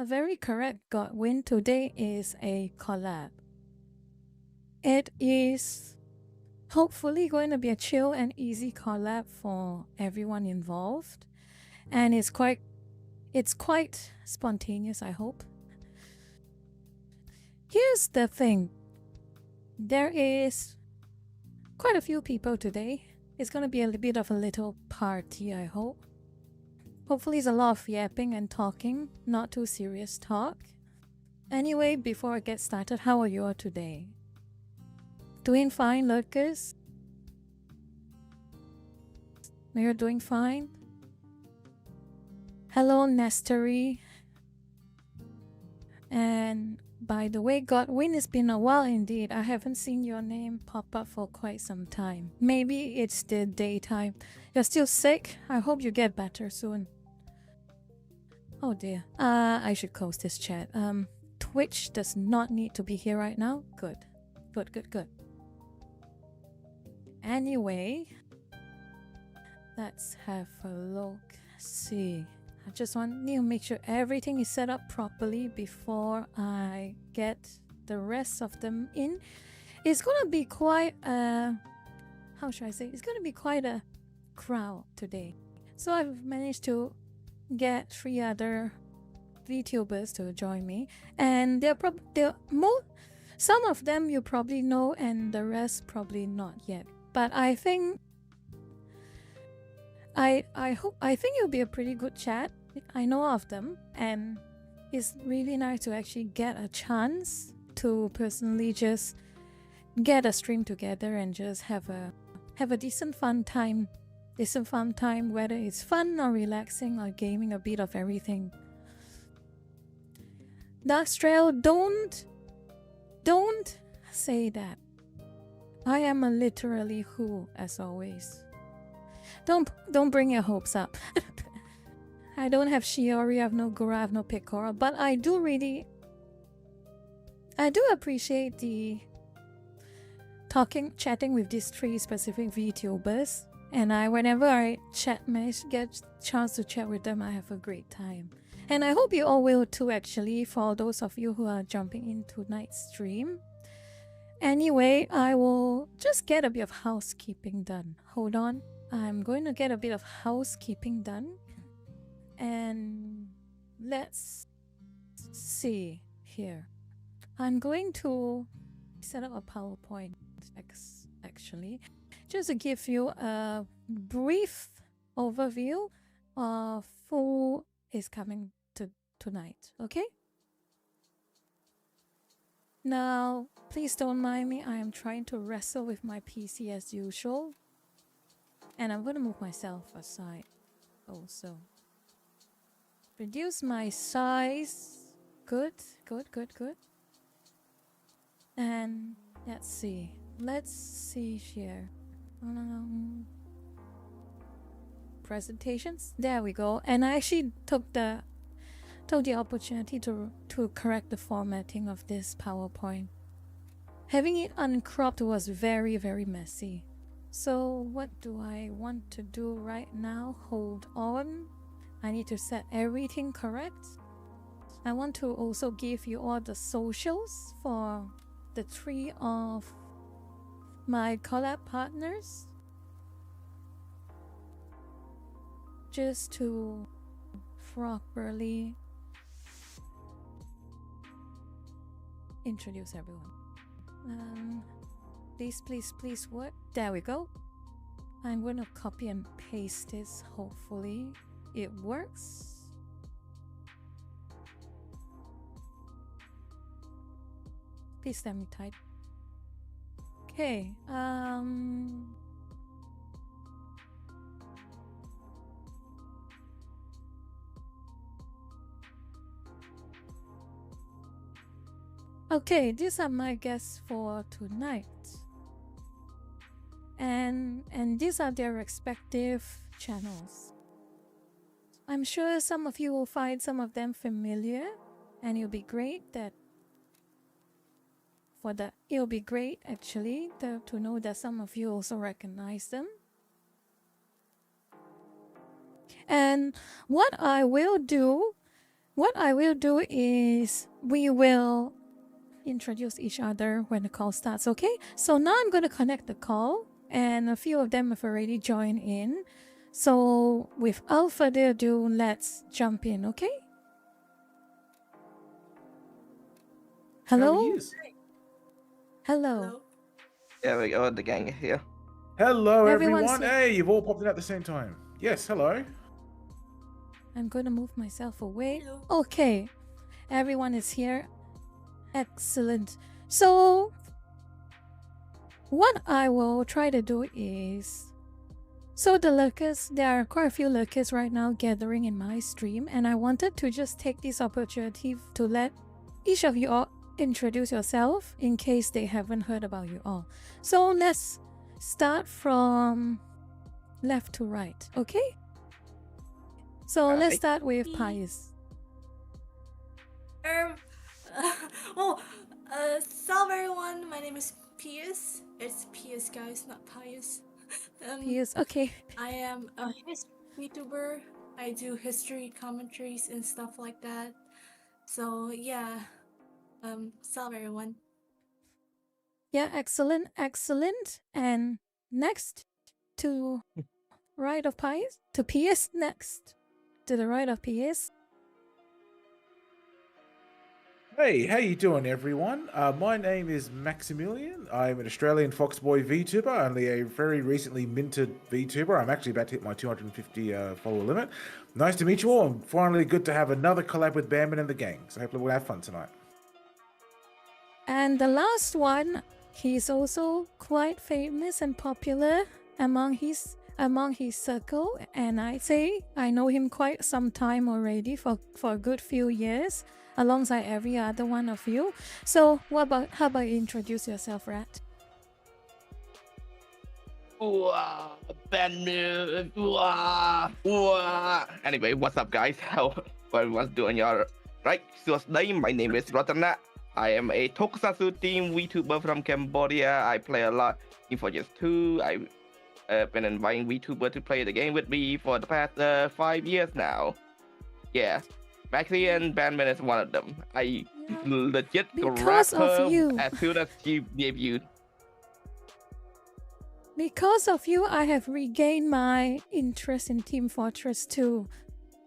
Very correct, Godwin. Today is a collab. It is hopefully going to be a chill and easy collab for everyone involved. And it's quite spontaneous, I hope. Here's the thing. There is quite a few people today. It's going to be a bit of a little party, I hope. Hopefully it's a lot of yapping and talking, not too serious talk. Anyway, before I get started, how are you all today? Doing fine, lurkers? You're doing fine? Hello, Nestory. And by the way, Godwin, it's been a while indeed. I haven't seen your name pop up for quite some time. Maybe it's the daytime. You're still sick? I hope you get better soon. Oh dear. I should close this chat. Twitch does not need to be here right now. Good. Good. Anyway, let's have a look. See. I just want to make sure everything is set up properly before I get the rest of them in. It's gonna be quite how should I say? It's gonna be quite a crowd today. So I've managed to get 3 other VTubers to join me, and some of them you probably know, and the rest probably not yet. But I think I think it'll be a pretty good chat. I know of them, and it's really nice to actually get a chance to personally just get a stream together and just have a decent fun time, whether it's fun or relaxing or gaming, a bit of everything. Darkstrail, don't say that. I am a literally who, as always. Don't bring your hopes up. I don't have Shiori, I have no Gura, I have no Picora, but I do appreciate the chatting with these 3 specific VTubers, and whenever I manage to get a chance to chat with them, I have a great time. And I hope you all will too, actually, for those of you who are jumping in tonight's stream. Anyway, I will just get a bit of housekeeping done. Hold on. I'm going to get a bit of housekeeping done. And let's see here. I'm going to set up a PowerPoint actually, just to give you a brief overview of who is coming tonight, okay? Now, please don't mind me. I am trying to wrestle with my PC as usual. And I'm going to move myself aside also. Reduce my size. Good. And let's see here. Presentations. There we go. And I actually took the opportunity to correct the formatting of this PowerPoint. Having it uncropped was very, very messy. So what do I want to do right now? Hold on. I need to set everything correct. I want to also give you all the socials for the 3 of my collab partners, just to properly introduce everyone. Please work. There we go. I'm going to copy and paste this. Hopefully it works. Please let me type. Okay. Okay, these are my guests for tonight. And these are their respective channels. I'm sure some of you will find some of them familiar, and it'll be great actually to know that some of you also recognize them. And what I will do what I will do is we will introduce each other when the call starts, okay? So now I'm going to connect the call, and a few of them have already joined in. So without further ado, let's jump in, okay? Hello? Hello. There we go, the gang is here. Hello, Everyone's everyone. here. Hey, you've all popped in at the same time. Yes, hello. I'm going to move myself away. Hello. Okay. Everyone is here. Excellent. So, what I will try to do is... So the lurkers, there are quite a few lurkers right now gathering in my stream, and I wanted to just take this opportunity to let each of you all introduce yourself in case they haven't heard about you all. So let's start from left to right, okay? So let's start with Pius. Salve everyone, my name is Pius. It's Pius, guys, not Pius. Pius, okay. I am a history YouTuber. I do history commentaries and stuff like that. So yeah, salve everyone. Yeah, excellent, excellent. And next to right of Pius, to Pius next. To the right of Pius. Hey, how you doing, everyone? My name is Maximilian. I'm an Australian Foxboy VTuber, only a very recently minted VTuber. I'm actually about to hit my 250 follower limit. Nice to meet you all, and finally good to have another collab with Bamman and the gang. So hopefully we'll have fun tonight. And the last one, he's also quite famous and popular among his circle, and I'd say I know him quite some time already, for a good few years, alongside every other one of you. So how about you introduce yourself, Rat? Anyway, what's up, guys? How everyone's doing? Y'all right? So today, my name is Ratana. I am a Tokusatsu team VTuber from Cambodia. I play a lot in Forges 2. I've been inviting VTuber to play the game with me for the past 5 years now. Yeah, Maxi and Bandman is one of them. I legit Because grabbed of her you. as soon as she debuted. Because of you, I have regained my interest in Team Fortress 2.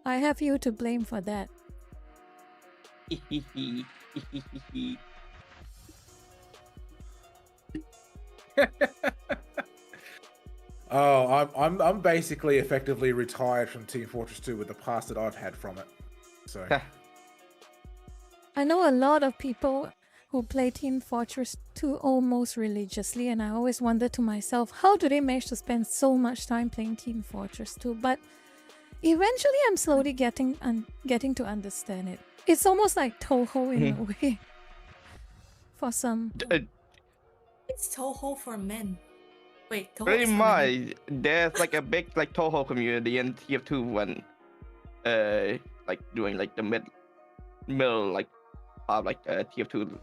I have you to blame for that. Oh, I'm basically effectively retired from Team Fortress 2 with the past that I've had from it. So I know a lot of people who play Team Fortress 2 almost religiously, and I always wonder to myself, how do they manage to spend so much time playing Team Fortress 2? But eventually I'm slowly getting to understand it. It's almost like Toho in a way. For some. It's Toho for men. Wait, Toho Pretty is for men. much, there's like a big like Toho community in TF2 when, like doing like the middle like TF2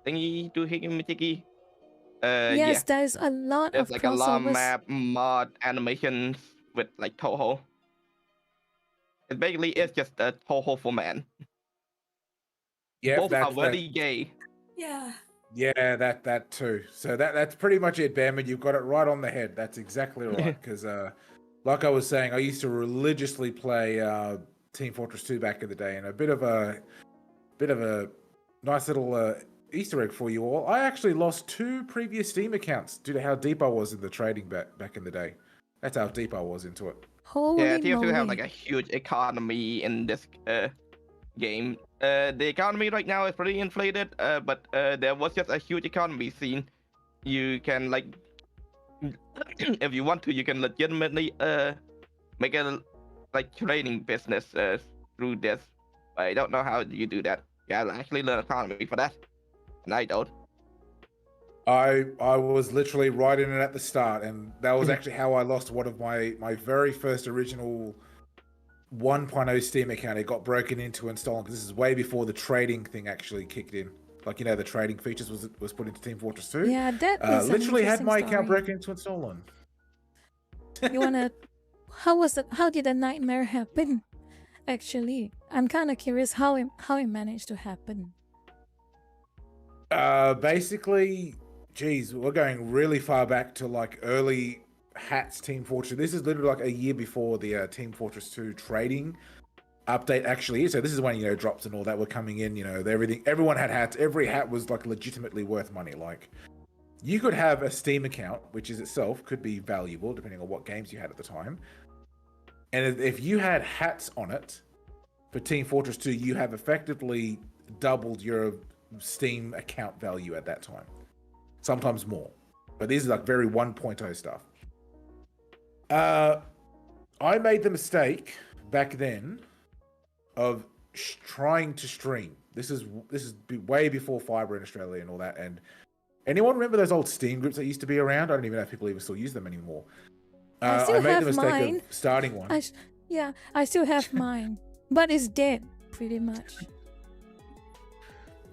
thingy to Higgy. Yes, Yeah, there's a lot there's of like a lot of crossovers. map mod animations with like Toho. It basically is just a Toho for men. yeah, Both are very gay. Yeah. yeah, that too. So that's pretty much it, Bamman. You've got it right on the head. That's exactly right. Because like I was saying, I used to religiously play Team Fortress 2 back in the day, and a bit of a nice little Easter egg for you all. I actually lost 2 previous Steam accounts due to how deep I was in the trading back in the day. That's how deep I was into it. Holy Yeah, TF2 moly. have like a huge economy in this game. The economy right now is pretty inflated, but there was just a huge economy scene. You can like, if you want to, you can legitimately make a like trading business through this. I don't know how you do that. You have to actually learn economy for that, and I don't. I was literally right in it at the start, and that was actually how I lost one of my very first original 1.0 Steam account. It got broken into and stolen, because this is way before the trading thing actually kicked in. Like, you know, the trading features was put into Team Fortress 2. Yeah, that is literally had my story. account broken into and stolen. You wanna... How did the nightmare happen? actually? I'm kind of curious how it managed to happen. Basically, geez, we're going really far back to like early Hats Team Fortress. This is literally like a year before the Team Fortress 2 trading update actually is. So this is when, you know, drops and all that were coming in, you know, everyone had hats. Every hat was like legitimately worth money. Like you could have a Steam account, which is itself could be valuable depending on what games you had at the time. And if you had hats on it for Team Fortress 2, you have effectively doubled your Steam account value at that time. Sometimes more. But these are like very 1.0 stuff. I made the mistake back then of trying to stream. This is way before fiber in Australia and all that. And anyone remember those old Steam groups that used to be around? I don't even know if people even still use them anymore. I made the mistake of starting one. I still have mine, but it's dead pretty much.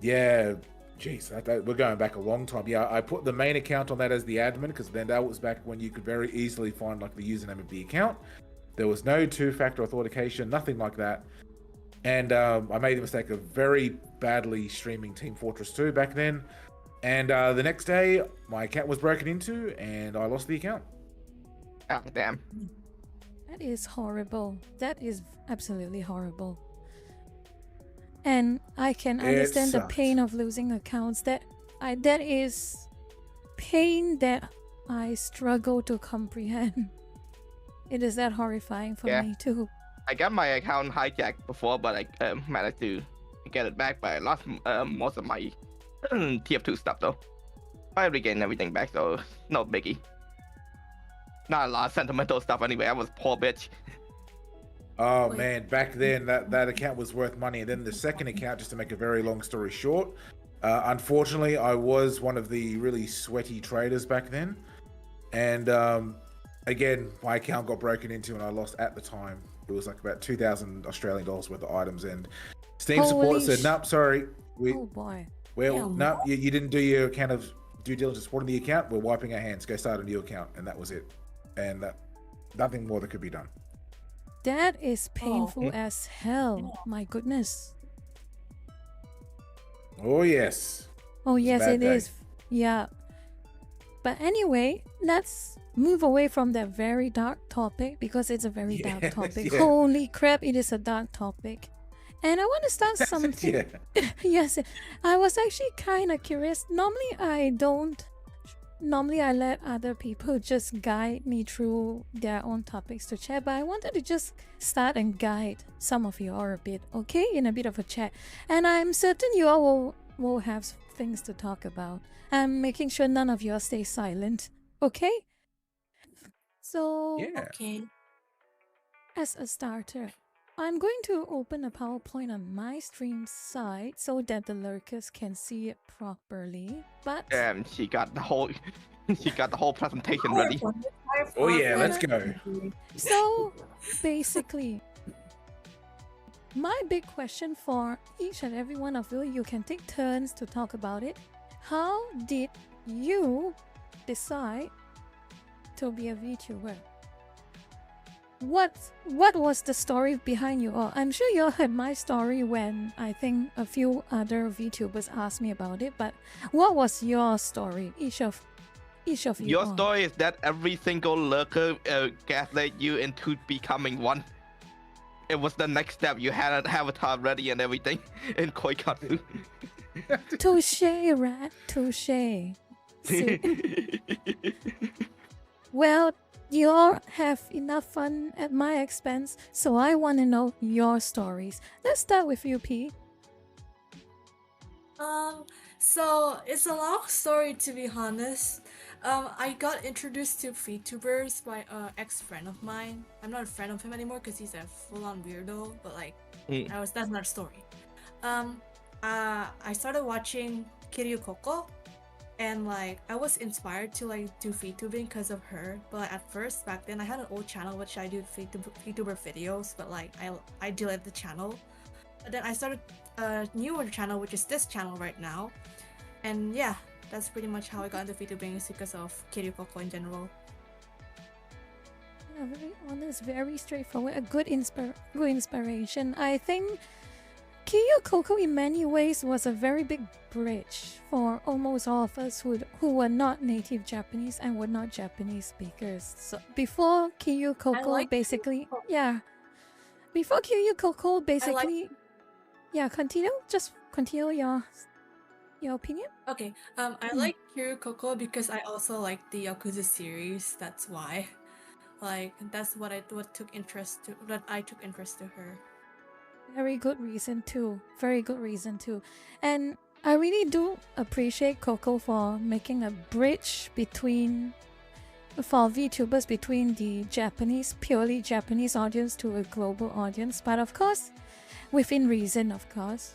Yeah, geez, we're going back a long time. Yeah, I put the main account on that as the admin because then that was back when you could very easily find like the username of the account. There was no two-factor authentication, nothing like that. And I made the mistake of very badly streaming Team Fortress 2 back then. And the next day, my account was broken into and I lost the account. Oh, damn. That is horrible. That is absolutely horrible. And I can understand the pain of losing accounts. That is pain that I struggle to comprehend. It is that horrifying for me too. I got my account hijacked before, but I managed to get it back. But I lost most of my tier 2 stuff though. I regained everything back, so no biggie. Not a lot of sentimental stuff anyway. I was poor bitch. Oh man, back then that account was worth money. And then the second account, just to make a very long story short, unfortunately I was one of the really sweaty traders back then. And again, my account got broken into and I lost at the time. It was like about 2,000 Australian dollars worth of items. And Steam support said, nope, sorry. Oh boy. Well, no, you didn't do your account of due diligence supporting the account. We're wiping our hands. Go start a new account. And that was it. And nothing more that could be done. That is painful as hell. My goodness. Oh, yes. Oh, yes, it is. Yeah. But anyway, let's move away from that very dark topic because it's a very dark topic. Yeah. Holy crap, it is a dark topic. And I want to start something. Yes, I was actually kind of curious. Normally I let other people just guide me through their own topics to chat, but I wanted to just start and guide some of you all a bit, okay? In a bit of a chat. And I'm certain you all will have things to talk about. I'm making sure none of you all stay silent, okay? So, okay. As a starter, I'm going to open a PowerPoint on my stream side so that the lurkers can see it properly. But she got the whole presentation ready. Oh yeah, let's go. So basically, my big question for each and every one of you, you can take turns to talk about it. How did you decide to be a VTuber? What was the story behind you all? I'm sure you all heard my story when I think a few other VTubers asked me about it, but what was your story? Each of you. Your story is that every single lurker gaslit you into becoming one. It was the next step. You had an avatar ready and everything in Koikatsu. Touche, rat. Touche. Well, you all have enough fun at my expense, so I want to know your stories. Let's start with you, P. So it's a long story to be honest. I got introduced to VTubers by an ex-friend of mine. I'm not a friend of him anymore because he's a full-on weirdo, but like, that's another story. I started watching Kiryu Koko. And like I was inspired to like do VTubing because of her, but at first back then I had an old channel which I do VTuber videos, but like I deleted the channel. But then I started a newer channel which is this channel right now, and yeah, that's pretty much how I got into VTubing is because of Kiryu Koko in general. Very honest, very straightforward. A good inspiration. I think Kiyo Coco in many ways was a very big bridge for almost all of us who were not native Japanese and were not Japanese speakers. So before Kiyo Coco, like basically, Coco. yeah. Before Kiyo Coco, I like basically, yeah. Continue. Just continue your opinion. Okay, I like Kiryu Coco because I also like the Yakuza series. That's why, like, that's what I took interest to. That I took interest to her. Very good reason too. Very good reason too. And I really do appreciate Coco for making a bridge for VTubers between the purely Japanese audience to a global audience. But of course, within reason, of course.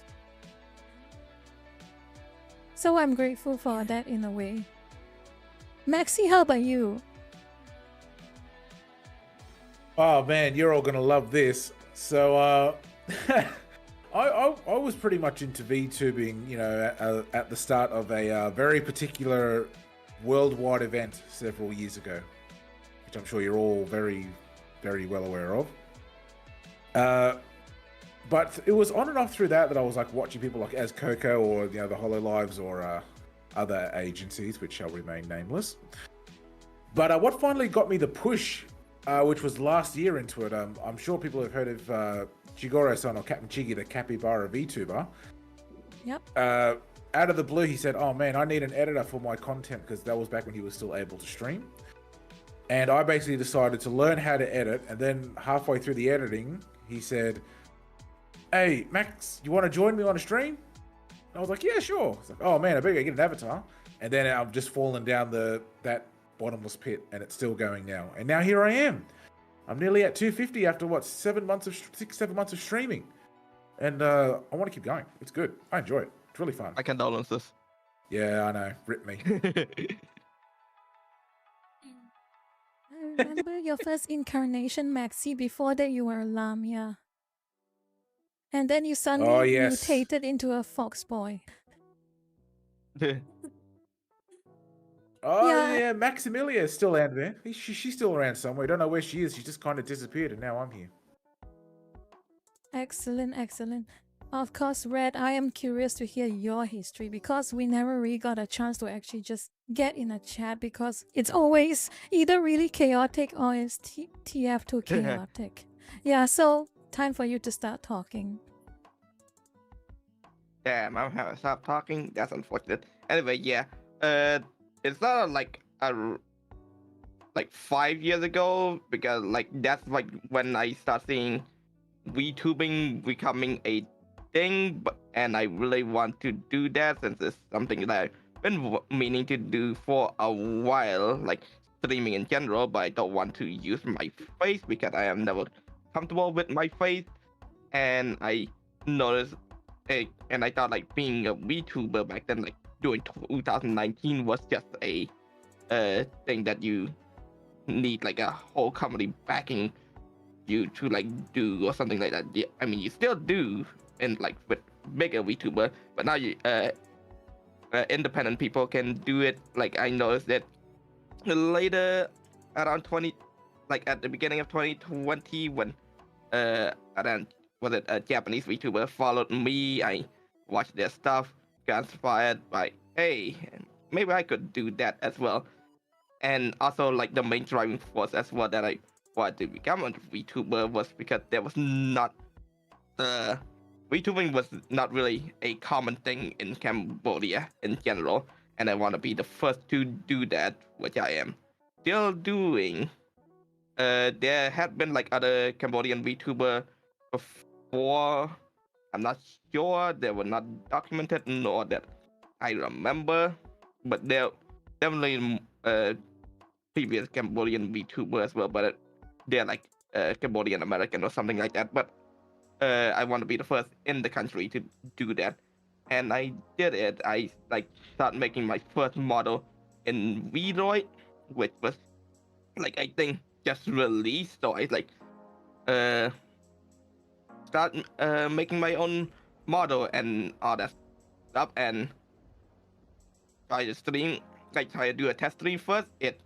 So I'm grateful for that in a way. Maxi, how about you? Oh man, you're all gonna love this. So, I was pretty much into VTubing, you know, at the start of a very particular worldwide event several years ago, which I'm sure you're all very, very well aware of. But it was on and off through that I was like watching people like as Coco or the HoloLives or other agencies, which shall remain nameless. But what finally got me the push, which was last year into it, I'm sure people have heard of Jigoro-san or Captain Chigi, the Capybara VTuber. Yep. Out of the blue, he said, "Oh man, I need an editor for my content," because that was back when he was still able to stream. And I basically decided to learn how to edit, and then halfway through the editing, he said, "Hey, Max, you want to join me on a stream?" And I was like, "Yeah, sure." It's like, "Oh man, I better get an avatar." And then I've just fallen down that bottomless pit, and it's still going now. And now here I am. I'm nearly at 250 after what 7 months of streaming, and I want to keep going. It's good. I enjoy it. It's really fun. I condolence this. Yeah, I know. Rip me. I remember your first incarnation, Maxi. Before that, you were a Lamia. And then you suddenly mutated into a fox boy. Oh Yeah. yeah, Maximilia is still out there. She's still around somewhere. I don't know where she is. She just kind of disappeared, and now I'm here. Excellent, excellent. Of course, Red, I am curious to hear your history because we never really got a chance to actually just get in a chat because it's always either really chaotic or it's TF2 chaotic. Yeah, so time for you to start talking. Damn, I'm having to stop talking. That's unfortunate. Anyway, yeah. It's not like 5 years ago because like that's like when I start seeing VTubing becoming a thing, and I really want to do that since it's something that I've been meaning to do for a while, like streaming in general, but I don't want to use my face because I am never comfortable with my face, and I noticed it, and I thought like being a VTuber back then, like during 2019, was just a thing that you need like a whole company backing you to like do or something like that. Yeah, I mean, you still do in like with bigger VTuber, but now you independent people can do it. Like I noticed that later around at the beginning of 2020 when around was it a Japanese VTuber followed me. I watched their stuff, got inspired by, hey, maybe I could do that as well. And also like the main driving force as well that I wanted to become a VTuber was because there was not VTubing was not really a common thing in Cambodia in general, and I want to be the first to do that, which I am still doing. There had been like other Cambodian VTuber before. I'm not sure, they were not documented nor that I remember, but there definitely previous Cambodian VTuber as well, but they're like Cambodian American or something like that. But I want to be the first in the country to do that, and I did it. I like started making my first model in Vroid, which was like I think just released. So I like start making my own model and all that stuff, and try to stream, like try to do a test stream first. It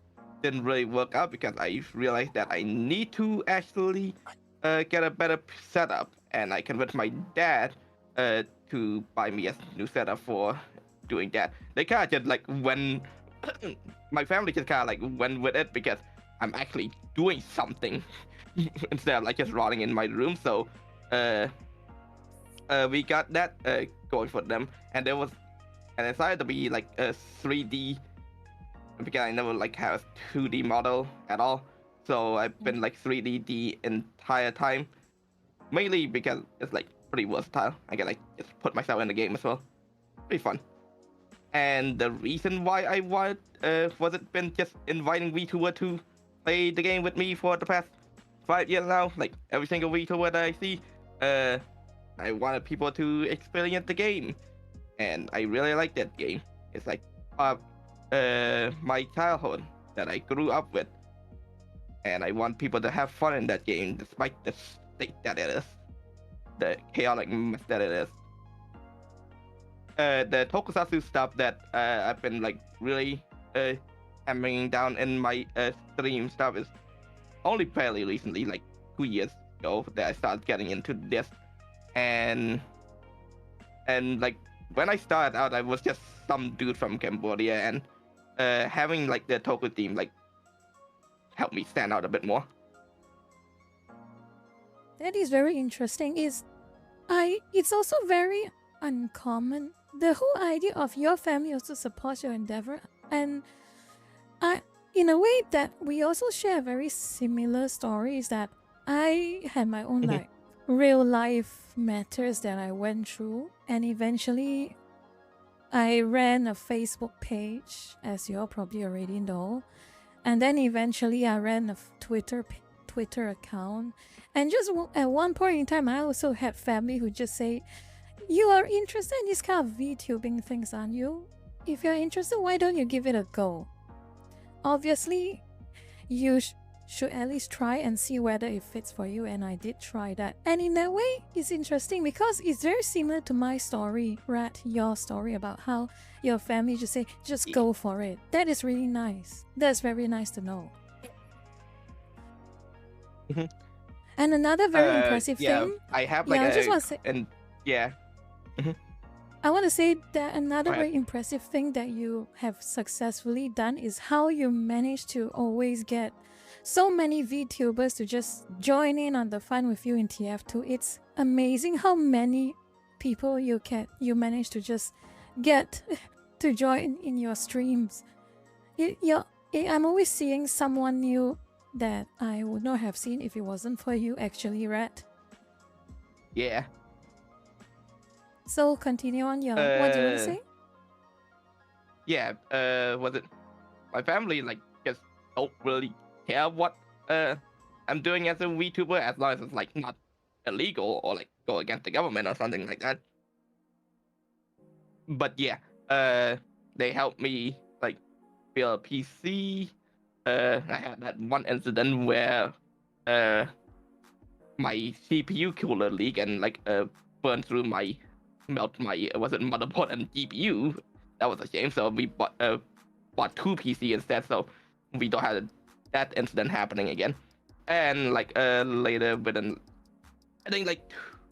didn't really work out because I realized that I need to actually get a better setup, and I convinced my dad to buy me a new setup for doing that. They kind of just like when my family just kind of like went with it because I'm actually doing something instead of like just rotting in my room. So we got that going for them, and there was, and it started to be like a 3D because I never like have a 2D model at all. So I've been like 3D the entire time, mainly because it's like pretty versatile. I can like just put myself in the game as well. Pretty fun. And the reason why I wanted was it been just inviting VTuber to play the game with me for the past 5 years now. Like every single VTuber that I see, I wanted people to experience the game, and I really like that game. It's like my childhood that I grew up with, and I want people to have fun in that game despite the state that it is, the chaotic mess that it is. The tokusatsu stuff that I've been like really hammering down in my stream stuff is only fairly recently, like 2 years ago, that I started getting into this. And like when I started out, I was just some dude from Cambodia, and having like the Toku theme like helped me stand out a bit more. That is very interesting. It's also very uncommon. The whole idea of your family also supports your endeavor, and in a way that we also share very similar stories. That I had my own like real life matters that I went through, and eventually I ran a Facebook page, as you all probably already know, and then eventually I ran a Twitter account, and just at one point in time I also had family who just say, "You are interested in this kind of VTubing things, aren't you? If you're interested, why don't you give it a go? Obviously, you should at least try and see whether it fits for you." And I did try that. And in that way, it's interesting because it's very similar to my story, Rat, your story about how your family just say, just go for it. That is really nice. That's very nice to know. And another very impressive thing. I have like I just want to say, I want to say that another very impressive thing that you have successfully done is how you manage to always get so many VTubers to just join in on the fun with you in TF2. It's amazing how many people you manage to just get to join in your streams. I'm always seeing someone new that I would not have seen if it wasn't for you, actually, Rat. Yeah. So continue on your what do you want to say? Yeah, was it my family like just don't really care what I'm doing as a VTuber as long as it's like not illegal or like go against the government or something like that. But yeah, they helped me like build a PC. I had that one incident where my CPU cooler leaked and like burned through my motherboard and GPU. That was a shame. So we bought two PC instead, so we don't have that incident happening again. And like later, within I think like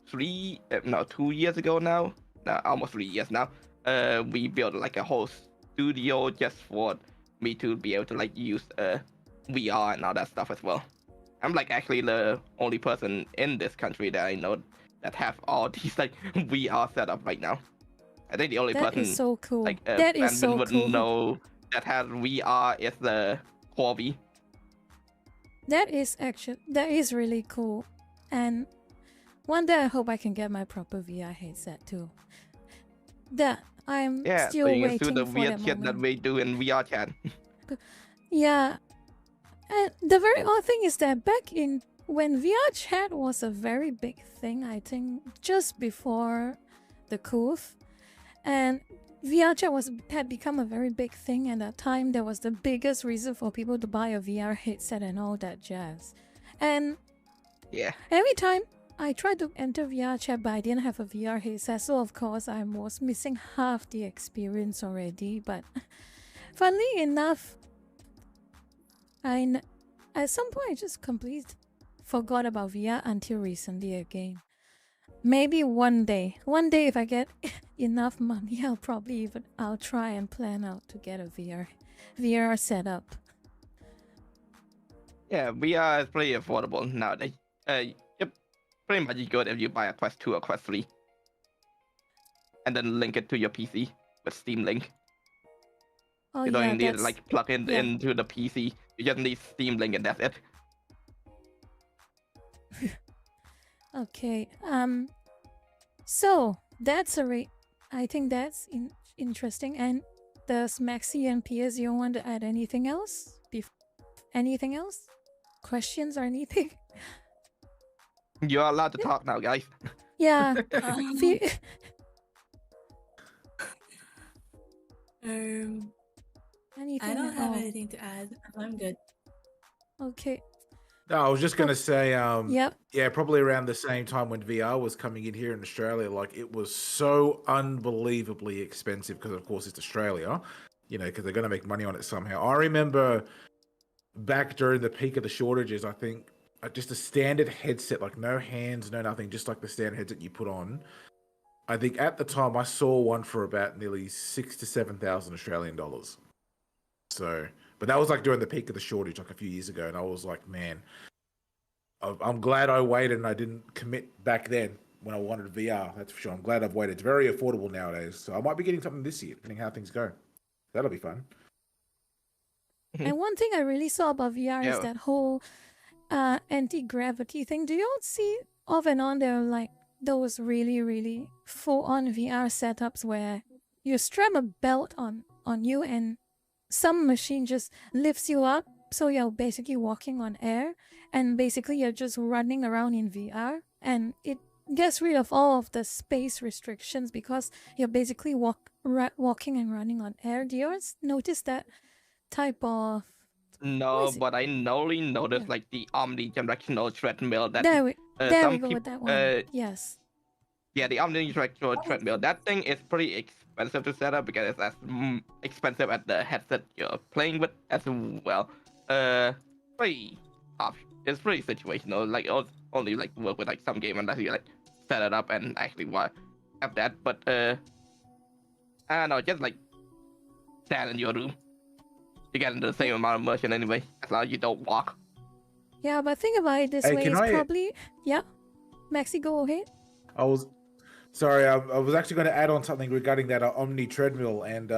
2 years ago now, almost 3 years now, we built like a whole studio just for me to be able to like use VR and all that stuff as well. I'm like actually the only person in this country that I know that have all these like VR set up right now. I think the only person is so cool. Like that is so would cool. know that has VR is the Corby. That is really cool. And one day I hope I can get my proper VR headset too. That I'm still so you waiting can do the for weird that shit moment. that we do in VR chat. Yeah. And the very odd thing is that back in when VR chat was a very big thing, I think just before the coup, and VR chat had become a very big thing, and at that time that was the biggest reason for people to buy a VR headset and all that jazz. And yeah, every time I tried to enter VR chat, but I didn't have a VR headset, so of course I was missing half the experience already. But funnily enough, At some point I just completely forgot about VR until recently again. Maybe one day if I get enough money, I'll try and plan out to get a VR setup. Yeah, VR is pretty affordable nowadays. Yep, pretty much good if you buy a Quest 2 or Quest 3. And then link it to your PC with Steam Link. Oh, You don't yeah, even need to that's like plug in yeah. into the PC. You just need Steam Link and that's it. okay. So that's I think that's interesting. And does Maxi and PS, you want to add anything else? Anything else? Questions or anything? You're allowed to talk now, guys. Yeah. Anything I don't at have all? anything to add. I'm good. Okay. No, I was just gonna say, Yep. yeah, probably around the same time when VR was coming in here in Australia, like it was so unbelievably expensive because, of course, it's Australia, you know, because they're gonna make money on it somehow. I remember back during the peak of the shortages, I think just a standard headset, like no hands, no nothing, just like the standard headset you put on. I think at the time I saw one for about nearly 6,000 to 7,000 Australian dollars. So, but that was like during the peak of the shortage, like a few years ago, and I was like, man, I'm glad I waited and I didn't commit back then when I wanted VR. That's for sure. I'm glad I've waited. It's very affordable nowadays, so I might be getting something this year, depending how things go. That'll be fun. And one thing I really saw about VR is that whole anti-gravity thing. Do you all see off and on there like those really, really full-on VR setups where you strap a belt on you and some machine just lifts you up, so you're basically walking on air, and basically you're just running around in VR, and it gets rid of all of the space restrictions because you're basically walking and running on air. Do you guys notice that type of? No, but I only noticed like the omnidirectional treadmill that There we some go with people, that one. Yes. Yeah, the omnidirectional treadmill. That thing is pretty expensive to set up because it's as expensive as the headset you're playing with as well. Pretty tough. It's pretty situational. Like only like work with like some game unless you like set it up and actually have that. But I don't know, just like stand in your room. You get into the same amount of motion anyway, as long as you don't walk. Yeah, but think about it this way. It's probably Maxi, go ahead. I was actually going to add on something regarding that Omni treadmill, and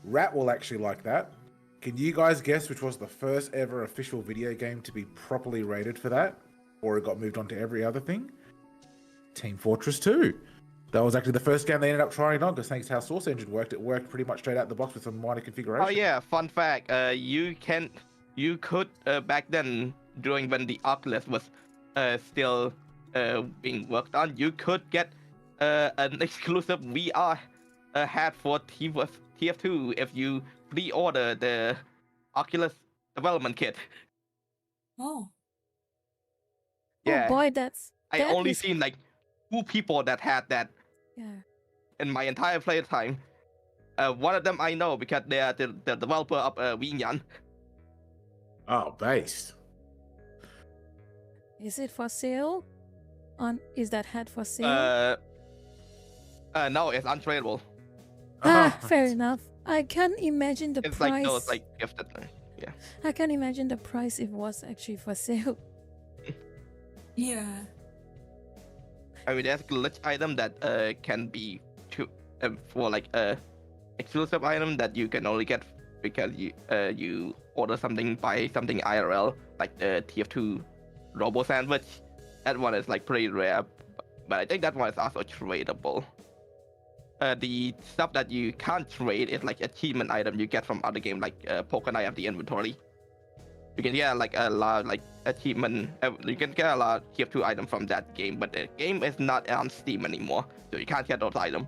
Rat will actually like that. Can you guys guess which was the first ever official video game to be properly rated for that, or it got moved on to every other thing? Team Fortress 2. That was actually the first game they ended up trying it on, because thanks to how Source Engine worked, it worked pretty much straight out the box with some minor configuration. Oh yeah, fun fact. You could back then, during when the Oculus was still being worked on, you could get an exclusive VR hat for TF2 if you pre-order the Oculus development kit. Oh. Yeah. Oh boy, I only seen like 2 people that had that. Yeah. In my entire playtime. One of them I know because they are the developer of Winyan. Oh, based. Is it for sale? Is that hat for sale? No, it's untradeable. Fair enough. I can't imagine the it's price. Like those like gifted. Yeah. I can't imagine the price if it was actually for sale. Yeah. I mean, there's glitch item that can be for like exclusive item that you can only get because you order something, buy something IRL, like the TF2 Robo Sandwich. That one is like pretty rare, but I think that one is also tradable. The stuff that you can't trade is like achievement item you get from other game, like Poker Night of the Inventory. You can get like a lot like achievement. You can get a lot of TF2 item from that game, but the game is not on Steam anymore, so you can't get those items.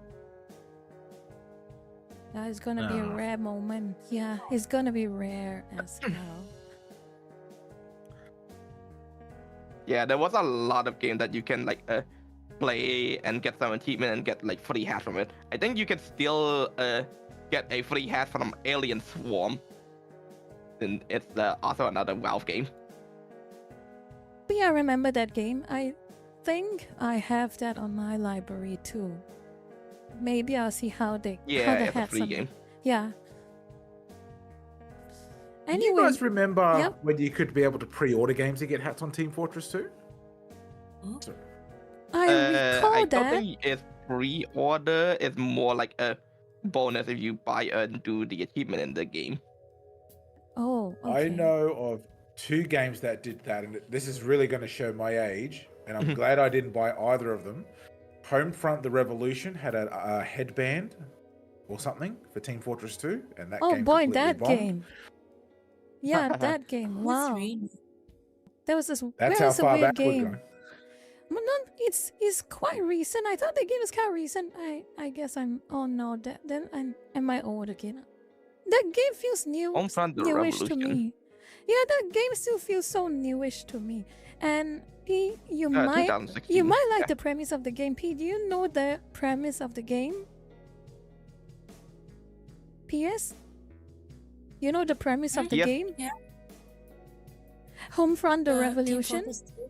That is gonna be a rare moment. Yeah, it's gonna be rare as hell. Yeah, there was a lot of games that you can like play and get some achievement and get like free hat from it. I think you can still get a free hat from Alien Swarm. and it's also another Valve game. But yeah, I remember that game. I think I have that on my library too. Maybe I'll see how they Yeah, how it's a free game. Yeah. Do you Anyway, guys remember Yep. when you could be able to pre-order games to get hats on Team Fortress 2? I recall I don't that. think it's pre-order. It's more like a bonus if you buy and do the achievement in the game. Oh, okay. I know of 2 games that did that, and this is really going to show my age, and I'm Mhm. glad I didn't buy either of them. Homefront: The Revolution had a headband or something for Team Fortress 2, and that Oh game boy, completely that bombed. game. Yeah, that game. That's Wow. really There was this. That's Where how is a far weird back we're game? going. Well, no, it's quite recent. I thought the game was kind of recent. I guess I'm. Oh no, then am I old again? That game feels Homefront: The newish to Revolution. me. Yeah, that game still feels so newish to me. And P, you might 2016. like Yeah. the premise of the game. P, do you know the premise of the game? PS, you know the premise of the Yes. game? Yeah. Homefront: The Team Revolution. Fortress 2.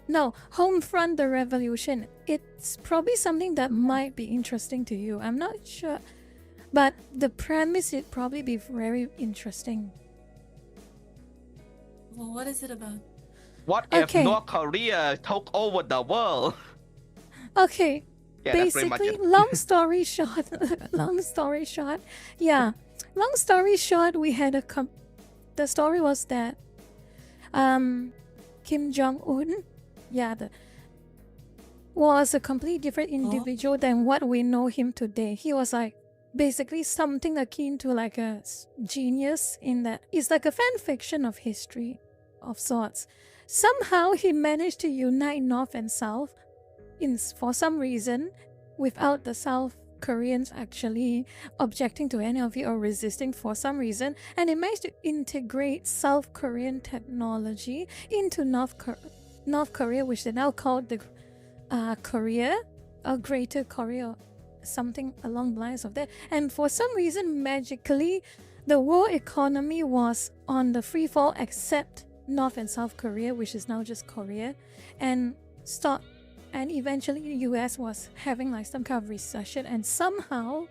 No, Homefront: The Revolution. It's probably something that might be interesting to you. I'm not sure. But the premise would probably be very interesting. Well, what is it about? What if Okay. North Korea took over the world? Okay, Yeah, that's pretty much basically, it. long story short, yeah. Long story short, we had the story was that Kim Jong-un, was a completely different individual than what we know him today. He was like basically something akin to like a genius in that it's like a fan fiction of history of sorts. Somehow he managed to unite North and South for some reason without the South Koreans actually objecting to any of it or resisting for some reason, and he managed to integrate South Korean technology into North Korea, which they now call the Korea or Greater Korea, something along the lines of that. And for some reason, magically, the world economy was on the free fall except North and South Korea, which is now just Korea, and eventually the US was having like some kind of recession, and somehow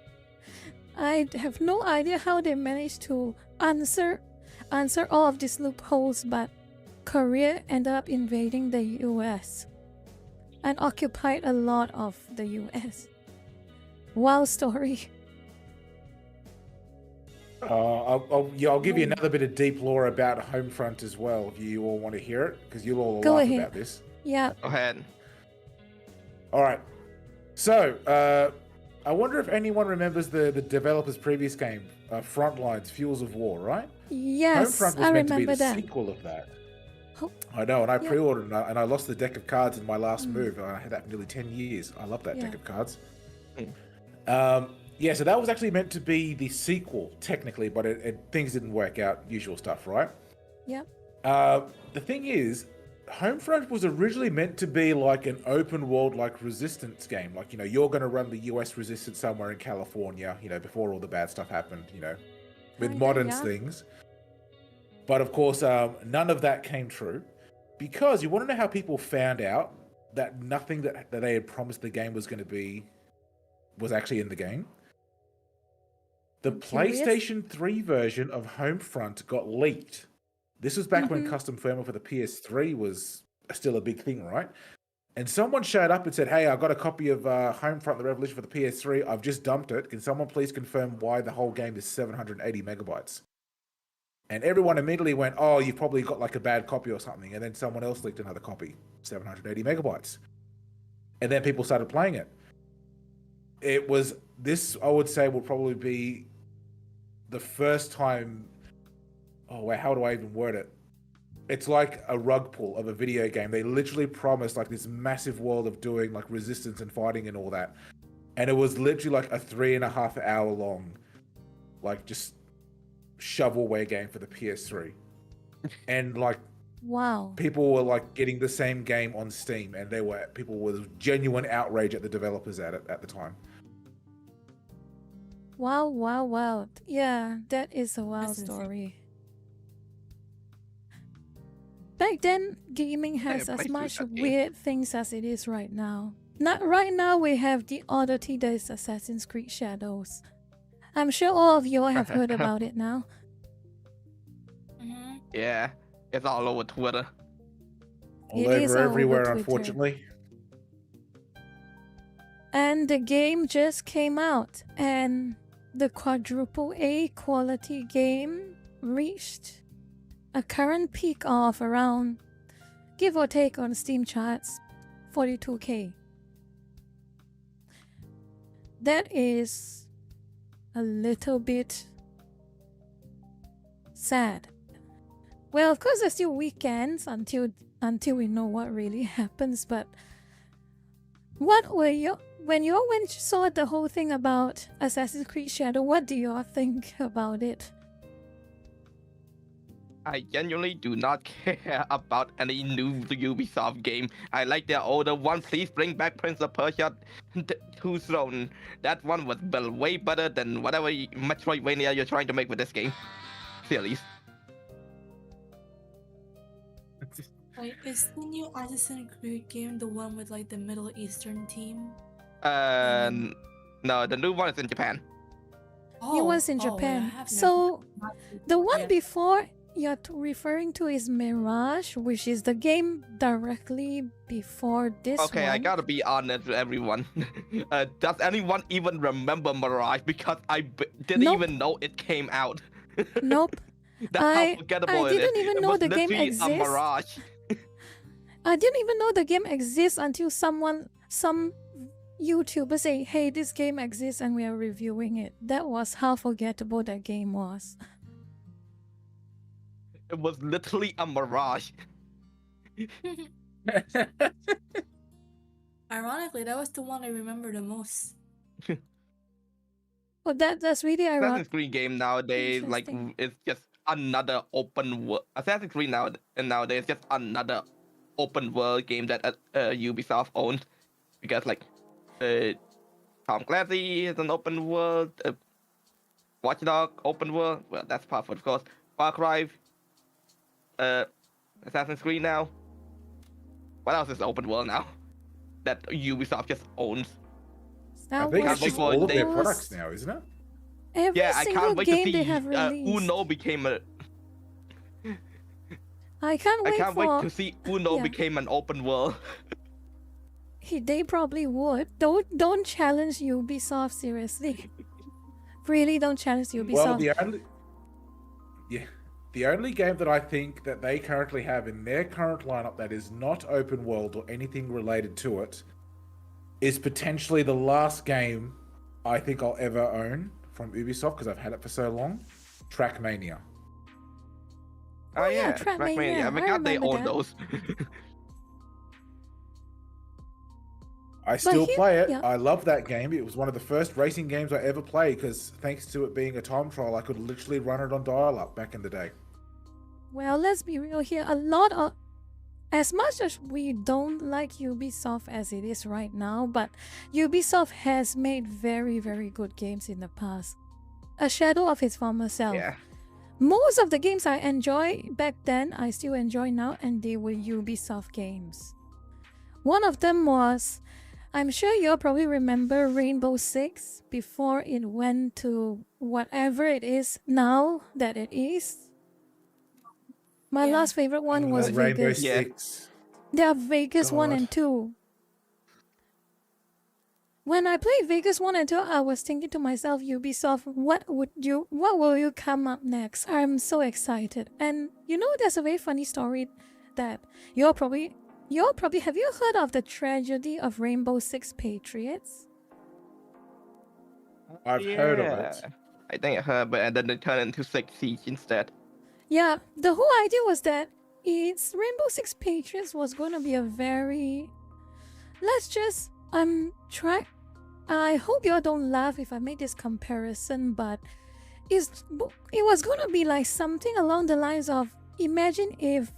I have no idea how they managed to answer all of these loopholes, but Korea ended up invading the US and occupied a lot of the US. Wow story. I'll give you another bit of deep lore about Homefront as well, if you all want to hear it, because you'll all Go laugh ahead. about this. Yeah. Go ahead. All right. So, I wonder if anyone remembers the developer's previous game, Frontlines: Fuels of War, right? Yes, Homefront was I meant to be remember the that. sequel of that. Oh, I know, and I yeah. pre-ordered and I lost the deck of cards in my last move. I had that for nearly 10 years. I love that Yeah. deck of cards. Mm. Yeah, so that was actually meant to be the sequel, technically, but things didn't work out. Usual stuff, right? Yeah. The thing is, Homefront was originally meant to be like an open world, like resistance game. Like, you're going to run the US resistance somewhere in California, before all the bad stuff happened, with Yeah, modern yeah. things. But of course, none of that came true, because you want to know how people found out that nothing that they had promised the game was going to be was actually in the game. The I'm curious. PlayStation 3 version of Homefront got leaked. This was back when Mhm. custom firmware for the PS3 was still a big thing, right? And someone showed up and said, "Hey, I got a copy of Homefront: The Revolution for the PS3. I've just dumped it. Can someone please confirm why the whole game is 780 megabytes?" And everyone immediately went, "Oh, you've probably got like a bad copy or something." And then someone else leaked another copy, 780 megabytes. And then people started playing it. This, I would say, will probably be the first time. Oh, wait, how do I even word it? It's like a rug pull of a video game. They literally promised like this massive world of doing like resistance and fighting and all that. And it was literally like a 3.5 hour long, like just shovelware game for the PS3. And like Wow. people were like getting the same game on Steam, and people were genuine outrage at the developers at the time. Wow. Yeah, that is a wild That's insane. story. back then, gaming has as much weird things as it is right now. Not right now. We have the oddity that is Assassin's Creed Shadows. I'm sure all of you all have heard about it now. Yeah, it's all over Twitter. All over everywhere, unfortunately. And the game just came out, and the quadruple A quality game reached a current peak of around, give or take on Steam charts, 42K. That is a little bit sad. Well, of course, there's still weekends until we know what really happens. But what were you when you saw the whole thing about Assassin's Creed Shadow? What do you all think about it? I genuinely do not care about any new Ubisoft game. I like their older one. Please bring back Prince of Persia 2 Throne. That one was way better than whatever Metroidvania you're trying to make with this game. Seriously. Wait, is the new Assassin's Creed game the one with like the Middle Eastern team? No, the new one is in Japan. It was in Japan. So the one before you're referring to is Mirage, which is the game directly before this one. Okay, I gotta be honest with everyone. Does anyone even remember Mirage? Because I didn't even know it came out. Nope. That's how forgettable I didn't even know the game exists. A Mirage. I didn't even know the game exists until some YouTuber say, hey, this game exists and we are reviewing it. That was how forgettable that game was. It was literally a mirage. Ironically, that was the one I remember the most. Well, that's really ironic. Assassin's Creed game nowadays, like, it's just another open world. Assassin's Creed nowadays is just another open world game that Ubisoft owns, because like Tom Clancy is an open world, Watch Dogs open world. Well, that's part of course. Far Cry, Assassin's Creed now. What else is open world now that Ubisoft just owns? I think it's just all of their products now, isn't it? Every I can't wait to see Uno became a. I can't wait to see Uno became an open world. They probably would. Don't challenge Ubisoft seriously. Really, don't challenge Ubisoft. Well, the only game that I think that they currently have in their current lineup that is not open world or anything related to it is potentially the last game I think I'll ever own from Ubisoft, because I've had it for so long. Trackmania. Oh yeah, Trackmania. I forgot they own those. I still play it. Yeah. I love that game. It was one of the first racing games I ever played, because thanks to it being a time trial, I could literally run it on dial-up back in the day. Well, let's be real here. As much as we don't like Ubisoft as it is right now, but Ubisoft has made very, very good games in the past. A shadow of its former self. Yeah. Most of the games I enjoyed back then, I still enjoy now, and they were Ubisoft games. One of them was, I'm sure you'll probably remember Rainbow Six before it went to whatever it is now that it is. My last favorite one was Rainbow Vegas. Six. There are Vegas 1 and 2. When I played Vegas 1 and 2, I was thinking to myself, Ubisoft, what will you come up next? I'm so excited. And you know, there's a very funny story that you'll probably have you heard of the tragedy of Rainbow Six Patriots? I've heard of it. I think I heard, but then they turned into Six Siege instead. Yeah, the whole idea was that Rainbow Six Patriots was going to be a very... I hope y'all don't laugh if I make this comparison, but it was going to be like something along the lines of, imagine if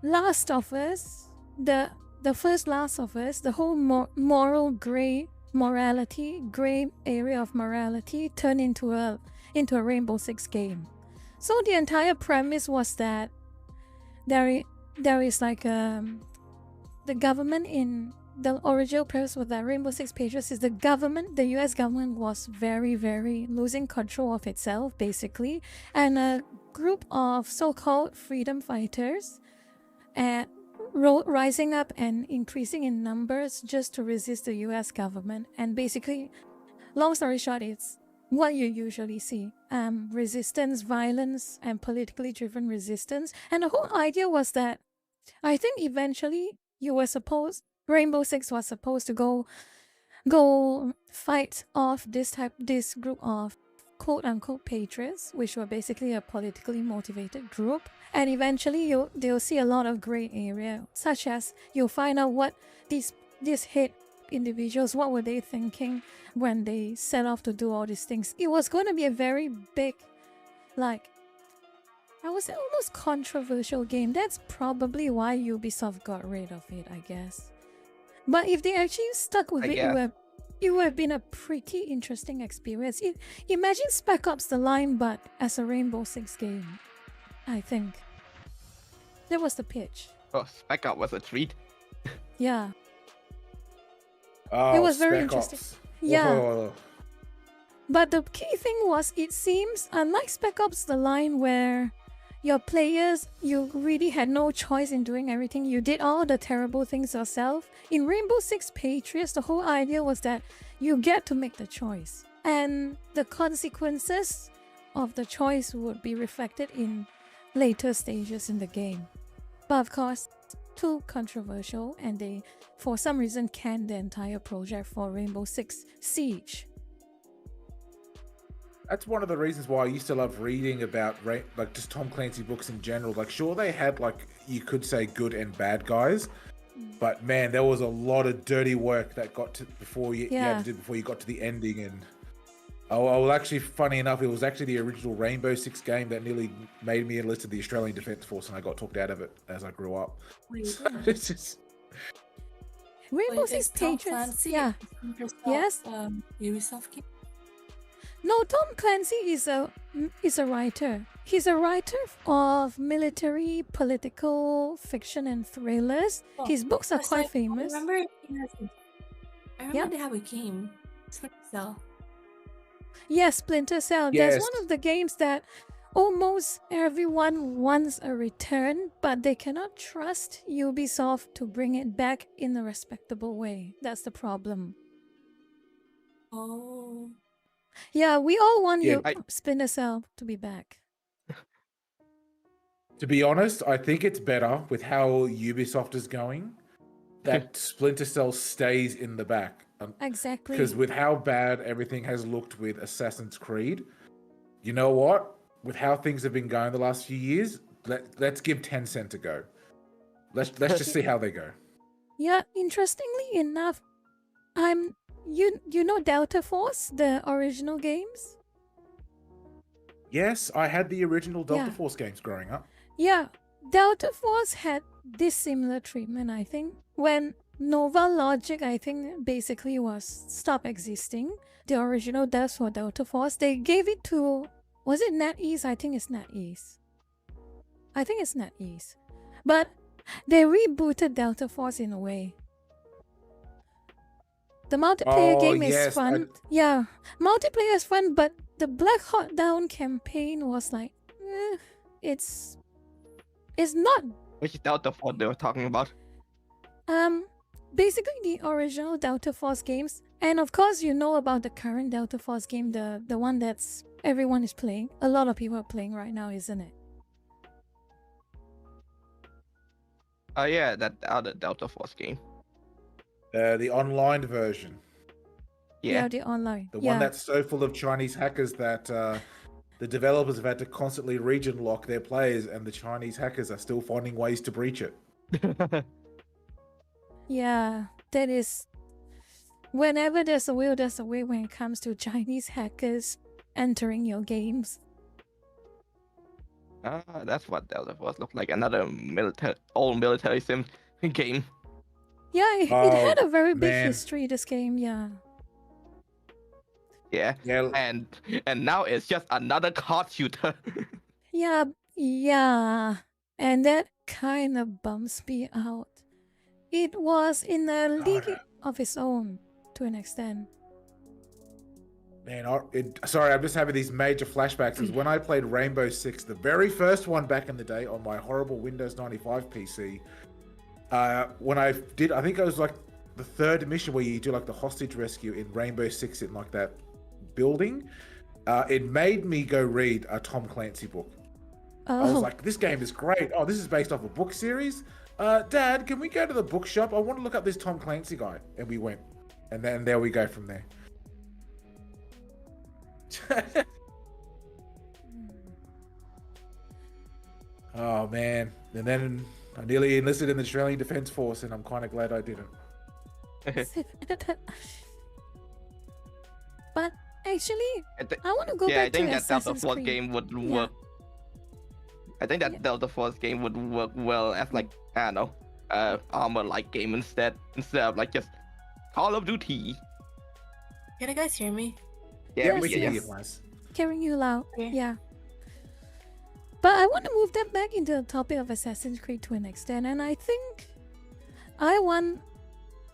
Last of Us, the first Last of Us, the whole moral gray area of morality turned into a Rainbow Six game. So the entire premise was that there is like the government in the original premise with that Rainbow Six Patriots is the US government was very, very losing control of itself, basically. And a group of so-called freedom fighters rising up and increasing in numbers just to resist the US government. And basically, long story short, it's what you usually see. Resistance, violence, and politically driven resistance. And the whole idea was that I think eventually Rainbow Six was supposed to go fight off this group of quote unquote patriots, which were basically a politically motivated group. And eventually they'll see a lot of gray area, such as you'll find out what these hate individuals, what were they thinking when they set off to do all these things. It was going to be a very big, like, I would say almost controversial game. That's probably why Ubisoft got rid of it, I guess. But if they actually stuck with it would have been a pretty interesting experience. Imagine Spec Ops The Line, but as a Rainbow Six game, I think. That was the pitch. Oh, Spec Ops was a treat. Yeah. Oh, It was very Spec interesting. Ops. Yeah. Oh. But the key thing was, it seems, unlike Spec Ops The Line, where your players, you really had no choice in doing everything. You did all the terrible things yourself. In Rainbow Six Patriots, the whole idea was that you get to make the choice. And the consequences of the choice would be reflected in later stages in the game. But of course, too controversial, and they, for some reason, canned the entire project for Rainbow Six Siege. That's one of the reasons why I used to love reading about like just Tom Clancy books in general. Like, sure, they had, like, you could say good and bad guys, but man, there was a lot of dirty work that got to before you had to do before you got to the ending. And well, actually, funny enough, it was actually the original Rainbow Six game that nearly made me enlisted the Australian Defence Force, and I got talked out of it as I grew up. So it's just... Rainbow Six Patriots. Yeah. Yes. Ubisoft game. No, Tom Clancy is a writer. He's a writer of military, political fiction, and thrillers. Oh, His books are quite famous. I remember they have a game. Splinter Cell. Yes, Splinter Cell. Yes. That's one of the games that almost everyone wants a return, but they cannot trust Ubisoft to bring it back in a respectable way. That's the problem. Oh. Yeah, we all want Yeah, Splinter Cell to be back. To be honest, I think it's better with how Ubisoft is going that Splinter Cell stays in the back. Exactly. Because with how bad everything has looked with Assassin's Creed, you know what? With how things have been going the last few years, let's give Tencent a go. Let's just see how they go. Yeah, interestingly enough, you know Delta Force, the original games? Yes, I had the original Delta Yeah. Force games growing up. Yeah, Delta Force had this similar treatment, I think. When Nova Logic, I think, basically stopped existing, the original devs for Delta Force, they gave it to, was it NetEase? I think it's NetEase. But they rebooted Delta Force in a way. The multiplayer game is fun. Yeah, multiplayer is fun, but the Black Hawk Down campaign was like, it's not. Which Delta Force they were talking about? Basically the original Delta Force games, and of course you know about the current Delta Force game, the one that's everyone is playing. A lot of people are playing right now, isn't it? Yeah, that other Delta Force game. The online version. Yeah. The online. The one that's so full of Chinese hackers that the developers have had to constantly region lock their players, and the Chinese hackers are still finding ways to breach it. Yeah, that is. Whenever there's a way when it comes to Chinese hackers entering your games. That's what Delta Force looked like. Another military sim game. Yeah, it had a very big history, this game, yeah. Yeah. And now it's just another card shooter. Yeah. and that kind of bums me out. It was in a league of its own to an extent. Man, sorry, I'm just having these major flashbacks. Because when I played Rainbow Six, the very first one back in the day on my horrible Windows 95 PC, when I think it was like the third mission where you do like the hostage rescue in Rainbow Six in like that building. It made me go read a Tom Clancy book. I was like, this game is great. Oh, this is based off a book series. Dad, can we go to the bookshop? I want to look up this Tom Clancy guy. And we went. And then there we go from there. Oh, man. And then I nearly enlisted in the Australian Defence Force, and I'm kind of glad I didn't. But actually, I want to go back to Assassin's Creed. Game would work. I think that Delta Force game would work well as like, I don't know, armor-like game instead of like just Call of Duty. Can you guys hear me? Yeah, Yes, we can. yes. Hearing you loud. Okay. Yeah. But I want to move that back into the topic of Assassin's Creed to an extent, and I think I want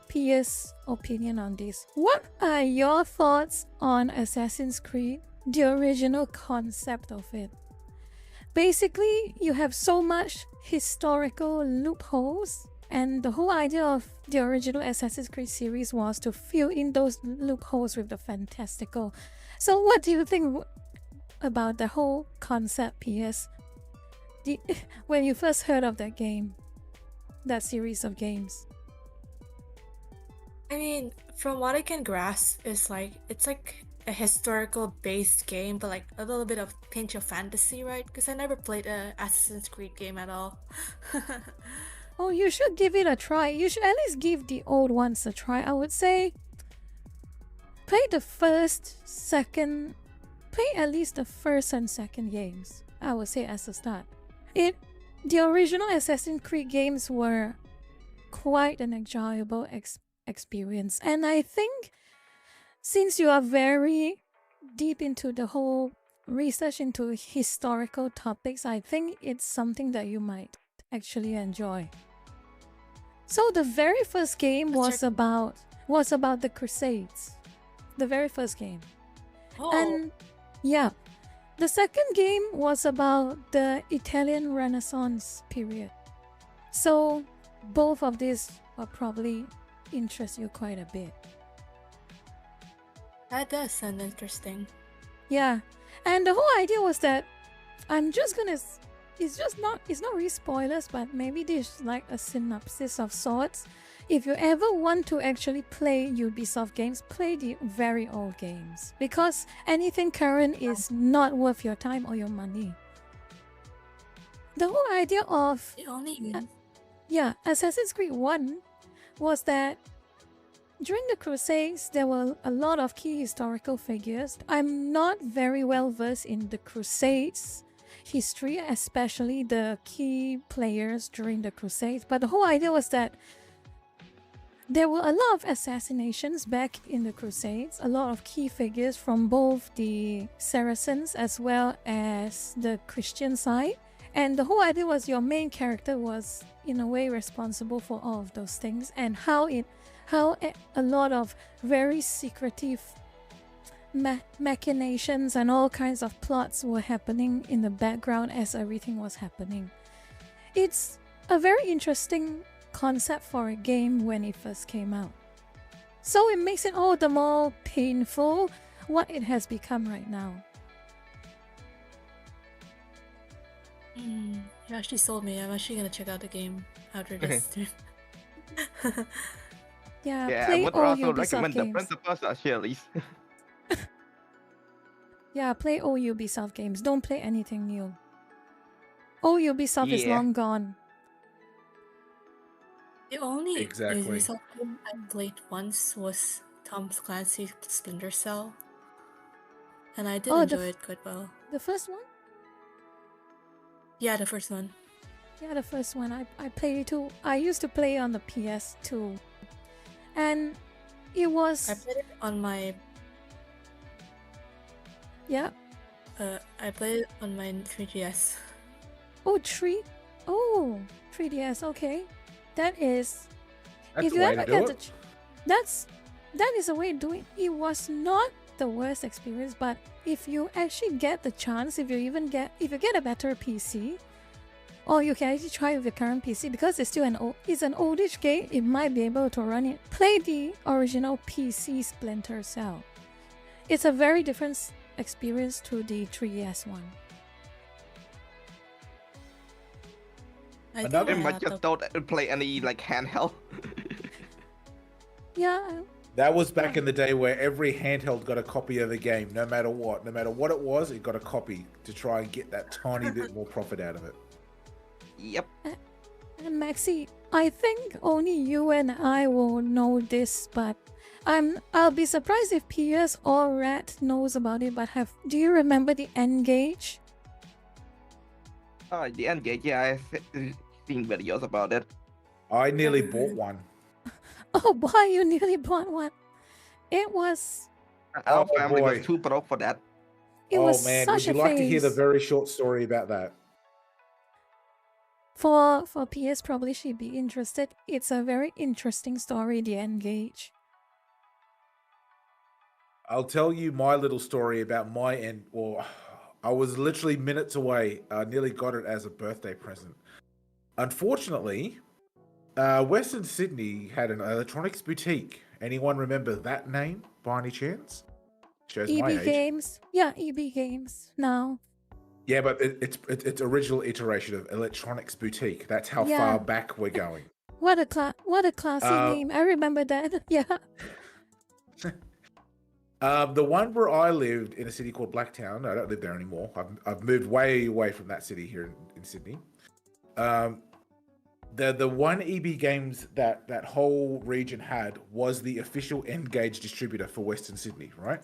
Pia's opinion on this. What are your thoughts on Assassin's Creed, the original concept of it? Basically, you have so much historical loopholes, and the whole idea of the original Assassin's Creed series was to fill in those loopholes with the fantastical. So what do you think about the whole concept, PS? When you first heard of that game, that series of games? I mean, from what I can grasp, it's like a historical based game, but like a little bit of pinch of fantasy, right? Because I never played a Assassin's Creed game at all. Oh, you should give it a try. You should at least give the old ones a try. I would say play at least the first and second games. I would say as a start. The original Assassin's Creed games were quite an enjoyable experience, and I think since you are very deep into the whole research into historical topics, I think it's something that you might actually enjoy. So the very first game was about the Crusades. The very first game. Oh. And yeah, the second game was about the Italian Renaissance period. So both of these will probably interest you quite a bit. That does sound interesting. Yeah, and the whole idea was that it's not really spoilers, but maybe there's like a synopsis of sorts. If you ever want to actually play Ubisoft games, play the very old games, because anything current is not worth your time or your money. The whole idea of Assassin's Creed 1 was that during the Crusades, there were a lot of key historical figures. I'm not very well versed in the Crusades history, especially the key players during the Crusades, but the whole idea was that there were a lot of assassinations back in the Crusades, a lot of key figures from both the Saracens as well as the Christian side. And the whole idea was your main character was in a way responsible for all of those things, and how a lot of very secretive machinations and all kinds of plots were happening in the background as everything was happening. It's a very interesting concept for a game when it first came out. So it makes it all the more painful what it has become right now. You actually sold me. I'm actually gonna check out the game after this. Yeah, I play would all also Ubisoft recommend the games. principles series. Yeah, play all Ubisoft games. Don't play anything new. All Ubisoft is long gone. The only Exactly. Ubisoft game I played once was Tom Clancy's Splinter Cell, and I did enjoy it quite well. The first one? Yeah, the first one. Yeah, the first one. I played it too. I used to play on the PS2. And it was... I played it on my... Yeah. I played it on my 3GS. Oh, 3? Oh, 3DS. Okay, that is. That's if the you way ever to get do the, it. that is a way to do it. It was not the worst experience, but if you actually get the chance, if you get a better PC, or you can actually try with your current PC because it's still it's an oldish game, it might be able to run it. Play the original PC Splinter Cell. It's a very different experience to the 3DS one. I Another- think I might just don't play any like handheld. Yeah, That was back in the day where every handheld got a copy of the game, no matter what. No matter what it was, it got a copy to try and get that tiny bit more profit out of it. Yep. and Maxi, I think only you and I will know this, but I'll be surprised if PS or Rat knows about it. But do you remember the N-Gage? The N-Gage, yeah, I've seen videos about it. I nearly bought one. Oh boy, you nearly bought one. It was Our Oh, family was boy. too broke for that. it Oh was man, would such you a like to hear the phase. very short story about that? For PS, probably she'd be interested. It's a very interesting story, the N-Gage. I'll tell you my little story about my end. Well, I was literally minutes away. I nearly got it as a birthday present. Unfortunately, Western Sydney had an electronics boutique. Anyone remember that name by any chance? Shows my EB age. Games. Yeah, EB Games now. Yeah, but it's original iteration of Electronics Boutique. That's how Yeah. far back we're going. What a classy name. I remember that. Yeah. The one where I lived in a city called Blacktown. I don't live there anymore. I've moved way away from that city here in Sydney. The one EB Games that whole region had was the official N-Gage distributor for Western Sydney, right?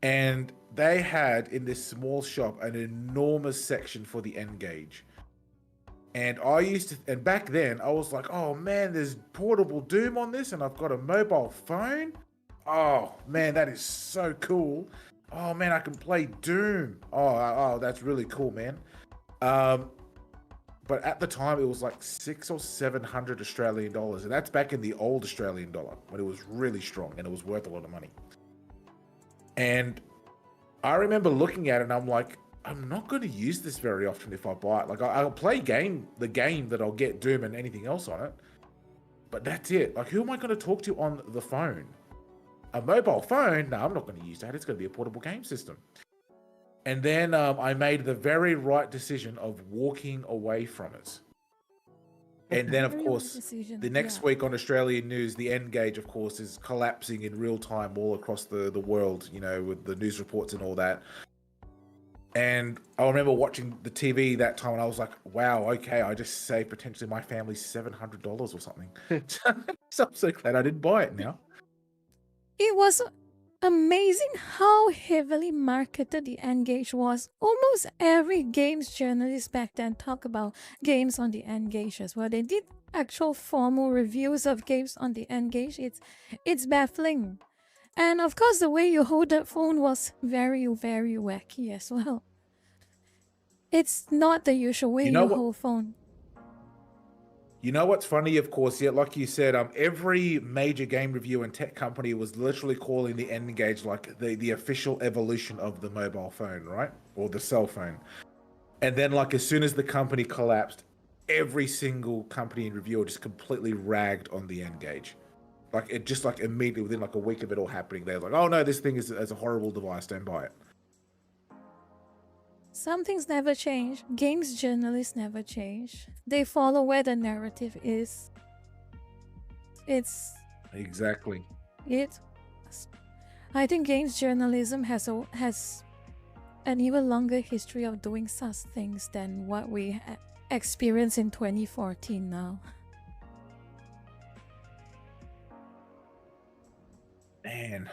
And they had in this small shop an enormous section for the N-Gage. And and back then I was like, oh man, there's portable Doom on this, and I've got a mobile phone. Oh man, that is so cool. Oh man, I can play Doom. Oh, that's really cool, man. But at the time, it was like 600 or 700 Australian dollars, and that's back in the old Australian dollar when it was really strong and it was worth a lot of money. And I remember looking at it, and I'm like, I'm not going to use this very often if I buy it. Like, I'll play the game that I'll get Doom and anything else on it, but that's it. Like, who am I going to talk to on the phone? A mobile phone? No, I'm not going to use that. It's going to be a portable game system. And then I made the very right decision of walking away from it. And then, of Very course, right decision, the next yeah. week on Australian news, the N-Gage, of course, is collapsing in real time all across the world, you know, with the news reports and all that. And I remember watching the TV that time, and I was like, wow, okay, I just saved potentially my family $700 or something. So I'm so glad I didn't buy it now. It was amazing how heavily marketed the N-Gage was. Almost every games journalist back then talked about games on the N-Gage as well. They did actual formal reviews of games on the N-Gage. It's baffling. And of course, the way you hold that phone was very, very wacky as well. It's not the usual way You know you what- hold phone. You know what's funny, of course, yeah, like you said, every major game review and tech company was literally calling the N-Gage like the official evolution of the mobile phone, right? Or the cell phone. And then, like, as soon as the company collapsed, every single company and reviewer just completely ragged on the N-Gage. Like, it just, like, immediately within, like, a week of it all happening, they're like, oh no, this thing is a horrible device, don't buy it. Some things never change. Games journalists never change. They follow where the narrative is. Exactly. I think games journalism has an even longer history of doing such things than what we experience in 2014 now. Man,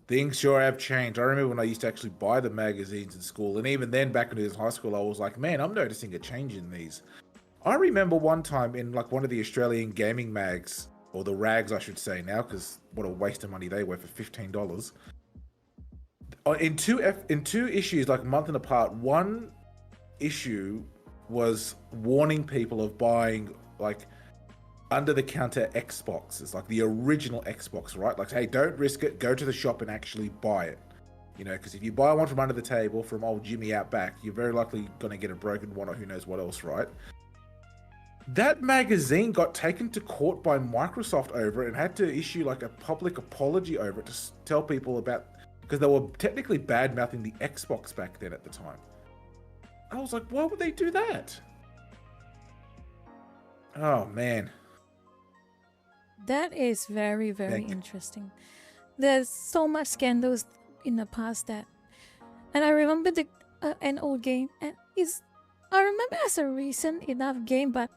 things sure have changed. I remember when I used to actually buy the magazines in school, and even then, back when I was in high school, I was like, man, I'm noticing a change in these. I remember one time in like one of the Australian gaming mags, or the rags, I should say now, because what a waste of money they were for $15. In two issues, like a month and apart, one issue was warning people of buying like under-the-counter Xboxes, like the original Xbox, right? Like, hey, don't risk it. Go to the shop and actually buy it. You know, because if you buy one from under the table from old Jimmy out back, you're very likely going to get a broken one or who knows what else, right? That magazine got taken to court by Microsoft over it and had to issue like a public apology over it to tell people about, because they were technically bad-mouthing the Xbox back then at the time. I was like, why would they do that? Oh, man. That is very, very interesting. There's so much scandals in the past that, and I remember an old game, and I remember as a recent enough game, but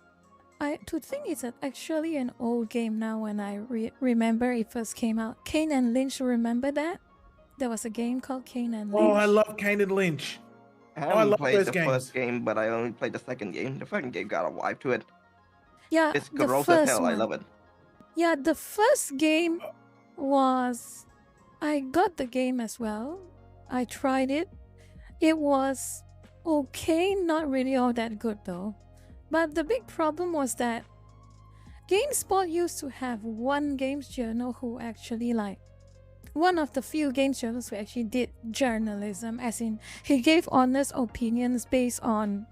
to think it's actually an old game now. When I remember it first came out, Kane and Lynch. Remember that? There was a game called Kane and Lynch. Oh, I love Kane and Lynch. I haven't love played those the games. first game, but I only played the second game. The second game got a vibe to it. Yeah, It's the gross as first hell. I one. love it. Yeah, the first game was... I got the game as well. I tried it. It was okay, not really all that good though. But the big problem was that GameSpot used to have one games journal who actually one of the few games journals who actually did journalism, as in he gave honest opinions based on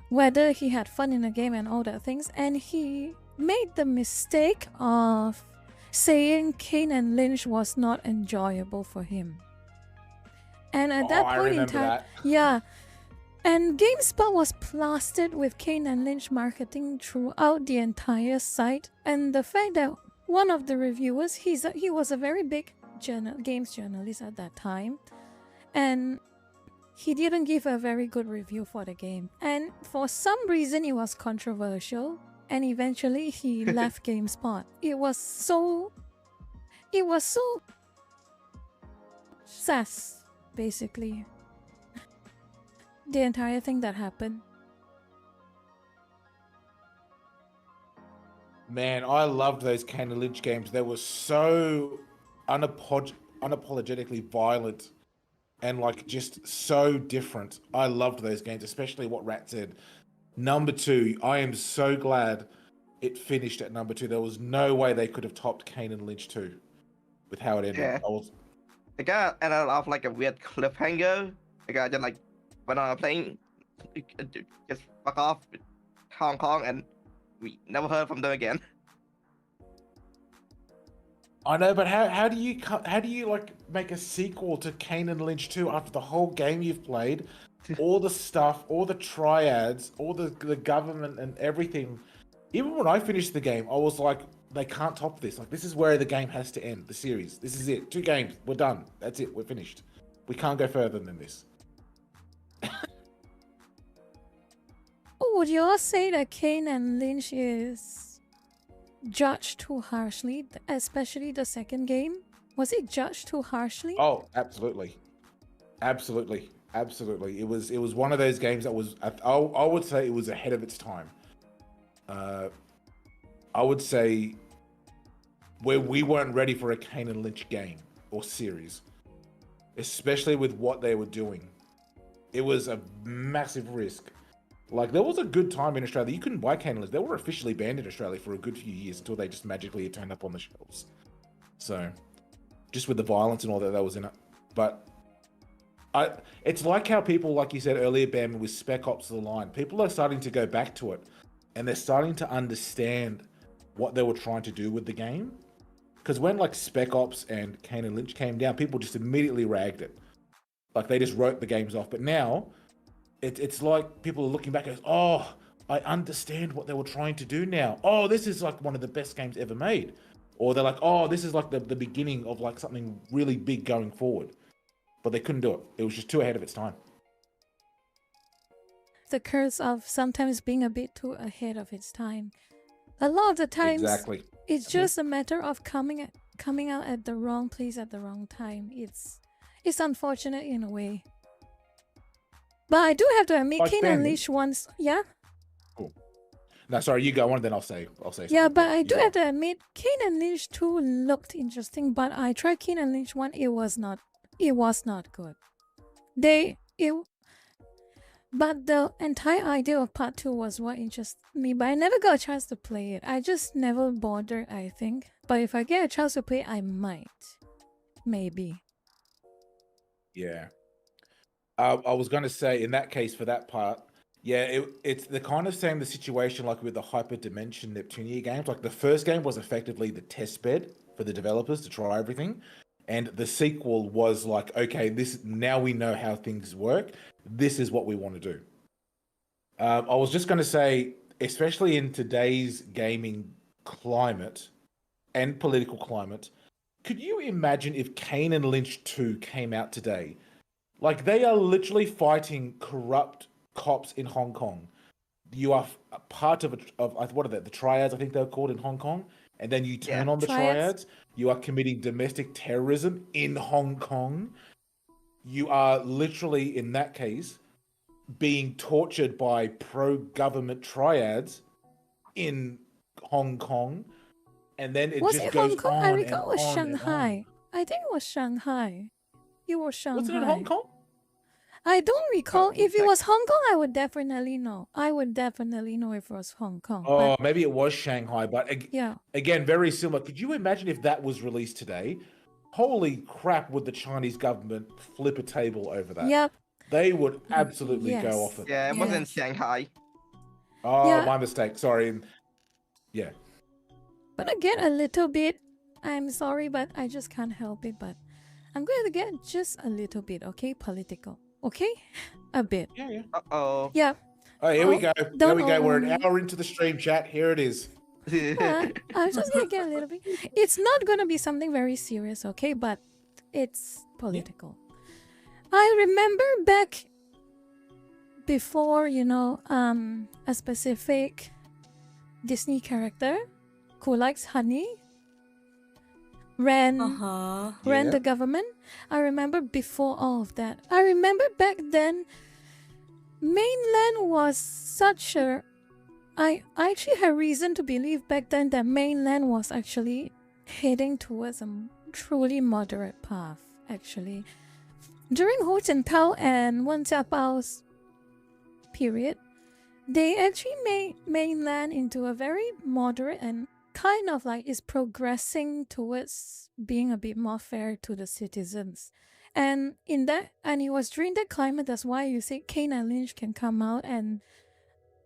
whether he had fun in a game and all that things, and he made the mistake of saying Kane and Lynch was not enjoyable for him. And at that point in time, yeah, and GameSpot was plastered with Kane and Lynch marketing throughout the entire site. And the fact that one of the reviewers, he was a very big games journalist at that time, and he didn't give a very good review for the game. And for some reason, it was controversial. And eventually he left GameSpot. It was so sass, basically. The entire thing that happened. Man, I loved those Kane and Lynch games. They were so unapologetically violent and like just so different. I loved those games, especially what Rat said. Number 2, I am so glad it finished at number 2. There was no way they could have topped Kane and Lynch 2 with how it ended. Yeah. The guy ended off like a weird cliffhanger. The guy just like went on a plane, just fuck off Hong Kong, and we never heard from them again. I know, but how do you like make a sequel to Kane and Lynch 2 after the whole game you've played? All the stuff, all the triads, all the government and everything. Even when I finished the game, I was like, they can't top this. Like, this is where the game has to end, the series. This is it. 2 games. We're done. That's it. We're finished. We can't go further than this. Would you all say that Kane and Lynch is judged too harshly, especially the second game? Was it judged too harshly? Oh, absolutely. Absolutely. Absolutely. It was one of those games that was, I would say it was ahead of its time. I would say where we weren't ready for a Kane and Lynch game or series, especially with what they were doing. It was a massive risk. Like, there was a good time in Australia. You couldn't buy Kane and Lynch. They were officially banned in Australia for a good few years until they just magically turned up on the shelves. So, just with the violence and all that was in it. But it's like how people, like you said earlier, Bam, with Spec Ops The Line, people are starting to go back to it and they're starting to understand what they were trying to do with the game. Because when like Spec Ops and Kane and Lynch came down, people just immediately ragged it. Like, they just wrote the games off. But now, it's like people are looking back and oh, I understand what they were trying to do now. Oh, this is like one of the best games ever made. Or they're like, oh, this is like the beginning of like something really big going forward. But they couldn't do it. It was just too ahead of its time. The curse of sometimes being a bit too ahead of its time. A lot of the times, Exactly. It's just a matter of coming out at the wrong place at the wrong time. It's unfortunate in a way. But I do have to admit, Like Kane and Benny. Lynch once, yeah? Cool. No, sorry, you go on, then I'll say Yeah, something. but I do You have to admit, Kane and Lynch 2 looked interesting, but I tried Kane and Lynch 1, it was not good. The But the entire idea of part 2 was what interested me, but I never got a chance to play it. I just never bothered, I think. But if I get a chance to play it, I might. Maybe. Yeah. I was going to say, in that case, for that part, yeah, it's the kind of same the situation like with the Hyperdimension Neptunia games. Like the first game was effectively the test bed for the developers to try everything, and the sequel was like, okay, this now we know how things work. This is what we want to do. I was just going to say, especially in today's gaming climate and political climate, could you imagine if Kane and Lynch 2 came out today? Like, they are literally fighting corrupt cops in Hong Kong. You are a part of what are they? The triads, I think they're called in Hong Kong. And then you turn on the triads. You are committing domestic terrorism in Hong Kong. You are literally, in that case, being tortured by pro-government triads in Hong Kong. And then it Was just it goes Hong Kong? on I recall it was and on Shanghai. and I think it was Shanghai. It was Shanghai. on. Was it in Hong Kong? I don't recall. If it like- was Hong Kong, I would definitely know. I would definitely know if it was Hong Kong. Oh, But maybe it was Shanghai, but yeah. again, very similar. Could you imagine if that was released today? Holy crap, would the Chinese government flip a table over that? Yep. They would absolutely Yes. go off it. Yeah, it was in Yes. Shanghai. Oh, Yeah. my mistake. Sorry. Yeah. But again, a little bit. I'm sorry, but I just can't help it. But I'm going to get just a little bit, okay? Political. Okay? A bit. Yeah, yeah. Uh-oh. Yeah. Oh, here we Oh, go. Here don't we go. We're an own me. hour into the stream chat. Here it is. I'm just going to get a little bit. It's not going to be something very serious, okay? But it's political. I remember back before, a specific Disney character who likes honey ran Yeah. the government. I remember before all of that. I remember back then mainland was such a I actually had reason to believe back then that mainland was actually heading towards a truly moderate path, actually. During Ho Chen Tao and Wen Jiabao's period, they actually made mainland into a very moderate and kind of like is progressing towards being a bit more fair to the citizens. And it was during that climate, that's why you say Kane and Lynch can come out, and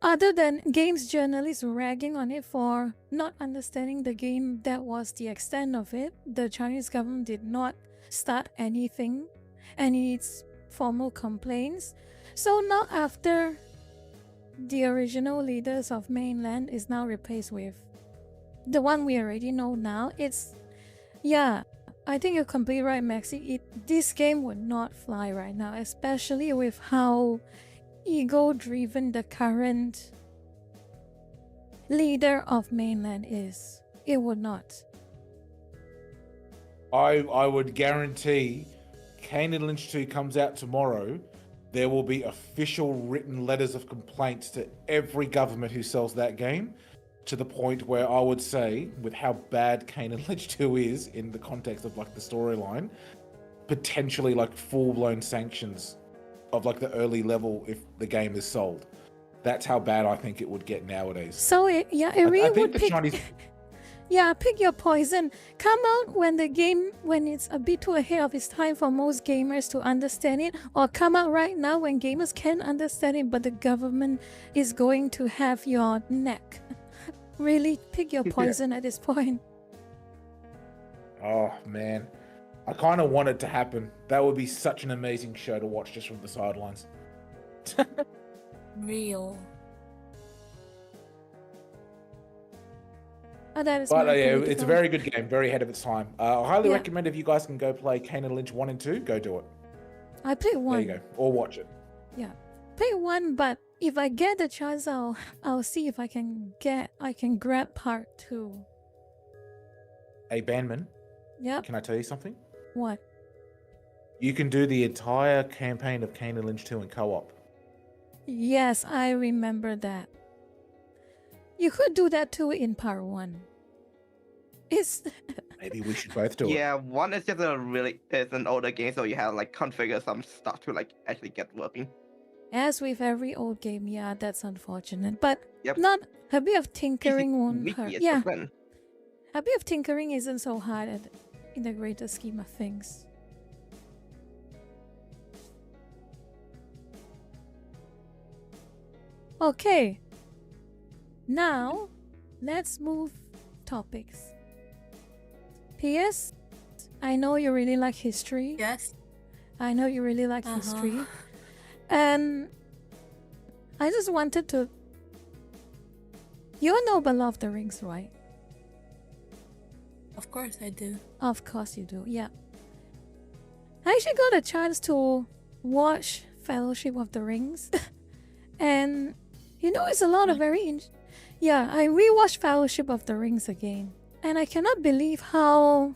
other than games journalists ragging on it for not understanding the game, that was the extent of it. The Chinese government did not start anything, any formal complaints. So now after the original leaders of mainland is now replaced with the one we already know now, I think you're completely right, Maxi. This game would not fly right now, especially with how ego-driven the current leader of mainland is. It would not. I would guarantee Kane and Lynch 2 comes out tomorrow. There will be official written letters of complaints to every government who sells that game, to the point where I would say, with how bad Kane and Lynch 2 is in the context of like the storyline, potentially like full-blown sanctions of like the early level if the game is sold. That's how bad I think it would get nowadays. So it I really think would the pick. Chinese. Yeah, pick your poison. Come out when it's a bit too ahead of its time for most gamers to understand it, or come out right now when gamers can understand it, but the government is going to have your neck. Really pick your poison at this point. Oh man, I kind of want it to happen. That would be such an amazing show to watch just from the sidelines. Real. That is But my yeah, it's a political- very good game, very ahead of its time. I highly Yeah. recommend if you guys can go play Kane and Lynch 1 and 2, go do it. I played There one. you go. Or watch it. Yeah, play one, but if I get the chance, I'll see if I can grab part 2. Hey, Bandman, Yep. can I tell you something? What? You can do the entire campaign of Kane and Lynch 2 in co-op. Yes, I remember that. You could do that too in part 1. It's Maybe we should both do it. Yeah, one is just it's an older game, so you have like configure some stuff to like actually get working. As with every old game, yeah, that's unfortunate. But Yep. not a bit of tinkering won't Wiki hurt. is Yeah, fun. a bit of tinkering isn't so hard in the greater scheme of things. Okay. Now, let's move topics. P.S. I know you really like history. Yes. I know you really like history. And I just wanted to... You know about Lord of the Rings, right? Of course I do. Of course you do, yeah. I actually got a chance to watch Fellowship of the Rings. And, you know, it's a lot of very... Yeah, I rewatched Fellowship of the Rings again. And I cannot believe how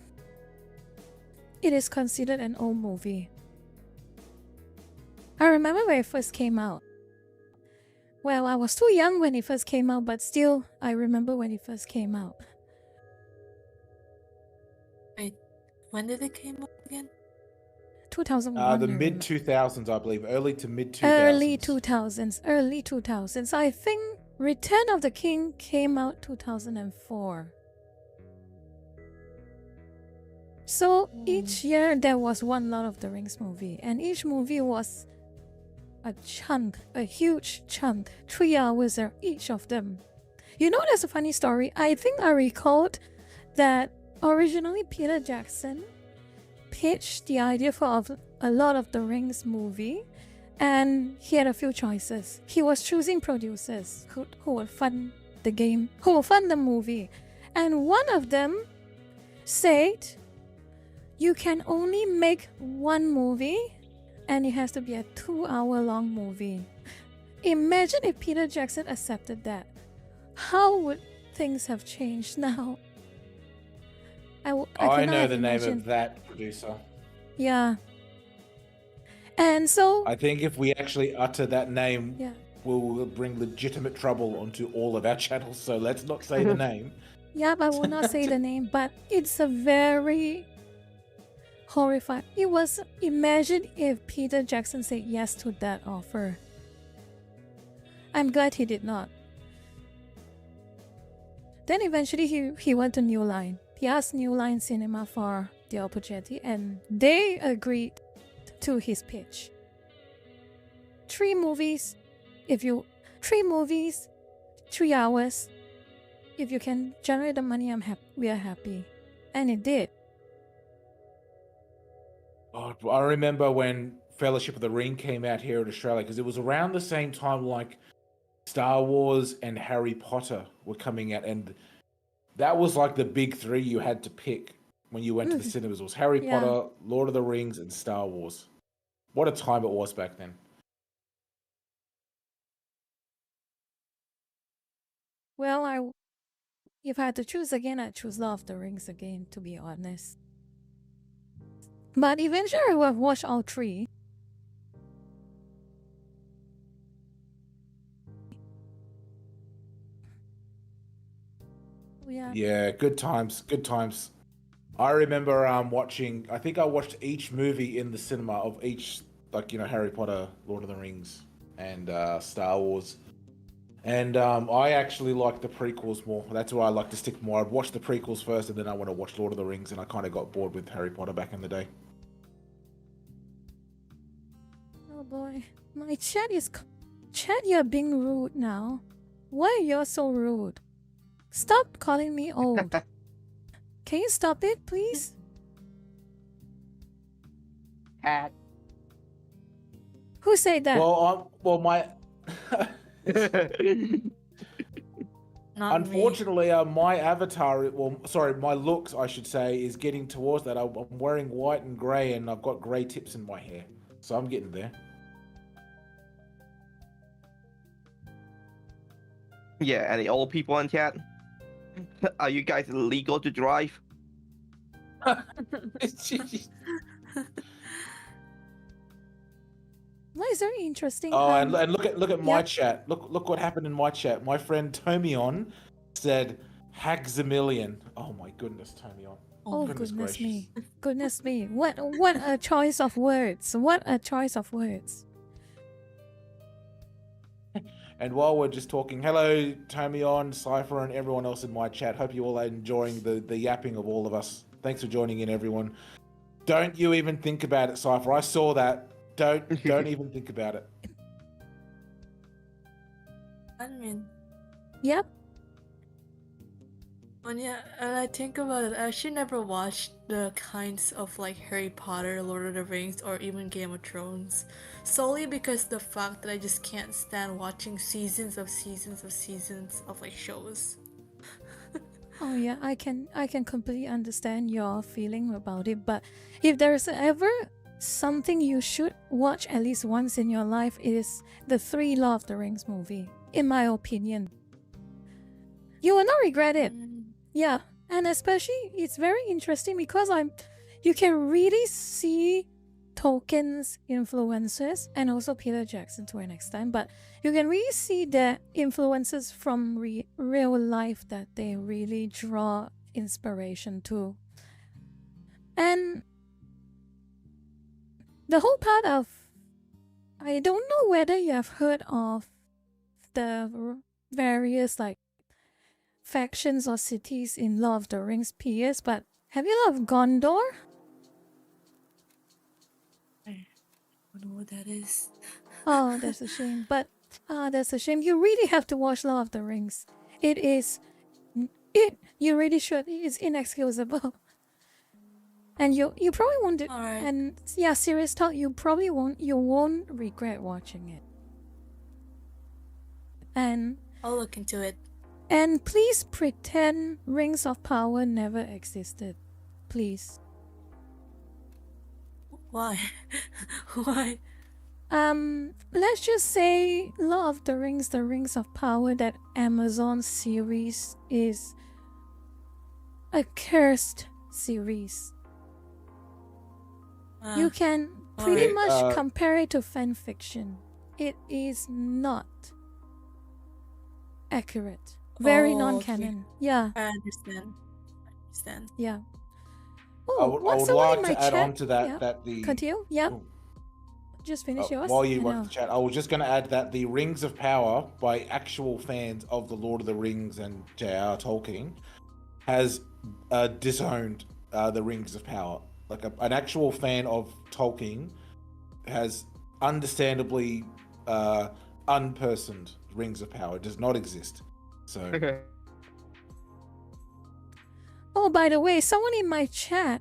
it is considered an old movie. I remember when it first came out. Well, I was too young when it first came out, but still, I remember when it first came out. Wait, when did it came out again? 2001. The I mid remember. 2000s, I believe, early to mid 2000s. Early 2000s. Early 2000s. I think Return of the King came out 2004. So each year there was one Lord of the Rings movie, and each movie was a chunk, a huge chunk, 3 hours each of them. You know, there's a funny story. I think I recalled that originally Peter Jackson pitched the idea for a Lord of the Rings movie, and he had a few choices. He was choosing producers who would fund the game, who would fund the movie, and one of them said, you can only make one movie and it has to be a 2-hour-long movie. Imagine if Peter Jackson accepted that. How would things have changed now? I I know cannot the name imagine. of that producer. Yeah. And so... I think if we actually utter that name, Yeah. we'll bring legitimate trouble onto all of our channels, so let's not say the name. Yeah, but I will not say the name, but it's a very horrifying. It was, imagine if Peter Jackson said yes to that offer. I'm glad he did not. Then eventually he went to New Line. He asked New Line Cinema for the opportunity, and they agreed to his pitch. 3 movies, 3 hours. If you can generate the money, we are happy. And it did. Oh, I remember when Fellowship of the Ring came out here in Australia, because it was around the same time like Star Wars and Harry Potter were coming out, and that was like the big 3 you had to pick when you went to the cinemas. It was Harry Yeah. Potter, Lord of the Rings, and Star Wars. What a time it was back then. Well, if I had to choose again, I'd choose Lord of the Rings again, to be honest. But eventually I will watch all 3. Yeah. Yeah, good times, good times. I remember watching, I think I watched each movie in the cinema of each, like, you know, Harry Potter, Lord of the Rings, and Star Wars. And I actually like the prequels more. That's where I like to stick more. I'd watch the prequels first, and then I want to watch Lord of the Rings, and I kind of got bored with Harry Potter back in the day. Oh boy. My chat, you're being rude now. Why are you so rude? Stop calling me old. Can you stop it, please? Cat. Who said that? My Not unfortunately, my avatar, my looks, I should say, is getting towards that. I'm wearing white and grey, and I've got grey tips in my hair, so I'm getting there. Yeah, any old people in chat? Are you guys legal to drive? What is very interesting? Oh, and look at my yeah. chat. Look what happened in my chat. My friend Tomion said Haxamillion. Oh my goodness, Tomion. Oh goodness me. Goodness me. What a choice of words. What a choice of words. And while we're just talking, hello, Tomion, Cypher, and everyone else in my chat. Hope you all are enjoying the yapping of all of us. Thanks for joining in, everyone. Don't you even think about it, Cypher. I saw that. Don't even think about it. I mean, Yep. when I think about it, I actually never watched the kinds of like Harry Potter, Lord of the Rings, or even Game of Thrones, solely because the fact that I just can't stand watching seasons of like shows. Oh yeah, I can completely understand your feeling about it, but if there's ever something you should watch at least once in your life, it is the 3 Lord of the Rings movie, in my opinion. You will not regret it. Yeah, and especially it's very interesting because you can really see Tolkien's influences and also Peter Jackson to an extent, but you can really see the influences from real life that they really draw inspiration to. And the whole part of, I don't know whether you have heard of the various like factions or cities in Lord of the Rings PS, but have you heard of Gondor? I don't know what that is. Oh, that's a shame. But that's a shame. You really have to watch Lord of the Rings. You really should. It's inexcusable. And you probably won't do, Alright. and yeah, serious talk, you won't regret watching it. And I'll look into it. please pretend Rings of Power never existed. Please. Why? Why? Let's just say Lord of the Rings of Power, that Amazon series, is a cursed series. You can pretty Alright, much compare it to fan fiction. It is not accurate. Very Oh, non-canon. Yeah, I understand. yeah. I Oh, would what's the one like in my to add chat? on to that Yeah. that the Continue. Yeah. Oh. Just finish yours. While you and work I'll- the chat, I was just going to add that the Rings of Power by actual fans of the Lord of the Rings and J.R. Tolkien has disowned the Rings of Power. Like an actual fan of Tolkien has understandably unpersoned Rings of Power. It does not exist. So Oh, by the way, someone in my chat,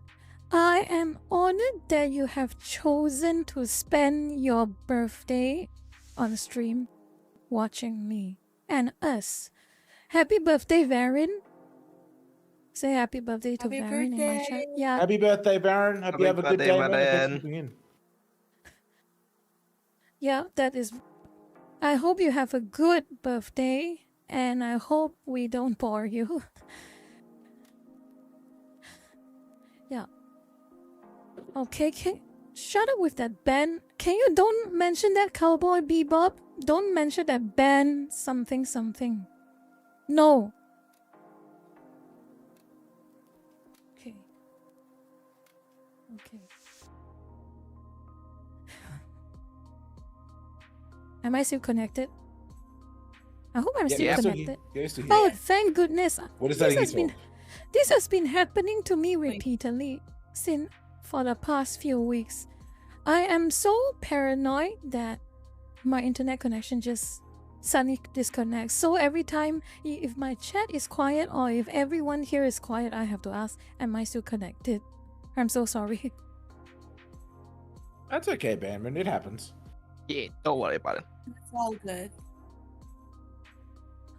I am honored that you have chosen to spend your birthday on stream watching me and us. Happy birthday, Varin. Say happy birthday to Happy Varin in my chat. birthday. Yeah. happy birthday, Baron. Hope you Happy have a good birthday, day, man. and thanks Baron. for tuning in. Yeah, that is. I hope you have a good birthday, and I hope we don't bore you. Yeah. Okay, shut up with that band. Can you don't mention that Cowboy Bebop? Don't mention that band something something. No. Okay. Okay. Am I still connected? I hope I'm still Yeah, so connected. Oh, Oh, thank goodness. what is that? This has been happening to me repeatedly for the past few weeks. I am so paranoid that my internet connection just suddenly disconnects. So every time, if my chat is quiet or if everyone here is quiet, I have to ask, am I still connected? I'm so sorry. That's okay, Banman. It happens. Yeah, don't worry about it. It's all good.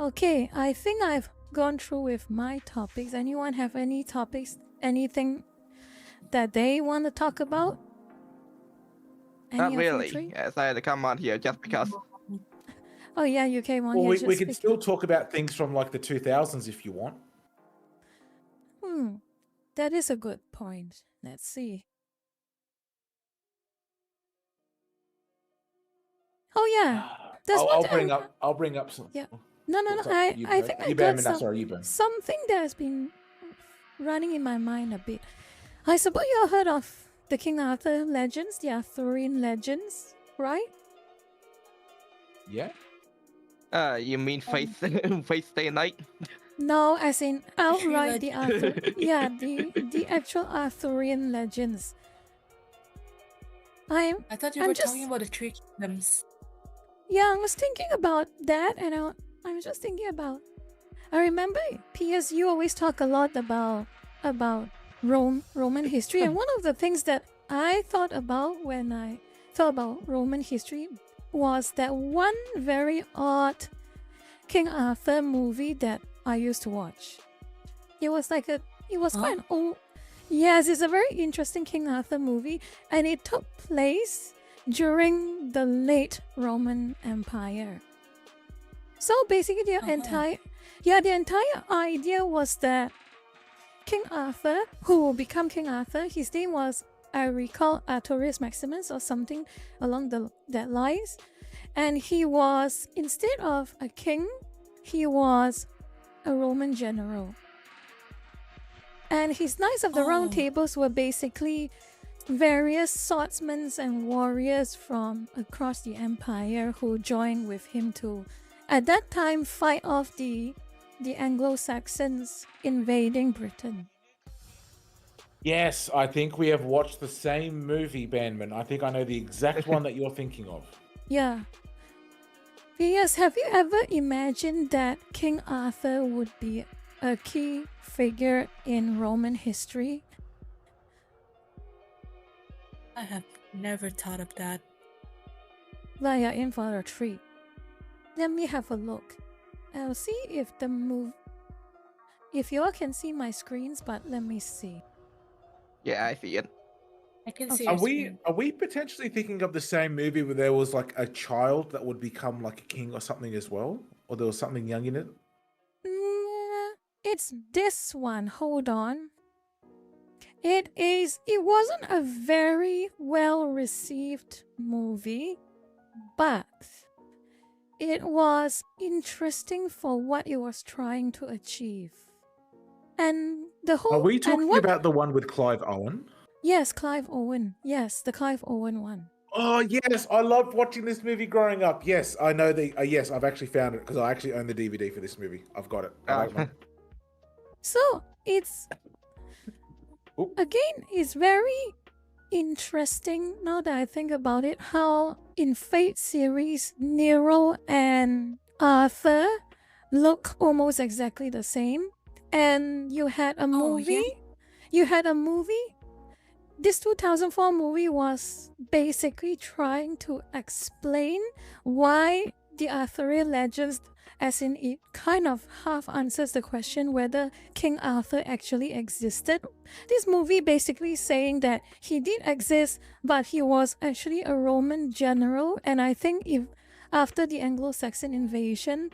Okay, I think I've gone through with my topics. Anyone have any topics, anything that they want to talk about? Not Any of you really, three? as I had to come on here just because. Oh yeah, you came on Well, here. we just can speak- still talk about things from like the 2000s if you want. That is a good point. Let's see. Oh yeah, that's I'll what bring up. I'll bring up some. Yeah. No. Sorry, I think I you got Banman. Sorry, you burn. something that has been running in my mind a bit. I suppose you all heard of the King Arthur legends, the Arthurian legends, right? Yeah. You mean face face day night? No, as in outright the Legend. Arthur. Yeah, the actual Arthurian legends. I thought you I'm were just- talking about the Three Kingdoms. Yeah, I was thinking about that, and I was just thinking about. I remember PS. You always talk a lot about Roman history, and one of the things that I thought about when I thought about Roman history was that one very odd King Arthur movie that I used to watch. It was like it was quite an old. Yes, it's a very interesting King Arthur movie, and it took place during the late Roman Empire. So basically, the entire idea was that King Arthur, who will become King Arthur, his name was, I recall, Artorius Maximus or something along that lines, and he was, instead of a king, he was a Roman general. And his Knights of the Round Tables were basically various swordsmen and warriors from across the empire who joined with him to, at that time, fight off the Anglo-Saxons invading Britain. Yes, I think we have watched the same movie, Bandman. I think I know the exact one that you're thinking of. Yeah. Yes, have you ever imagined that King Arthur would be a key figure in Roman history? I have never thought of that. Well, you're in for a treat. Let me have a look. I'll see if if you all can see my screens, but let me see. Yeah, I see it. I can see. Are your screen. we potentially thinking of the same movie where there was like a child that would become like a king or something as well? Or there was something young in it? It's this one. Hold on. It wasn't a very well received movie, but it was interesting for what it was trying to achieve. And the whole. Are we talking what, about the one with Clive Owen? Yes, Clive Owen. Yes, the Clive Owen one. Oh yes, I loved watching this movie growing up. Yes, I know the. Yes, I've actually found it because I actually own the DVD for this movie. I've got it. I don't know. So it's again, it's very interesting now that I think about it. How in Fate series, Nero and Arthur look almost exactly the same, and you had a movie. yeah. You had a movie. This 2004 movie was basically trying to explain why the Arthurian legends, as in it kind of half answers the question whether King Arthur actually existed. This movie basically saying that he did exist, but he was actually a Roman general, and I think if after the Anglo-Saxon invasion,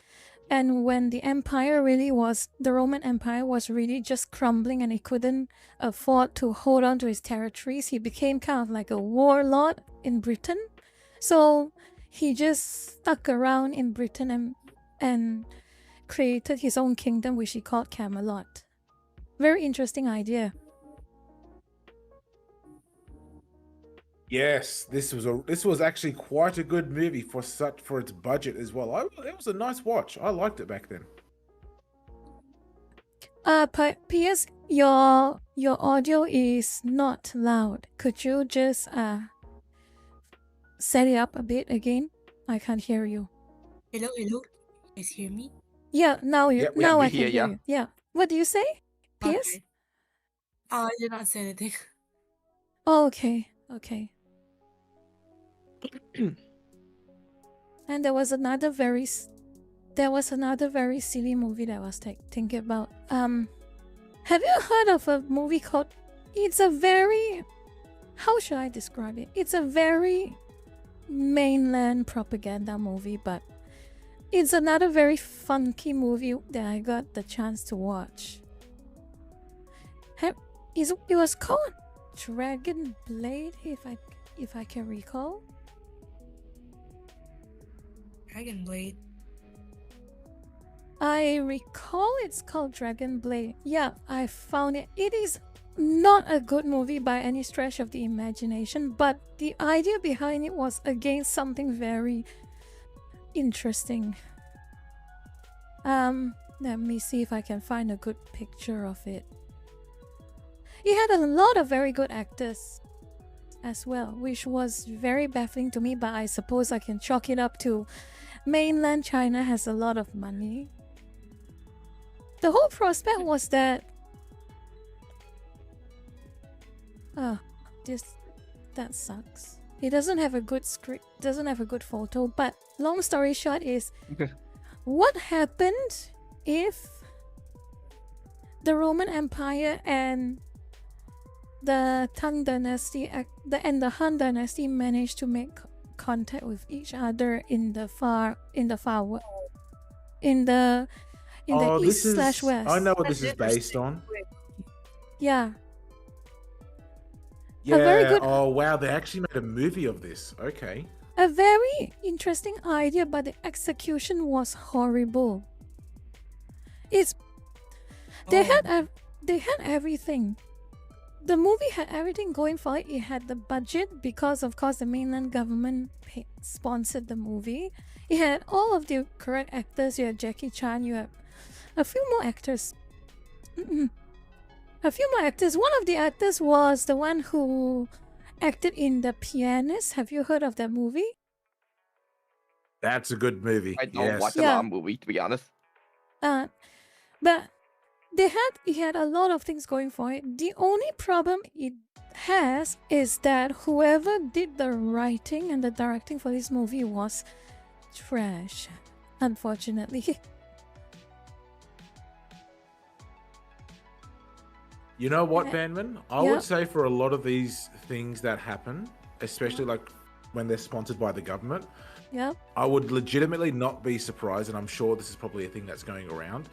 and when the Roman Empire was really just crumbling and he couldn't afford to hold on to his territories, he became kind of like a warlord in Britain. So he just stuck around in Britain and created his own kingdom, which he called Camelot. Very interesting idea. Yes, this was actually quite a good movie for its budget as well. It was a nice watch. I liked it back then. P.S. Your audio is not loud. Could you just set it up a bit again? I can't hear you. Hello, hello. You guys hear me? Yeah, now Yeah, we I can can hear hear ya. you. Yeah. What do you say? P.S. Okay. I did not say anything. Oh, okay. And there was another very silly movie that I was thinking about. Have you heard of a movie called? How should I describe it? It's a very mainland propaganda movie, but it's another very funky movie that I got the chance to watch. It was called Dragon Blade, if I can recall. Dragon Blade. I recall it's called Dragon Blade. Yeah, I found it. It is not a good movie by any stretch of the imagination, but the idea behind it was again something very interesting. Let me see if I can find a good picture of it. He had a lot of very good actors as well, which was very baffling to me, but I suppose I can chalk it up to mainland China has a lot of money. The whole prospect was that that sucks. He doesn't have a good script, doesn't have a good photo, but long story short is what happened if the Roman Empire and the Tang Dynasty and the Han Dynasty managed to make contact with each other in the far west, in the east/west. I know what this is based on. Yeah. Yeah. very good- Oh wow, they actually made a movie of this. Okay. A very interesting idea, but the execution was horrible. They had everything. The movie had everything going for it. It had the budget because, of course, the mainland government sponsored the movie. It had all of the correct actors. You had Jackie Chan. You had a few more actors. A few more actors. One of the actors was the one who acted in The Pianist. Have you heard of that movie? That's a good movie. I don't watch a Yeah. lot of movies, to be honest. But it had a lot of things going for it. The only problem it has is that whoever did the writing and the directing for this movie was trash, unfortunately. You know what, Banman? I Yeah. would say for a lot of these things that happen, especially like when they're sponsored by the government, Yep. I would legitimately not be surprised, and I'm sure this is probably a thing that's going around.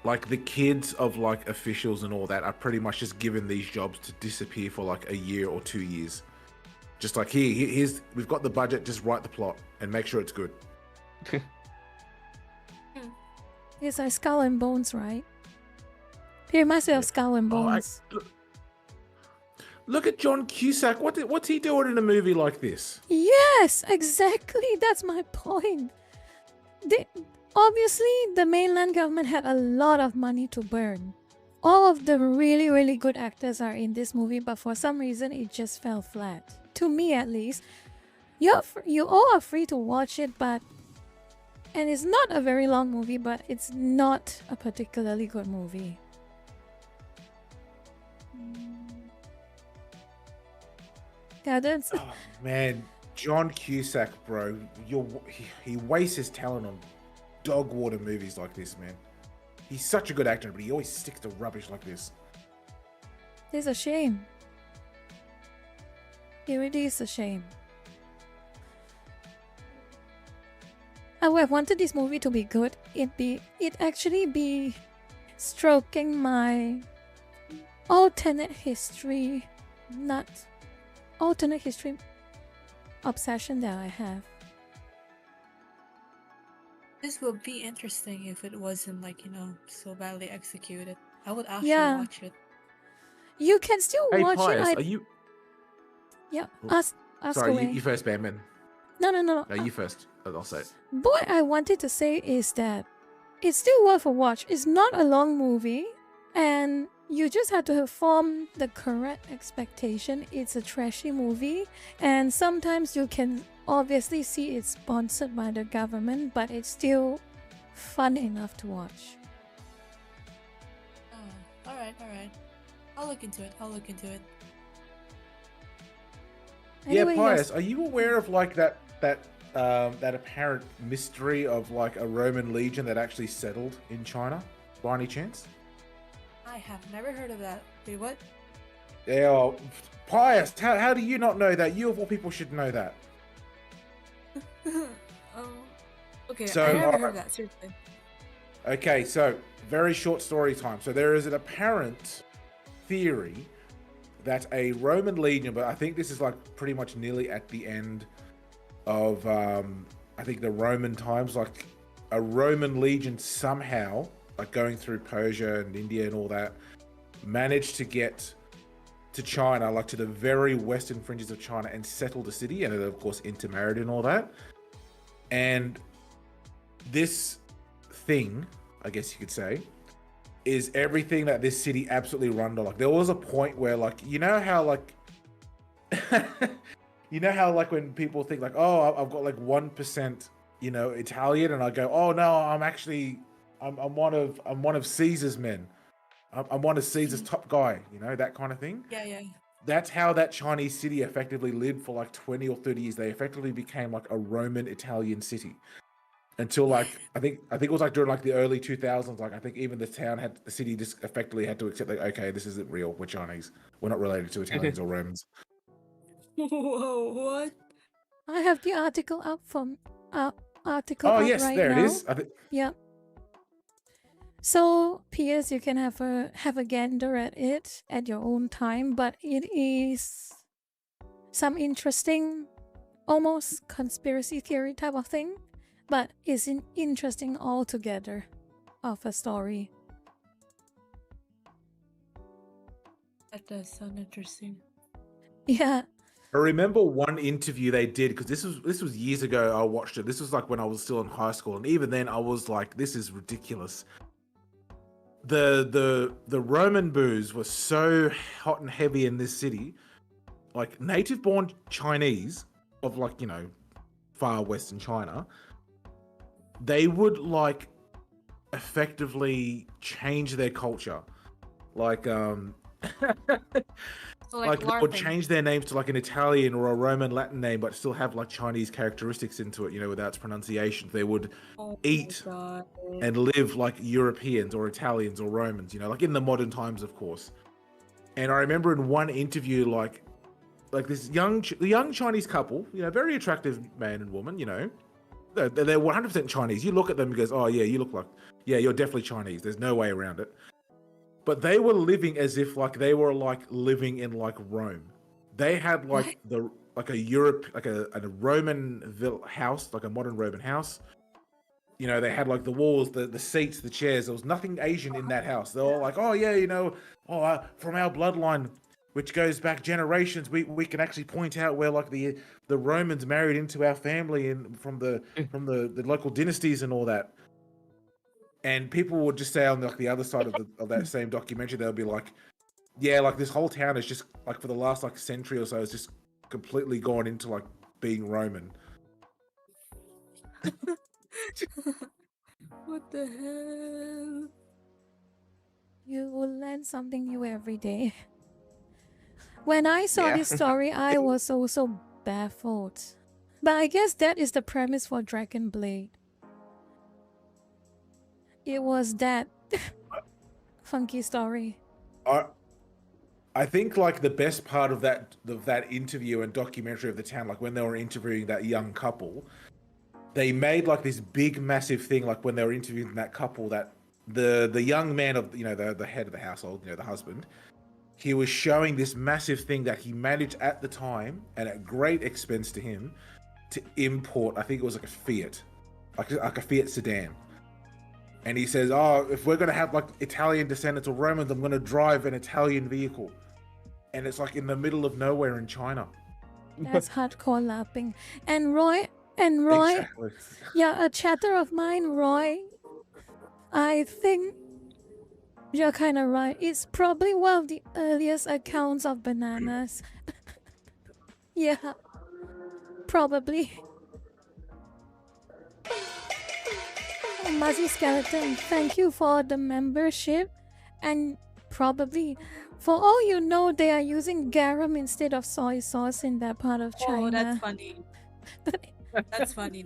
Like the kids of like officials and all that are pretty much just given these jobs to disappear for like a year or 2 years. Just like here's we've got the budget, just write the plot and make sure it's good. It's like Skull and Bones, right? It reminds me of Skull and Bones. Look at John Cusack. What's he doing in a movie like this? Yes, exactly. That's my point. Obviously, the mainland government had a lot of money to burn. All of the really, really good actors are in this movie, but for some reason, it just fell flat. To me, at least. You all are free to watch it, and it's not a very long movie, but it's not a particularly good movie. Yeah, that's... Oh man, John Cusack, bro, he wastes his talent on dog water movies like this, man. He's such a good actor, but he always sticks to rubbish like this. It's a shame. It really is a shame. I would have wanted this movie to be good. It actually be stroking my alternate history obsession that I have. This would be interesting if it wasn't like, so badly executed. I would actually Yeah. watch it. You can still Hey, watch Pius, it. are you? Yeah, ask Sorry, away. you first, Batman. No. No, you first. I'll say it. What I wanted to say is that it's still worth a watch. It's not a long movie, and you just have to form the correct expectation. It's a trashy movie, and sometimes you can obviously see it's sponsored by the government, but it's still fun enough to watch. Oh, alright. I'll look into it. Anyway, Yeah, Pius, yes. are you aware of like that apparent mystery of like a Roman legion that actually settled in China, by any chance? I have never heard of that. Wait, what? Yeah, Pius, how do you not know that? You of all people should know that. Okay, So, I never alright. heard of that, seriously. Okay, so very short story time. So there is an apparent theory that a Roman legion, but I think this is like pretty much nearly at the end of I think the Roman times, like a Roman legion somehow, like going through Persia and India and all that, managed to get to China, like to the very western fringes of China, and settle the city, and of course intermarried and all that. And this thing, I guess you could say, is everything that this city absolutely run on. Like there was a point where like you know how like when people think like, oh, I've got like 1%, Italian, and I go, oh no, I'm one of Caesar's men. I'm one of Caesar's top guy, that kind of thing. Yeah. That's how that Chinese city effectively lived for like 20 or 30 years. They effectively became like a Roman Italian city until like I think it was like during like the early 2000s. Like I think even the city just effectively had to accept like, okay, this isn't real. We're Chinese. We're not related to Italians or Romans. Whoa, what? I have the article up article Oh up yes, right there now. it is. Yep. So, P.S. you can have a gander at it at your own time, but it is some interesting, almost conspiracy theory type of thing, but it's interesting altogether of a story. That does sound interesting. Yeah. I remember one interview they did because this was years ago. I watched it. This was like when I was still in high school, and even then I was like, "This is ridiculous." The Roman booze was so hot and heavy in this city, like native-born Chinese of like far western China, they would like effectively change their culture, like So, like they would LARPing. change their names to like an Italian or a Roman Latin name, but still have like Chinese characteristics into it, without its pronunciation. They would Oh my eat God. and live like Europeans or Italians or Romans, like in the modern times, of course. And I remember in one interview, like this young Chinese couple, very attractive man and woman, they're 100% Chinese. You look at them and goes, oh yeah, you're definitely Chinese. There's no way around it. But they were living as if like they were like living in like Rome. They had like a Roman house, like a modern Roman house. They had like the walls, the seats, the chairs. There was nothing Asian in that house. They were all like, oh yeah, from our bloodline, which goes back generations, we can actually point out where like the Romans married into our family and from the local dynasties and all that. And people would just say on like the other side of that same documentary, they'll be like, yeah, like this whole town is just like for the last like century or so, it's just completely gone into like being Roman. What the hell? You will learn something new every day. When I saw this story, I was also baffled. But I guess that is the premise for Dragon Blade. It was that funky story. I think like the best part of that interview and documentary of the town, like when they were interviewing that young couple, they made like this big massive thing, like when they were interviewing that couple, that the young man of the head of the household, the husband, he was showing this massive thing that he managed at the time and at great expense to him to import. I think it was like a Fiat, like a Fiat sedan. And he says, oh, if we're going to have like Italian descendants or Romans, I'm going to drive an Italian vehicle. And it's like in the middle of nowhere in China. That's hardcore lapping. And Roy, Exactly. yeah, a chatter of mine, Roy, I think you're kind of right. It's probably one of the earliest accounts of bananas. Yeah, probably. Muzzy Skeleton, thank you for the membership. And probably, for all you know, they are using garum instead of soy sauce in that part of China. Oh, that's funny. That's funny.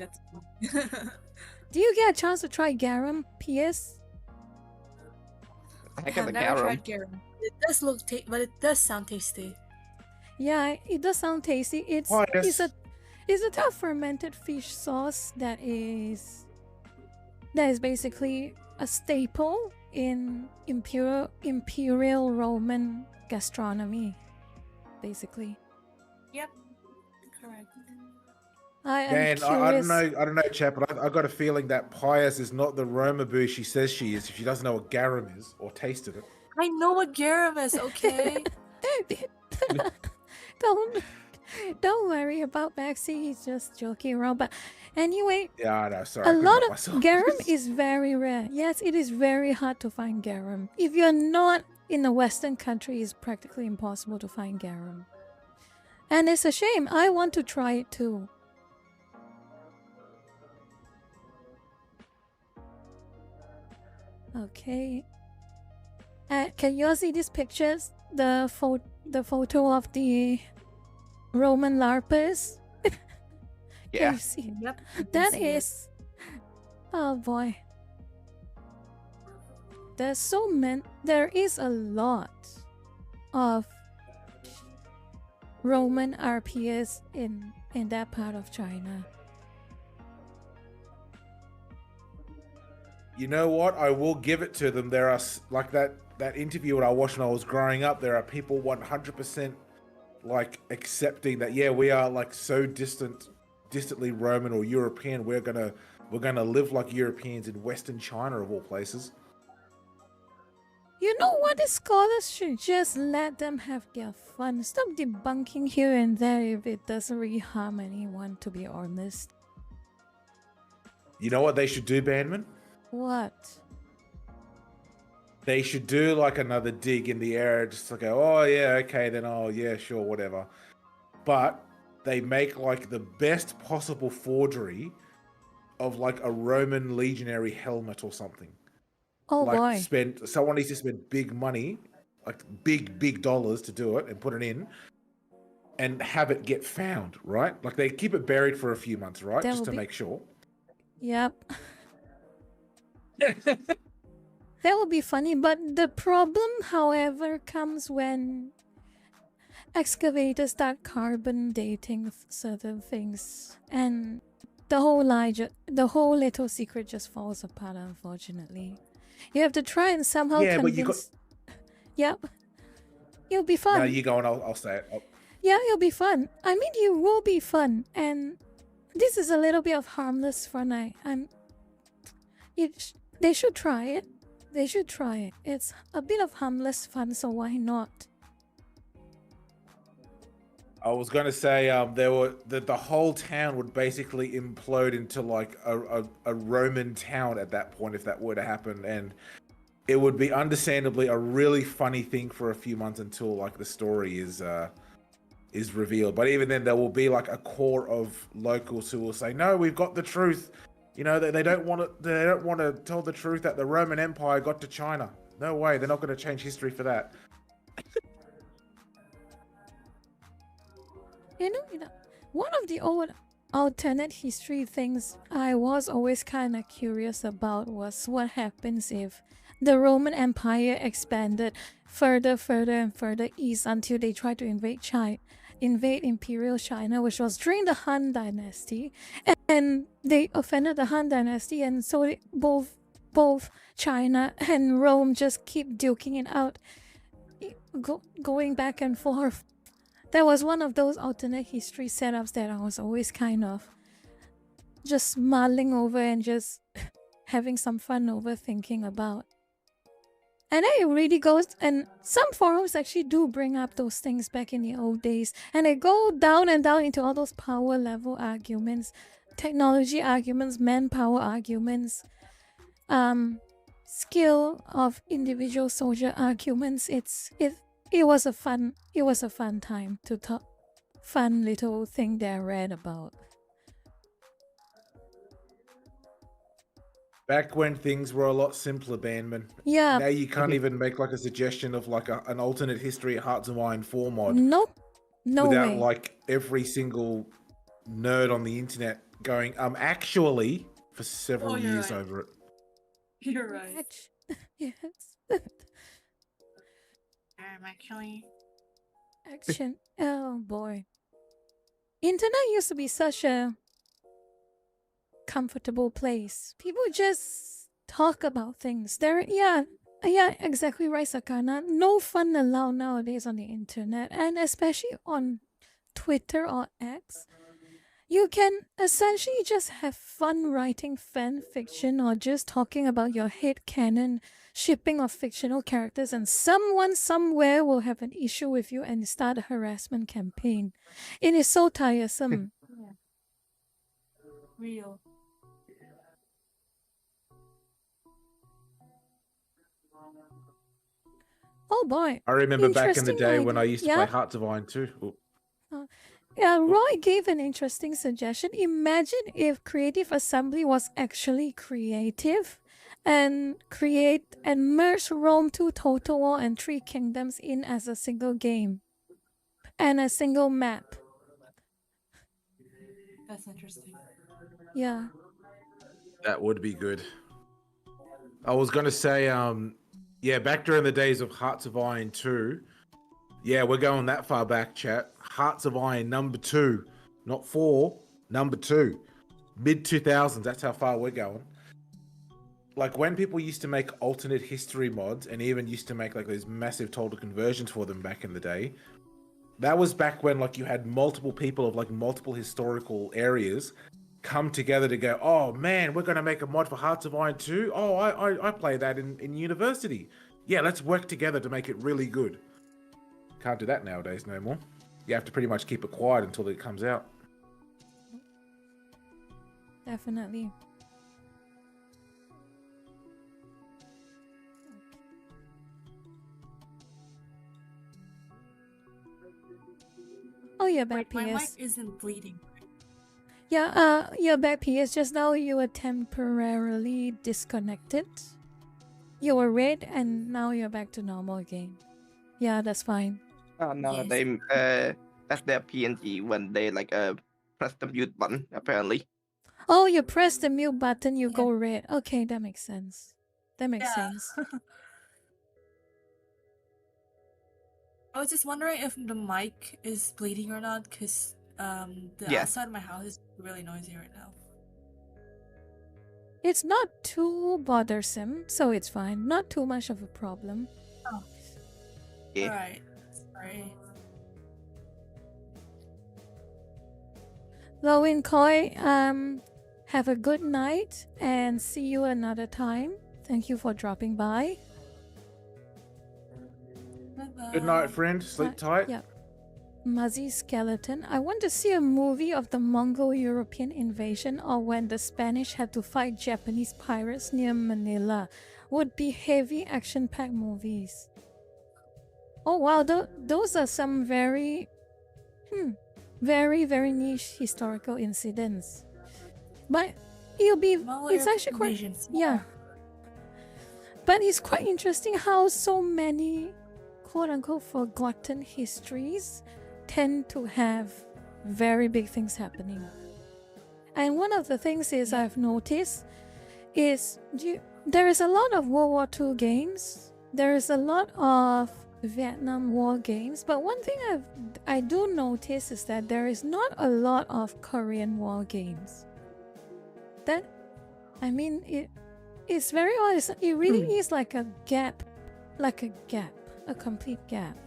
Do you get a chance to try garum, PS? I I got have the never garum. tried garum. It does look but it does sound tasty. Yeah, it does sound tasty. It's a tough fermented fish sauce that is basically a staple in imperial Roman gastronomy, basically. Yep, correct. I am Man, curious. I don't know, chap, but I got a feeling that Pius is not the Roma boo she says she is if she doesn't know what garum is or tasted it. I know what garum is, okay? Don't Don't worry about Maxi. He's just joking around. But anyway, Yeah, I know. Sorry, a I couldn't lot help of myself. garum is very rare. Yes, it is very hard to find garum. If you're not in a Western country, it's practically impossible to find garum. And it's a shame. I want to try it too. Okay. Can you all see these pictures? The photo of the Roman larpers. Can Yeah. you see? Yep. you can That see it. is. Oh boy. There's so many. There is a lot of Roman RPs in that part of China. You know what? I will give it to them. There are like that interview that I watched when I was growing up. There are people 100% like accepting that. Yeah, we are like so distantly Roman or European. We're gonna live like Europeans in Western China of all places. You know what? The scholars should just let them have their fun. Stop debunking here and there if it doesn't really harm anyone, to be honest. You know what they should do, Bandman? What? They should do like another dig in the area, just to go, oh yeah, okay, then oh yeah, sure, whatever. But they make like the best possible forgery of like a Roman legionary helmet or something. Oh Like boy. someone needs to spend big money, like big dollars to do it and put it in and have it get found, right? Like they keep it buried for a few months, right? That Just will to be- make sure. Yep. That would be funny, but the problem, however, comes when excavators start carbon dating certain things, and the whole little secret just falls apart. Unfortunately, you have to try and somehow Yeah, but convince. you got- Yep, it'll be fun. No, you go and I'll say it. Yeah, it'll be fun. I mean, you will be fun, and this is a little bit of harmless fun. They should try it. They should try it. It's a bit of harmless fun, so why not? I was going to say the whole town would basically implode into like a Roman town at that point if that were to happen, and it would be understandably a really funny thing for a few months until like the story is revealed. But even then, there will be like a core of locals who will say, "No, we've got the truth." You know, they don't want to. They don't want to tell the truth that the Roman Empire got to China. No way, they're not going to change history for that. You know, one of the old alternate history things I was always kind of curious about was what happens if the Roman Empire expanded further and further east until they tried to invade Imperial China, which was during the Han Dynasty, and they offended the Han Dynasty, and so both China and Rome just keep duking it out, going back and forth. That was one of those alternate history setups that I was always kind of just mulling over and just having some fun over thinking about. And then it really goes, and some forums actually do bring up those things back in the old days, and they go down and down into all those power level arguments, technology arguments, manpower arguments, skill of individual soldier arguments. It was a fun time to talk, fun little thing that I read about. Back when things were a lot simpler, Bandman. Yeah. Now you can't even make like a suggestion of like an alternate history at Hearts of Iron 4 mod. Nope. No without way. like every single nerd on the internet going, actually, for several you're years right. over it. You're right. Yes. Actually. Action. Oh boy. Internet used to be such a comfortable place. People just talk about things. Yeah, exactly right, Sakana. No fun allowed nowadays on the internet, and especially on Twitter or X. You can essentially just have fun writing fan fiction or just talking about your headcanon shipping of fictional characters, and someone somewhere will have an issue with you and start a harassment campaign. It is so tiresome. Real. Oh boy. I remember back in the Interesting day when I idea. used to Yeah. play Hearts of Iron too. Yeah, Roy gave an interesting suggestion. Imagine if Creative Assembly was actually creative and merge Rome 2, Total War, and Three Kingdoms in as a single game and a single map. That's interesting. Yeah. That would be good. I was gonna say, yeah, back during the days of Hearts of Iron 2. Yeah, we're going that far back, chat. Hearts of Iron number 2, not 4, number 2. Mid 2000s, that's how far we're going. Like when people used to make alternate history mods and even used to make like those massive total conversions for them back in the day. That was back when like you had multiple people of like multiple historical areas come together to go, oh man, we're going to make a mod for Hearts of Iron 2. Oh, I play that in university. Yeah, let's work together to make it really good. Can't do that nowadays no more. You have to pretty much keep it quiet until it comes out. Definitely. Oh, you're back, Wait, my mic PS. isn't bleeding. Yeah, you're back, PS. Just now you were temporarily disconnected. You were red and now you're back to normal again. Yeah, that's fine. No, Yes. they that's their PNG when they like press the mute button apparently. Oh, you press the mute button, you Yeah. go red. Okay, that makes sense. That makes Yeah. sense. I was just wondering if the mic is bleeding or not, because the Yeah. outside of my house is really noisy right now. It's not too bothersome, so it's fine. Not too much of a problem. Yeah. Alright. Sorry. Lowen Koi, have a good night and see you another time. Thank you for dropping by. Good night, friend. Sleep tight. Yeah. Muzzy Skeleton. I want to see a movie of the Mongol-European invasion or when the Spanish had to fight Japanese pirates near Manila. Would be heavy action-packed movies. Oh wow, those are some very, very niche historical incidents. But it'll be, it's actually quite, yeah. But it's quite interesting how so many quote-unquote forgotten histories tend to have very big things happening. And one of the things is I've noticed is there is a lot of World War II games. There is a lot of Vietnam War games. But one thing I do notice is that there is not a lot of Korean War games. That, I mean, it's very odd. It really is like a gap. A complete gap.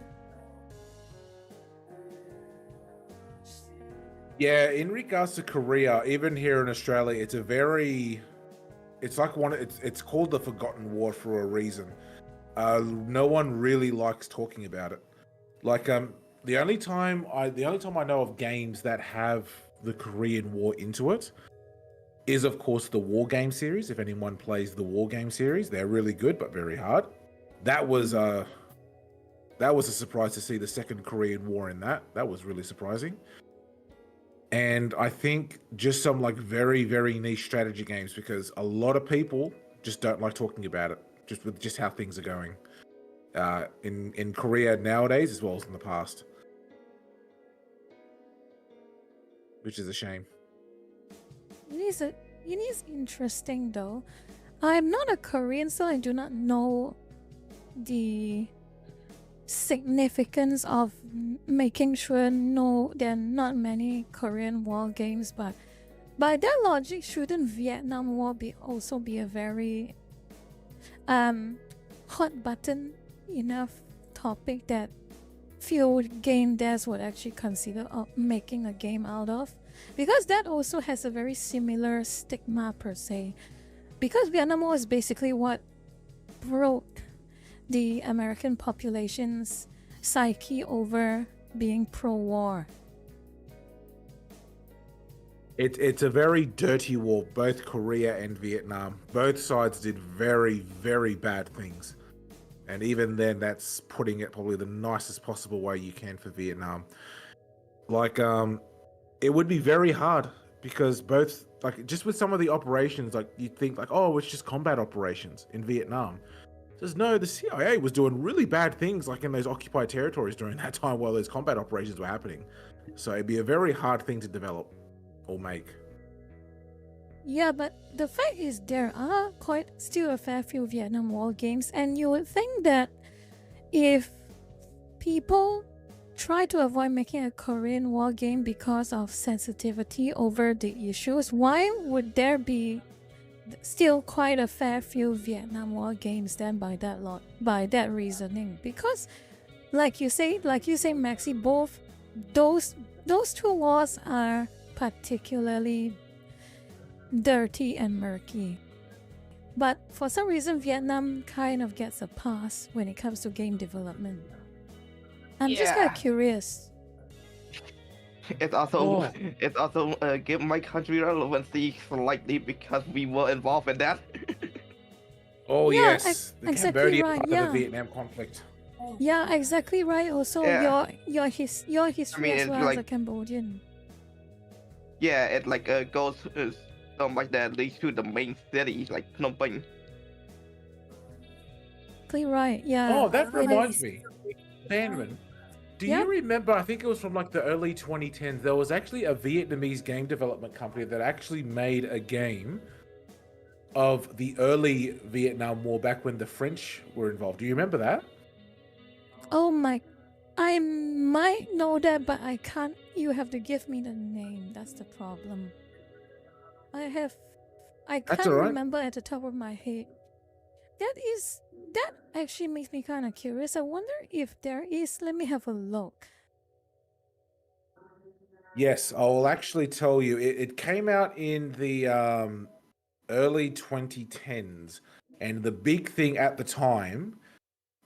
Yeah, in regards to Korea, even here in Australia, it's called the Forgotten War for a reason. No one really likes talking about it. Like the only time I know of games that have the Korean War into it is of course the War Game series. If anyone plays the War Game series, they're really good but very hard. That was a surprise to see the Second Korean War in that. That was really surprising. And I think just some like very, very niche strategy games, because a lot of people just don't like talking about it, just with just how things are going in Korea nowadays as well as in the past, which is a shame. It is interesting though. I'm not a Korean, so I do not know the significance of making sure there are not many Korean War games, but by that logic, shouldn't Vietnam War also be a very hot button enough topic that few game devs would actually consider making a game out of? because that also has a very similar stigma per se. Because Vietnam War is basically what broke the American population's psyche over being pro-war. It's a very dirty war, both Korea and Vietnam. Both sides did very, very bad things. And even then, that's putting it probably the nicest possible way you can for Vietnam. Like, it would be very hard because both, like, just with some of the operations, like, you'd think, like, oh, it's just combat operations in Vietnam. Says, no, the CIA was doing really bad things, like, in those occupied territories during that time while those combat operations were happening. So it'd be a very hard thing to develop or make. Yeah, but the fact is there are still a fair few Vietnam War games, and you would think that if people try to avoid making a Korean War game because of sensitivity over the issues, why would there be still quite a fair few Vietnam War games then by that reasoning? Because like you say Maxi, both those two wars are particularly dirty and murky. But for some reason, Vietnam kind of gets a pass when it comes to game development. I'm just kind of curious. It's also give my country relevancy slightly because we were involved in that. Oh Yeah, yes, the exactly Cambodian right, part yeah. of the Vietnam conflict. Yeah, exactly right. Also, Yeah. your history as it's well as like- a Cambodian. Yeah, it like goes something like that leads to the main city, like Phnom Penh. Exactly right. Yeah. Oh, that it reminds is. me, Sandman. Do Yeah? you remember? I think it was from like the early 2010s. There was actually a Vietnamese game development company that actually made a game of the early Vietnam War back when the French were involved. Do you remember that? Oh my, I might know that, but I can't. You have to give me the name. That's the problem. I That's can't all right. remember at the top of my head. That actually makes me kind of curious. I wonder if there is. Let me have a look. Yes, I will actually tell you. It came out in the early 2010s, and the big thing at the time,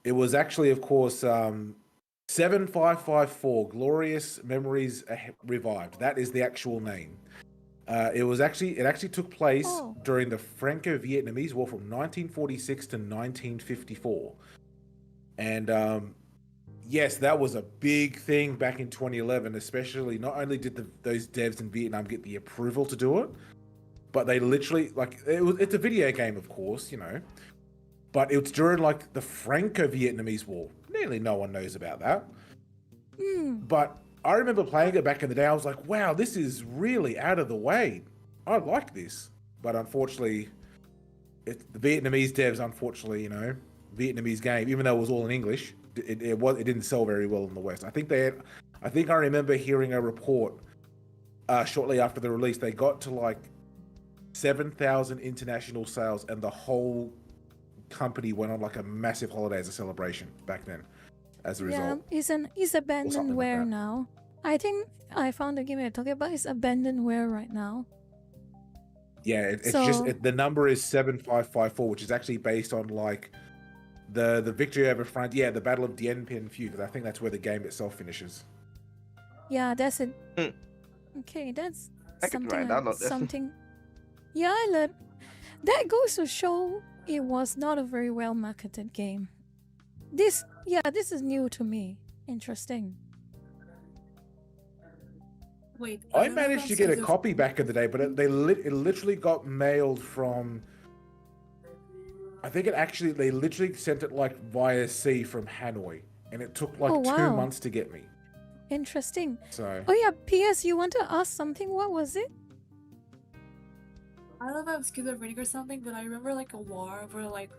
it was actually, of course, 7554 Glorious Memories Revived. That is the actual name. It actually took place Oh. during the Franco-Vietnamese War from 1946 to 1954, and yes, that was a big thing back in 2011. Especially, not only did those devs in Vietnam get the approval to do it, but they literally it's a video game, of course, you know, but it's during like the Franco-Vietnamese War. Nearly no one knows about that. But I remember playing it back in the day. I was like, wow, this is really out of the way. I like this. But unfortunately, the Vietnamese devs, unfortunately, you know, Vietnamese game, even though it was all in English, it didn't sell very well in the West. I think I remember hearing a report shortly after the release, they got to like 7,000 international sales, and the whole company went on like a massive holiday as a celebration back then. As a result, It's something abandoned like ware that. now. I think I found the game you're talking about. It's abandoned ware right now. yeah, it's So- just the number is 7554, which is actually based on like the victory over France. Yeah, the Battle of Dien Bien Phu, because I think that's where the game itself finishes. Yeah, that's it. Hmm. Okay, that's I could try something. and download this. Something. Yeah, I learned. That goes to show it was not a very well marketed game. This is new to me. Interesting. Wait. I don't know managed if to that's get a 'cause of- copy back in the day, but it literally got mailed from. I think they literally sent it like via sea from Hanoi, and it took like Oh, 2 wow. months to get me. Interesting. So Oh yeah, P.S. You want to ask something? What was it? I don't know if I was schizophrenic or something, but I remember like a war where like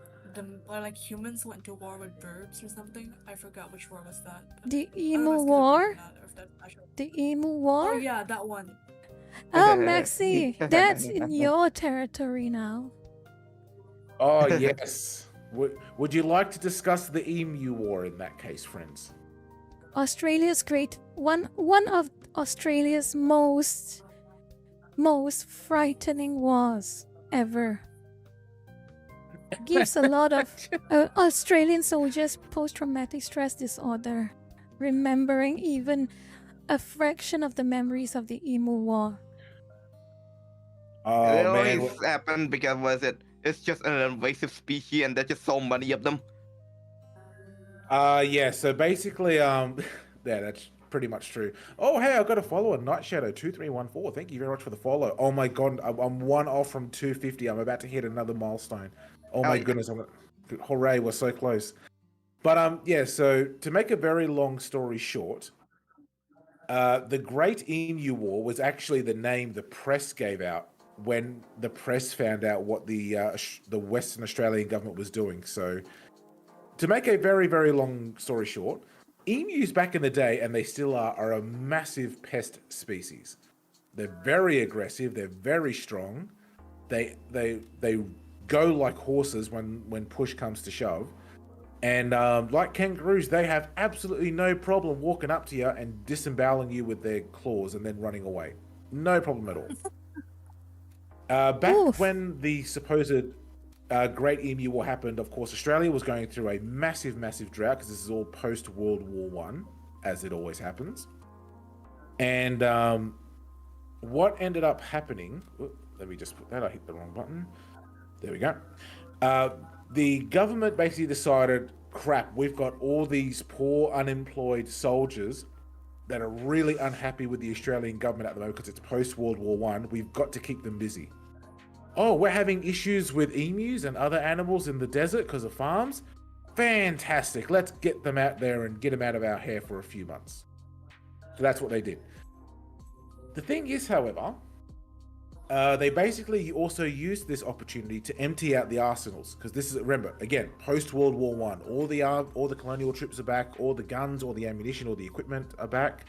humans went to war with birds or something. I forgot which war was that. but The I don't know if Emu it's schizophrenic War? or not, or if that's actual- The Emu War? Oh yeah, that one. Oh, Maxi, that's in your territory now. oh yes. Would you like to discuss the Emu War in that case, friends? Australia's great one of Australia's most most frightening wars ever. Gives a lot of Australian soldiers post-traumatic stress disorder, remembering even a fraction of the memories of the Emu War. It Oh man, always happened because it's just an invasive species and there's just so many of them. yeah. So basically, yeah, that's pretty much true. Oh, hey, I've got a follower, Night Shadow 2314. Thank you very much for the follow. Oh my god, I'm one off from 250. I'm about to hit another milestone. Oh my goodness, hooray, we're so close. But yeah. So to make a very long story short, the Great Emu War was actually the name the press gave out when the press found out what the Western Australian government was doing. So, to make a very, very long story short, emus back in the day, and they still are a massive pest species. They're very aggressive. They're very strong. They go like horses when push comes to shove. And like kangaroos, they have absolutely no problem walking up to you and disemboweling you with their claws and then running away. No problem at all. Back when the supposed Great Emu War happened, of course, Australia was going through a massive, massive drought because this is all post-World War One, as it always happens. And what ended up happening... let me just put that. I hit the wrong button. There we go. The government basically decided, crap, we've got all these poor unemployed soldiers that are really unhappy with the Australian government at the moment because it's post-World War One. We've got to keep them busy. Oh, we're having issues with emus and other animals in the desert because of farms? Fantastic. Let's get them out there and get them out of our hair for a few months. So that's what they did. The thing is, however, they basically also used this opportunity to empty out the arsenals because this is, remember, again, post-World War One. All the colonial troops are back, all the guns, all the ammunition, all the equipment are back.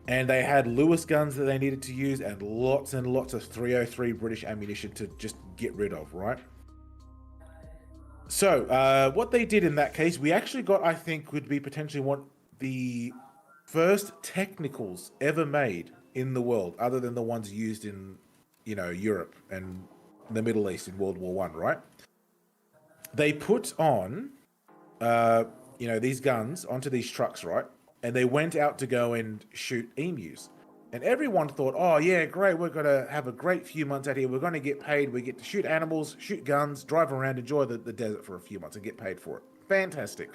And they had Lewis guns that they needed to use and lots of 303 British ammunition to just get rid of, right? So, what they did in that case, we actually got, I think, would be potentially one the first technicals ever made in the world, other than the ones used in, Europe and the Middle East in World War One, right? They put on, these guns onto these trucks, right? And they went out to go and shoot emus. And everyone thought, oh yeah, great, we're going to have a great few months out here. We're going to get paid. We get to shoot animals, shoot guns, drive around, enjoy the desert for a few months and get paid for it. Fantastic.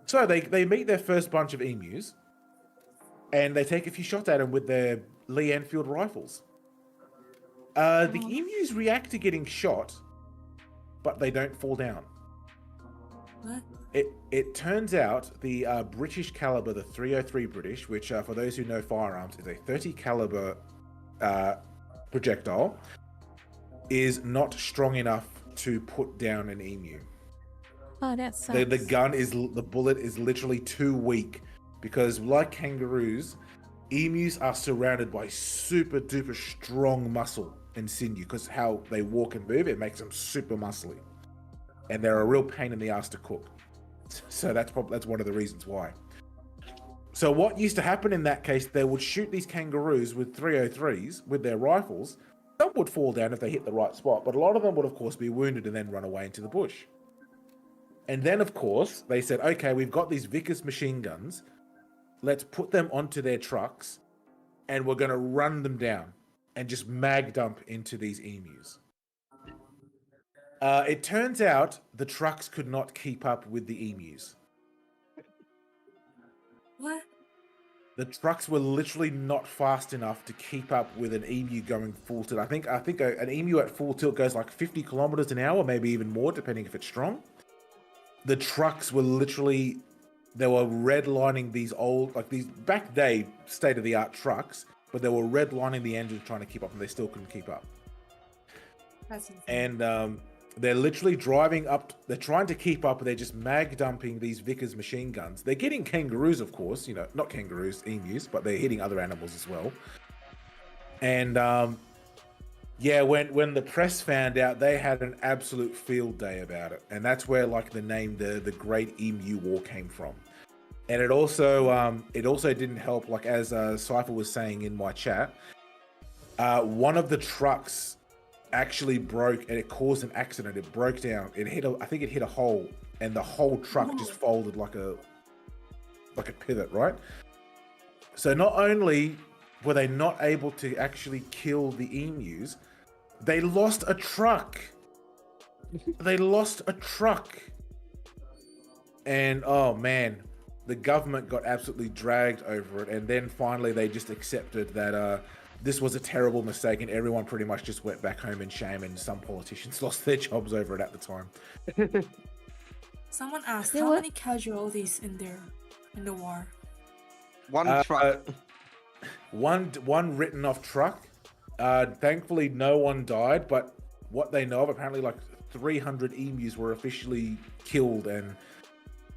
So they meet their first bunch of emus and they take a few shots at them with their Lee Enfield rifles. The emus react to getting shot, but they don't fall down. What? It turns out the British caliber, the 303 British, which for those who know firearms is a 30 caliber projectile, is not strong enough to put down an emu. Oh, that sucks. The bullet is literally too weak because, like kangaroos, emus are surrounded by super duper strong muscle and sinew because how they walk and move, it makes them super muscly, and they're a real pain in the ass to cook. So that's one of the reasons why. So what used to happen in that case, they would shoot these kangaroos with 303s with their rifles. Some would fall down if they hit the right spot, but a lot of them would, of course, be wounded and then run away into the bush. And then, of course, they said, okay, we've got these Vickers machine guns. Let's put them onto their trucks, and we're going to run them down and just mag dump into these emus. It turns out the trucks could not keep up with the emus. What? The trucks were literally not fast enough to keep up with an emu going full tilt. I think an emu at full tilt goes like 50 kilometers an hour, maybe even more, depending if it's strong. The trucks were literally, they were redlining these old, like these back day state-of-the-art trucks, but they were redlining the engines trying to keep up, and they still couldn't keep up. That's insane. And they're literally driving up. They're trying to keep up, but they're just mag dumping these Vickers machine guns. They're getting kangaroos, of course. Not kangaroos, emus, but they're hitting other animals as well. And when the press found out, they had an absolute field day about it, and that's where like the name the Great Emu War came from. And it also didn't help. Like as Cypher was saying in my chat, One of the trucks actually broke, and it caused an accident. It broke down. I think it hit a hole, and the whole truck just folded like a pivot, right? So not only were they not able to actually kill the emus, they lost a truck. They lost a truck. And oh man, the government got absolutely dragged over it. And then finally they just accepted that this was a terrible mistake, and everyone pretty much just went back home in shame, and some politicians lost their jobs over it at the time. Someone asked, how many casualties in the war? One truck. One written off truck. Thankfully, no one died, but what they know of, apparently like 300 emus were officially killed, and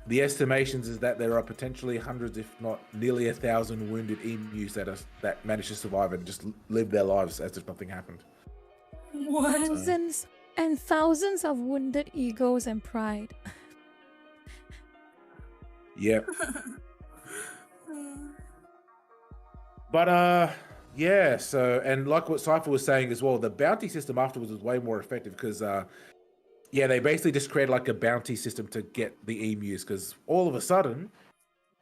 the estimations is that there are potentially hundreds, if not nearly 1,000 wounded emus that managed to survive and just live their lives as if nothing happened. Thousands and thousands of wounded egos and pride. Yep. But yeah, so, and like what Cypher was saying as well, the bounty system afterwards was way more effective because yeah, they basically just created like a bounty system to get the emus, because all of a sudden,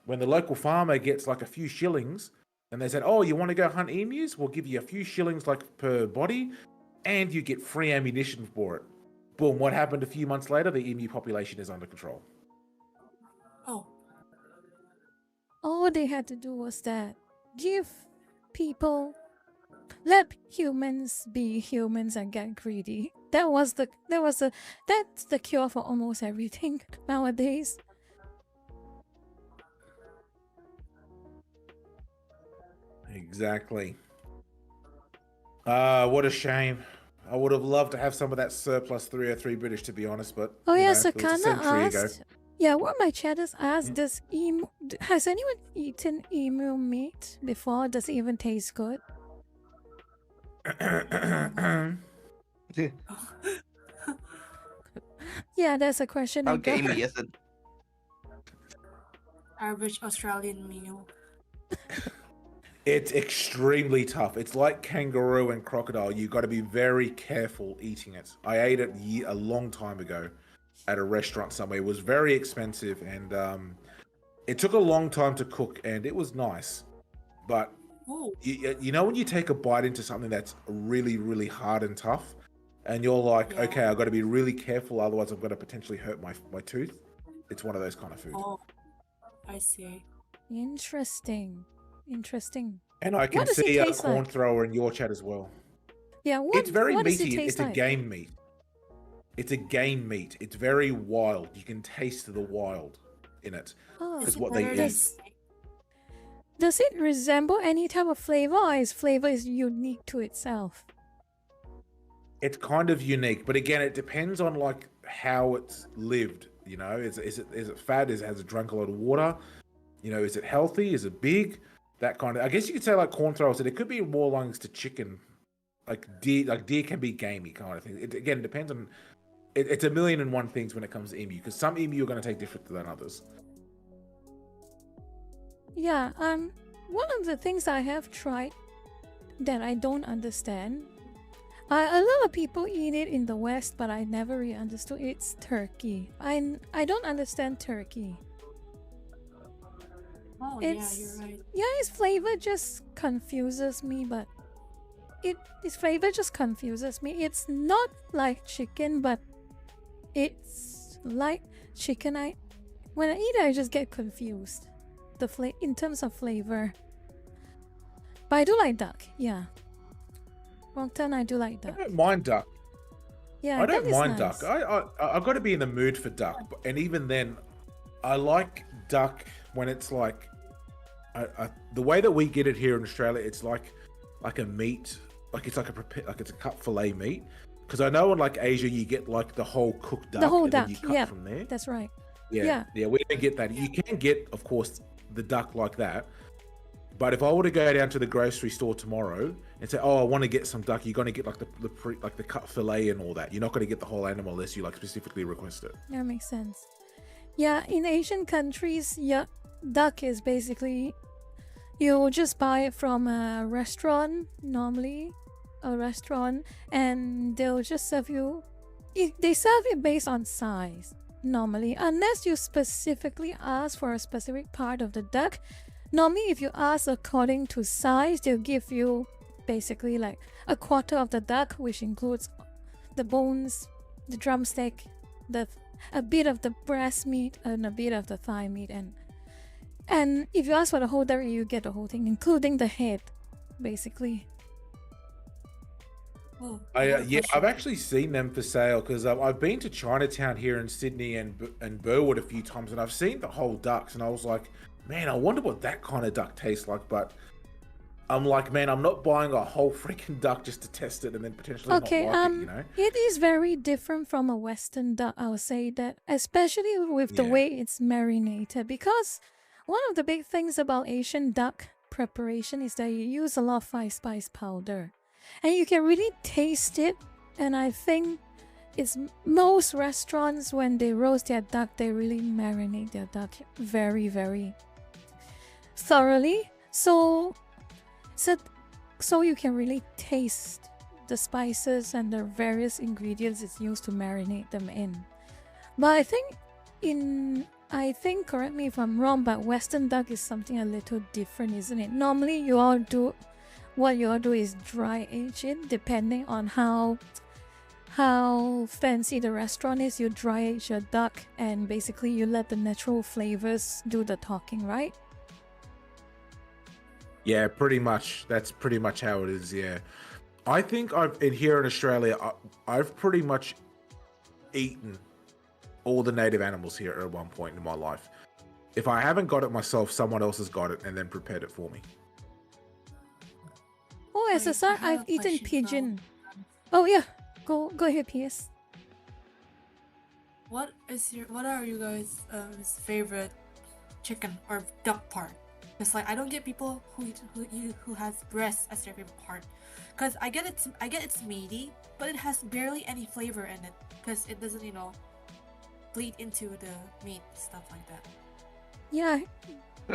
when the local farmer gets like a few shillings, and they said, oh, you want to go hunt emus? We'll give you a few shillings like per body, and you get free ammunition for it. Boom, what happened a few months later? The emu population is under control. Oh. All they had to do was that let humans be humans and get greedy. That's the cure for almost everything nowadays. Exactly. What a shame. I would have loved to have some of that surplus 303 British, to be honest, but Oh you yeah, know, it was a Sakana century ago. asked. Yeah, what my chat has asked, has anyone eaten emu meat before? Does it even taste good? Yeah, that's a question. How I got. gamey is it? Average Australian meal. It's extremely tough. It's like kangaroo and crocodile. You got to be very careful eating it. I ate it a long time ago at a restaurant somewhere. It was very expensive, and it took a long time to cook, and it was nice. But you know when you take a bite into something that's really, really hard and tough, and you're like, Yeah. okay, I've got to be really careful, otherwise I'm going to potentially hurt my tooth. It's one of those kind of foods. Oh, I see. Interesting. And I can What does it see a taste corn like? thrower in your chat as well. Yeah, It's very what does it meaty. taste It's like? a game meat. It's a game meat. It's very wild. You can taste the wild in it. Oh. Is Is it what they better than eat. steak? Does it resemble any type of flavor, or its flavor is unique to itself? It's kind of unique, but again, it depends on like how it's lived. You know, is it fat? Has it drunk a lot of water? You know, is it healthy? Is it big? That kind of. I guess you could say like corn throwers. It could be more lungs to chicken. Like deer can be gamey kind of thing. It again depends on. It's a million and one things when it comes to emu, because some emu are going to take different than others. Yeah, one of the things I have tried that I don't understand. A lot of people eat it in the West, but I never really understood. It's turkey. I don't understand turkey. Oh, It's- yeah, you're right. Yeah, its flavor just confuses me, but its flavor just confuses me. It's not like chicken, but it's like chicken. When I eat it, I just get confused. In terms of flavor. But I do like duck. Yeah. Wrongton, I do like I duck. don't mind duck. Yeah, I duck don't is mind nice. duck. I've got to be in the mood for duck, and even then, I like duck when it's like the way that we get it here in Australia. It's like a meat, like it's a cut fillet meat. Because I know in like Asia you get like the whole cooked duck, The whole and then duck, you cut yeah. from there. That's right. Yeah, we don't get that. You can get, of course, the duck like that. But if I were to go down to the grocery store tomorrow and say, "Oh, I want to get some duck," you're going to get like the cut fillet and all that. You're not going to get the whole animal unless you like specifically request it. That makes sense. Yeah, in Asian countries, yeah, duck is basically you just buy it from a restaurant normally, a restaurant and they'll just serve you. They serve it based on size normally, unless you specifically ask for a specific part of the duck. Normally, if you ask according to size, they'll give you basically like a quarter of the duck, which includes the bones, the drumstick, a bit of the breast meat, and a bit of the thigh meat, and if you ask for the whole duck, you get the whole thing, including the head, basically. Oh, Yeah, I've actually seen them for sale because I've been to Chinatown here in Sydney and Burwood a few times, and I've seen the whole ducks, and I was like, man, I wonder what that kind of duck tastes like. But I'm like, man, I'm not buying a whole freaking duck just to test it and then potentially not like it, you know? It is very different from a Western duck, I would say that, especially with the way it's marinated, because one of the big things about Asian duck preparation is that you use a lot of 5-spice powder. And you can really taste it. And I think it's most restaurants, when they roast their duck, they really marinate their duck very, very thoroughly. So you can really taste the spices and the various ingredients it's used to marinate them in. But I think, correct me if I'm wrong, but Western duck is something a little different, isn't it? Normally, what you all do is dry age it, depending on how fancy the restaurant is. You dry age your duck, and basically you let the natural flavors do the talking, right? Yeah, pretty much. That's pretty much how it is. Yeah, I think here in Australia, I've pretty much eaten all the native animals here at one point in my life. If I haven't got it myself, someone else has got it and then prepared it for me. Oh, as a son, I've eaten pigeon. Oh yeah, go ahead, PS. What are you guys' favorite chicken or duck part? It's like I don't get people who has breast as their favorite part, because I get it's meaty, but it has barely any flavor in it because it doesn't bleed into the meat, stuff like that. Yeah,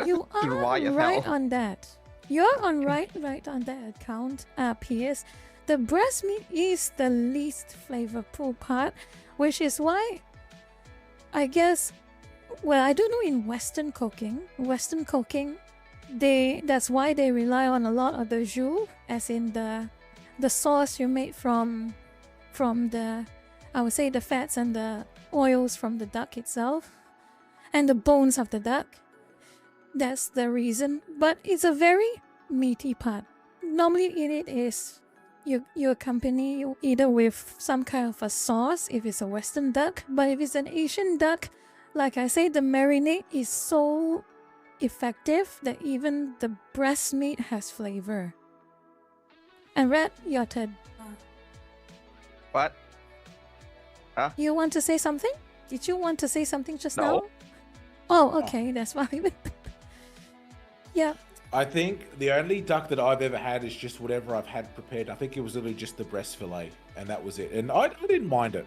you are right on that. You're right on that account, PS. The breast meat is the least flavorful part, which is why I guess, well, I don't know in Western cooking, that's why they rely on a lot of the jus, as in the sauce you made from the, I would say, the fats and the oils from the duck itself and the bones of the duck. That's the reason, but it's a very meaty part. Normally in it is you accompany either with some kind of a sauce if it's a Western duck, but if it's an Asian duck, like I say, the marinade is so effective that even the breast meat has flavor. And Red, your turn. What? Huh? You want to say something? Did you want to say something just No. now? Oh, okay, that's why. Yeah. I think the only duck that I've ever had is just whatever I've had prepared. I think it was literally just the breast fillet, and that was it. And I didn't mind it.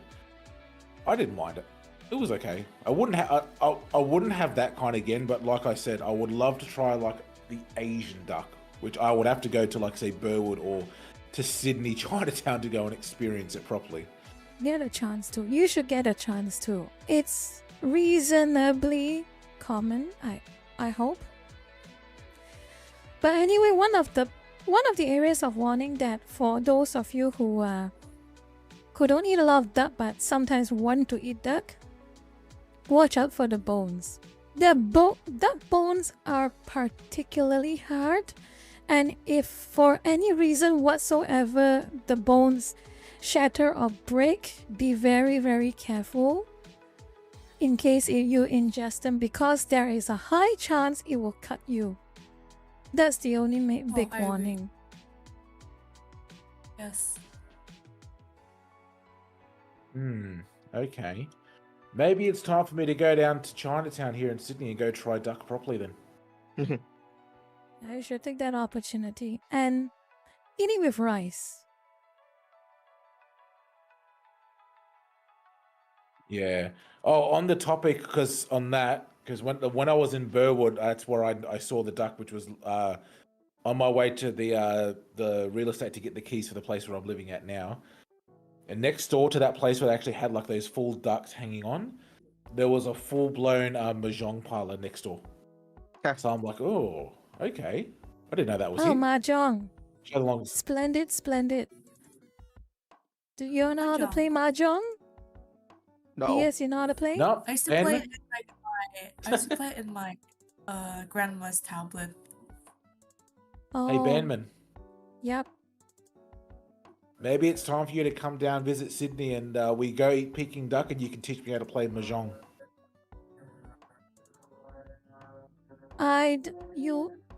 It was okay. I wouldn't have that kind again. But like I said, I would love to try like the Asian duck, which I would have to go to like say Burwood or to Sydney, Chinatown to go and experience it properly. Get a chance to. You should get a chance to. It's reasonably common, I hope. But anyway, one of the areas of warning that for those of you who don't eat a lot of duck but sometimes want to eat duck, watch out for the bones. Duck bones are particularly hard, and if for any reason whatsoever the bones shatter or break, be very, very careful in case you ingest them, because there is a high chance it will cut you. That's the only big I agree. warning. Yes. Okay. Maybe it's time for me to go down to Chinatown here in Sydney and go try duck properly then. I should take that opportunity and eat it with rice. Yeah. Oh, on the topic, because when I was in Burwood, that's where I saw the duck, which was on my way to the real estate to get the keys for the place where I'm living at now. And next door to that place where they actually had like those full ducks hanging on, there was a full-blown mahjong parlor next door. So I'm like, oh, okay. I didn't know that was Oh, it. mahjong. How long? Splendid, splendid. Do you know how to Mahjong. play mahjong? No. Yes, you know how to play? No. I used to play it in I used to play it in my grandma's tablet. Oh, Hey, Bandman. Yep. Maybe it's time for you to come down, visit Sydney, and we go eat Peking duck, and you can teach me how to play mahjong.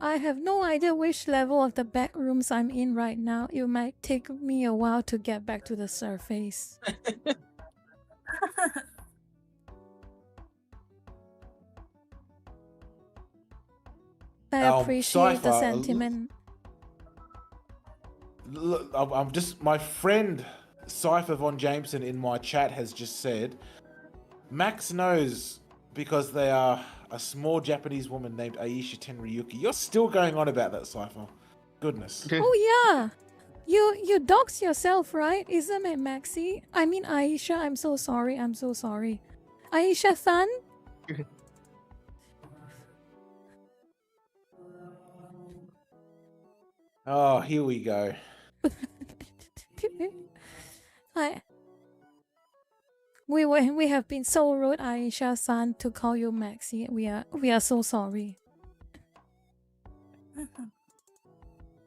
I have no idea which level of the back rooms I'm in right now. It might take me a while to get back to the surface. I appreciate the Cypher, sentiment. Look, I'm just, my friend Cypher Von Jameson in my chat has just said, Max knows because they are a small Japanese woman named Aisha Tenryuki. You're still going on about that, Cypher. Goodness. Oh yeah, you dox yourself, right? Isn't it, Maxi? I mean Aisha. I'm so sorry. I'm so sorry. Aisha-san. Oh, here we go. We have been so rude, Aisha-san, to call you Maxi. We are so sorry.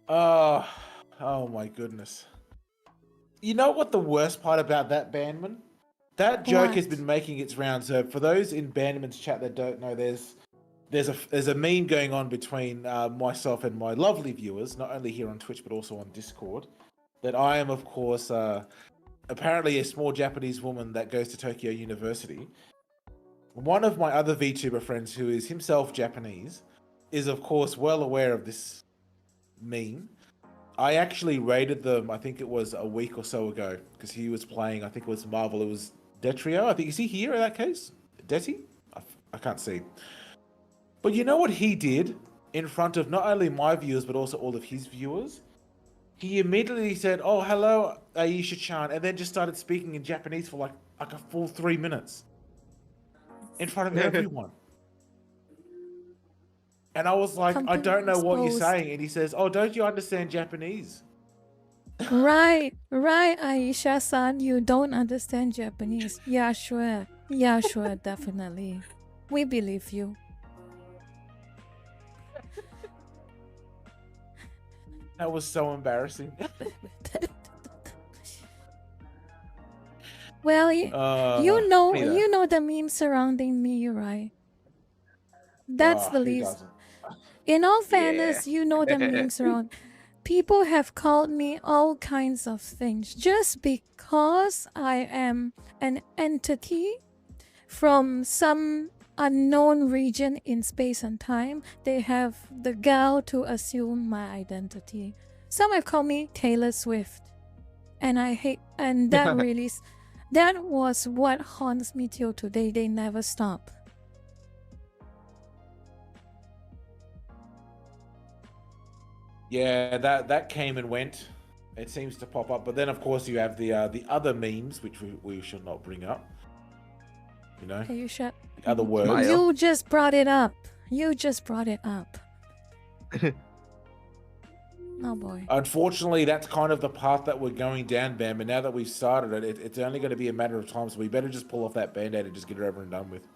Oh my goodness. You know what the worst part about that, Bandman? That joke has What? been making its rounds. So for those in Bandman's chat that don't know, there's a meme going on between myself and my lovely viewers, not only here on Twitch but also on Discord, that I am, of course, apparently a small Japanese woman that goes to Tokyo University. One of my other VTuber friends, who is himself Japanese, is of course well aware of this meme. I actually raided them, I think it was a week or so ago, because he was playing, I think it was Marvel, it was Detrio, I think, is he here in that case? Deti? I can't see. But you know what he did in front of not only my viewers, but also all of his viewers? He immediately said, oh, hello, Aisha-chan, and then just started speaking in Japanese for like a full 3 minutes. In front of everyone. And I was like, I Company don't know what you're exposed. saying. And he says, oh, don't you understand Japanese? Right, Aisha-san, you don't understand Japanese. Yeah, sure, definitely. We believe you. That was so embarrassing. Well, you know, neither. you know the meme surrounding me, right? That's the Who least. doesn't? In all fairness, you know the memes around. People have called me all kinds of things just because I am an entity from some unknown region in space and time. They have the gall to assume my identity. Some have called me Taylor Swift, and I hate. And that really, that was what haunts me till today. They never stop. Yeah, that came and went. It seems to pop up, but then of course you have the other memes, which we should not bring up. You know, Can you shut? the other words. Smile. You just brought it up. You just brought it up. Oh boy. Unfortunately, that's kind of the path that we're going down, Bam. And now that we've started it, it's only going to be a matter of time. So we better just pull off that band-aid and just get it over and done with.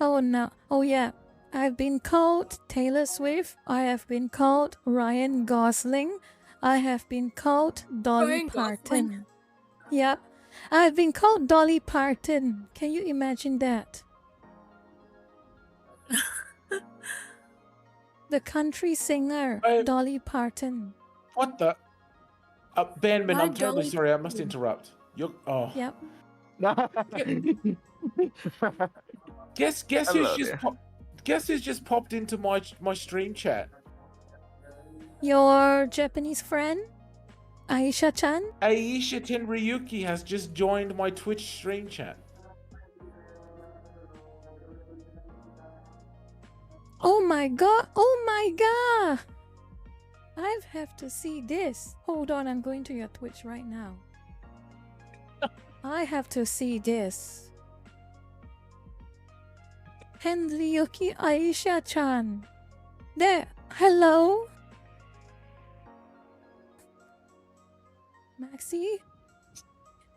Oh no. Oh yeah. I've been called Taylor Swift. I have been called Ryan Gosling. I have been called Dolly Ryan Gosling? Parton. Yep. I've been called Dolly Parton. Can you imagine that? The country singer, Dolly Parton. What the? Bandman, Why I'm terribly Dolly sorry. I must Parton? interrupt. You're. Oh. Yep. Guess Hello who's just there. guess who's just popped into my stream chat? Your Japanese friend, Aisha-chan? Aisha Tenryuki has just joined my Twitch stream chat. Oh my god! Oh my god! I have to see this. Hold on, I'm going to your Twitch right now. I have to see this. Henryuki Aisha-chan. There. Hello? Maxi?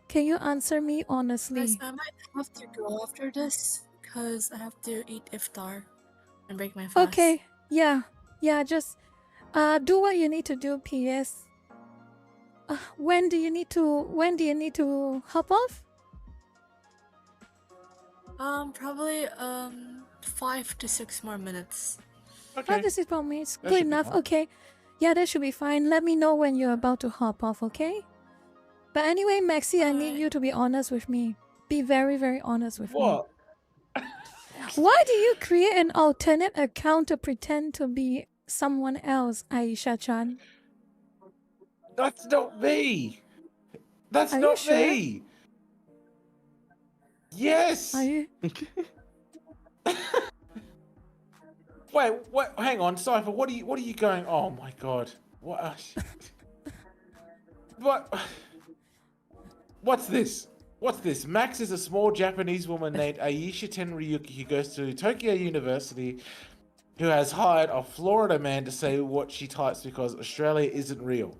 Can you answer me honestly? Guys, I might have to go after this because I have to eat iftar and break my fast. Okay. Yeah. Yeah, just do what you need to do, PS. When do you need to hop off? Probably 5 to 6 more minutes. Okay. This is for me. It's That good should be enough. fine. Okay. Yeah, that should be fine. Let me know when you're about to hop off, okay? But anyway, Maxi, I need Alright. you to be honest with me. Be very, very honest with me. What? Why do you create an alternate account to pretend to be someone else, Aisha-chan? That's not me. That's Are you not sure? me. Yes. Are you? Wait, hang on, Cypher. What are you going? Oh my god. What? What? What's this? What's this? Max is a small Japanese woman named Aisha Tenryuki who goes to Tokyo University, who has hired a Florida man to say what she types because Australia isn't real.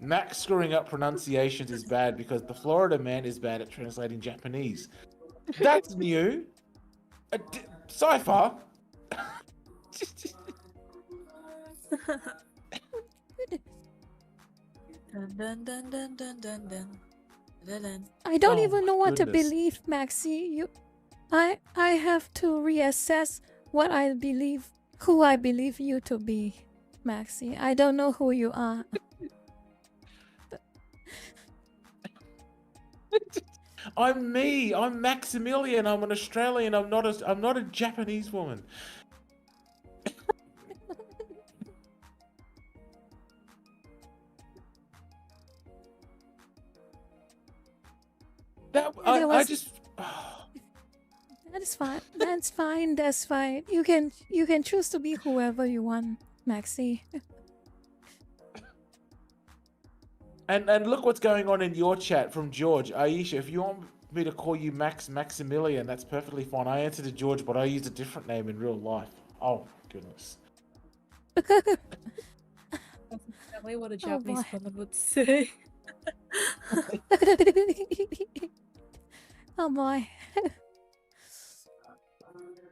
Max screwing up pronunciations is bad because the Florida man is bad at translating Japanese. That's new. Cypher. Dun dun dun dun dun dun dun. Dun, dun. I don't Oh even know my what to goodness. believe, Maxi. I have to reassess what I believe, who I believe you to be, Maxi. I don't know who you are. I'm me. I'm Maximilian. I'm an Australian. I'm not a Japanese woman. I was- just. That's fine. That's fine. That's fine. You can choose to be whoever you want, Maxi. And look what's going on in your chat from George. Aisha, if you want me to call you Maximilian, that's perfectly fine. I answered to George, but I used a different name in real life. Oh, goodness. That's exactly what a Japanese boy. woman would say. Oh boy.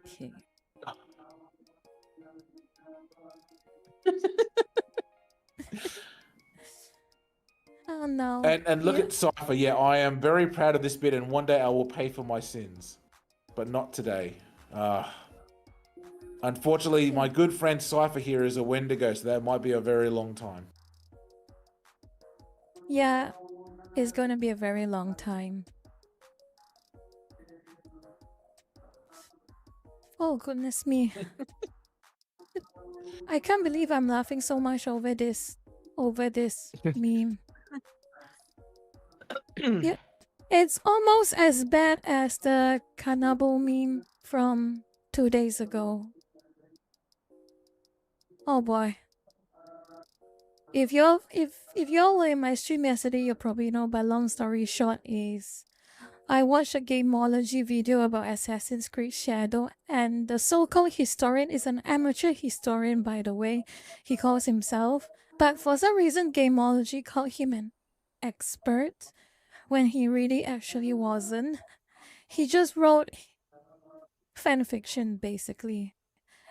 Okay. Oh no. And look Yeah. at Cypher. Yeah, I am very proud of this bit, and one day I will pay for my sins. But not today. Unfortunately, my good friend Cypher here is a Wendigo, so that might be a very long time. Yeah, it's gonna be a very long time. Oh goodness me. I can't believe I'm laughing so much over this meme. Yeah, it's almost as bad as the cannibal meme from 2 days ago. Oh boy. If y'all were in my stream yesterday, you probably know, but long story short is I watched a gameology video about Assassin's Creed Shadow, and the so-called historian is an amateur historian, by the way, he calls himself. But for some reason, gameology called him an expert when he really actually wasn't. He just wrote fanfiction, basically.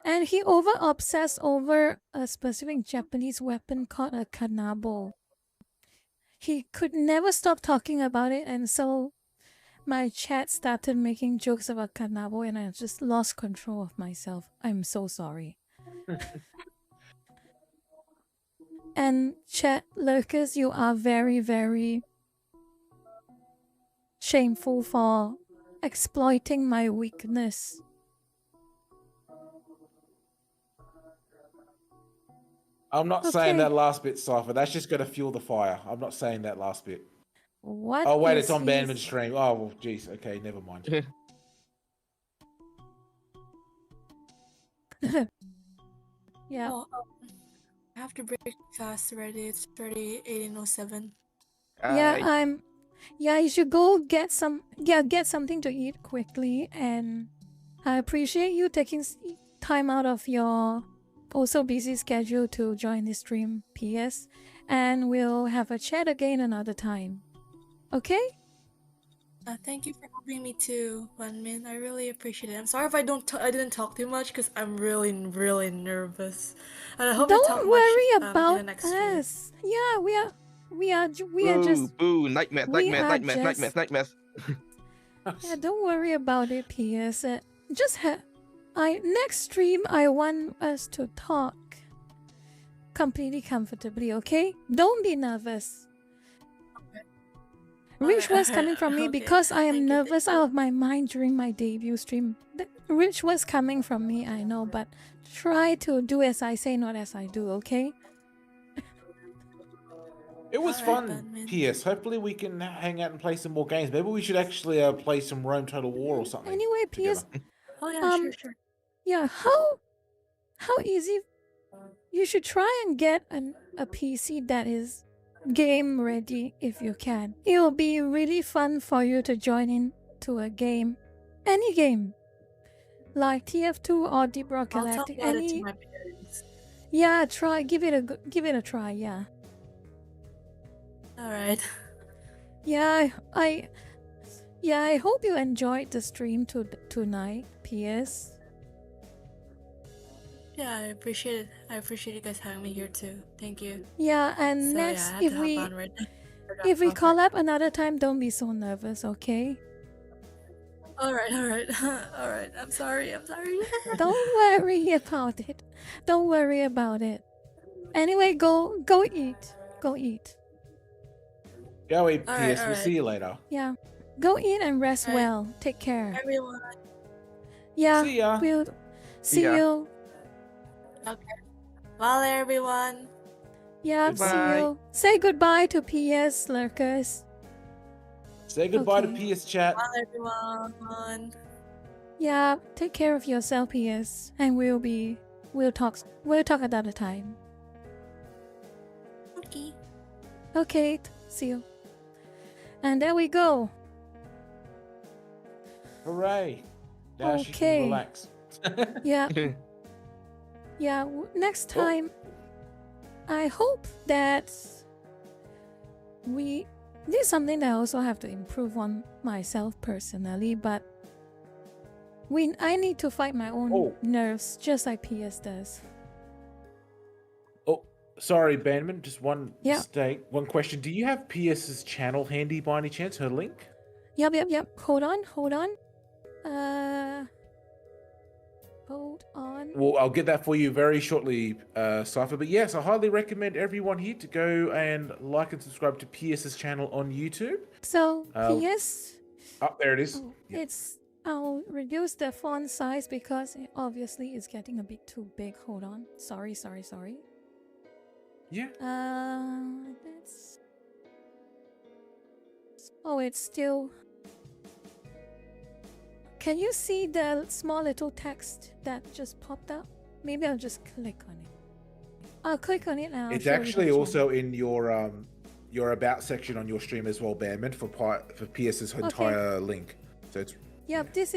And he over-obsessed over a specific Japanese weapon called a kanabo. He could never stop talking about it, and so my chat started making jokes about kanabo, and I just lost control of myself. I'm so sorry. And chat lurkers, you are very, very shameful for exploiting my weakness. I'm not Okay. saying that last bit, Cypher. That's just going to fuel the fire. I'm not saying that last bit. What Oh, wait, is it's on he Bandman stream. Oh, well, jeez. Okay, never mind. Yeah. Oh, I have to break fast already. It's already 18:07. Yeah, yeah, you should go get get something to eat quickly, and I appreciate you taking time out of your also busy schedule to join this stream, PS, and we'll have a chat again another time. Okay? Thank you for having me too, Min. I really appreciate it. I'm sorry if I didn't talk too much because I'm really nervous, and I hope to talk Don't much worry in the about next stream. us. Yeah, we are Boo, just boo, nightmares, we nightmares, are nightmares, just- nightmares, nightmares. yeah. Don't worry about it, PS. Just next stream I want us to talk completely comfortably. Okay? Don't be nervous. Rich was coming from me Okay, because I am thank you, nervous thank you. out of my mind during my debut stream. Rich was coming from me, I know, but try to do as I say, not as I do, okay? It was Alright, fun, Batman. PS. Hopefully we can hang out and play some more games. Maybe we should actually play some Rome Total War or something. Anyway, together. PS, Oh yeah, sure. yeah, how easy? You should try and get a PC that is game ready if you can. It will be really fun for you to join in to a game, any game, like TF2 or Deep Rock I'll Galactic. talk about it to my parents. Yeah, try, give it a try. Yeah, Alright. yeah, I hope you enjoyed the stream tonight. PS. Yeah, I appreciate it. I appreciate you guys having me here too. Thank you. Yeah, and So next, yeah, I had if to we hop on right now. if we Okay. call up another time, don't be so nervous, okay? Alright. Alright. I'm sorry. Don't worry about it. Don't worry about it. Anyway, go eat. Go eat. Go eat, PS. Alright, We'll alright. see you later. Yeah. Go eat and rest Alright. well. Take care. Everyone. Yeah. See ya. We'll see ya. you. Bye, everyone. Yeah, see Goodbye. you. Say goodbye to PS lurkers. Say goodbye Okay. to PS chat. Bye, everyone. Yeah, take care of yourself, PS. And we'll talk another time. Okay. Okay, see you. And there we go. Hooray. Now she Okay. can relax. Yeah. Yeah, next time, I hope that this is something that I also have to improve on myself personally, but I need to fight my own Oh. nerves just like PS does. Oh, sorry, Bandman. Just one Yeah. mistake. One question. Do you have PS's channel handy by any chance? Her link? Yep. Hold on. Hold on. Well, I'll get that for you very shortly, Cypher. But yes, I highly recommend everyone here to go and like and subscribe to PS's channel on YouTube. So, PS, Oh, there it is. oh, Yep. I'll reduce the font size because it obviously is getting a bit too big. Hold on. Sorry. Yeah. That's... Oh, it's still... Can you see the small little text that just popped up? Maybe I'll just click on it. I'll click on it now. It's actually also in your about section on your stream as well, Bandman, for PS's entire link. So it's Yep, this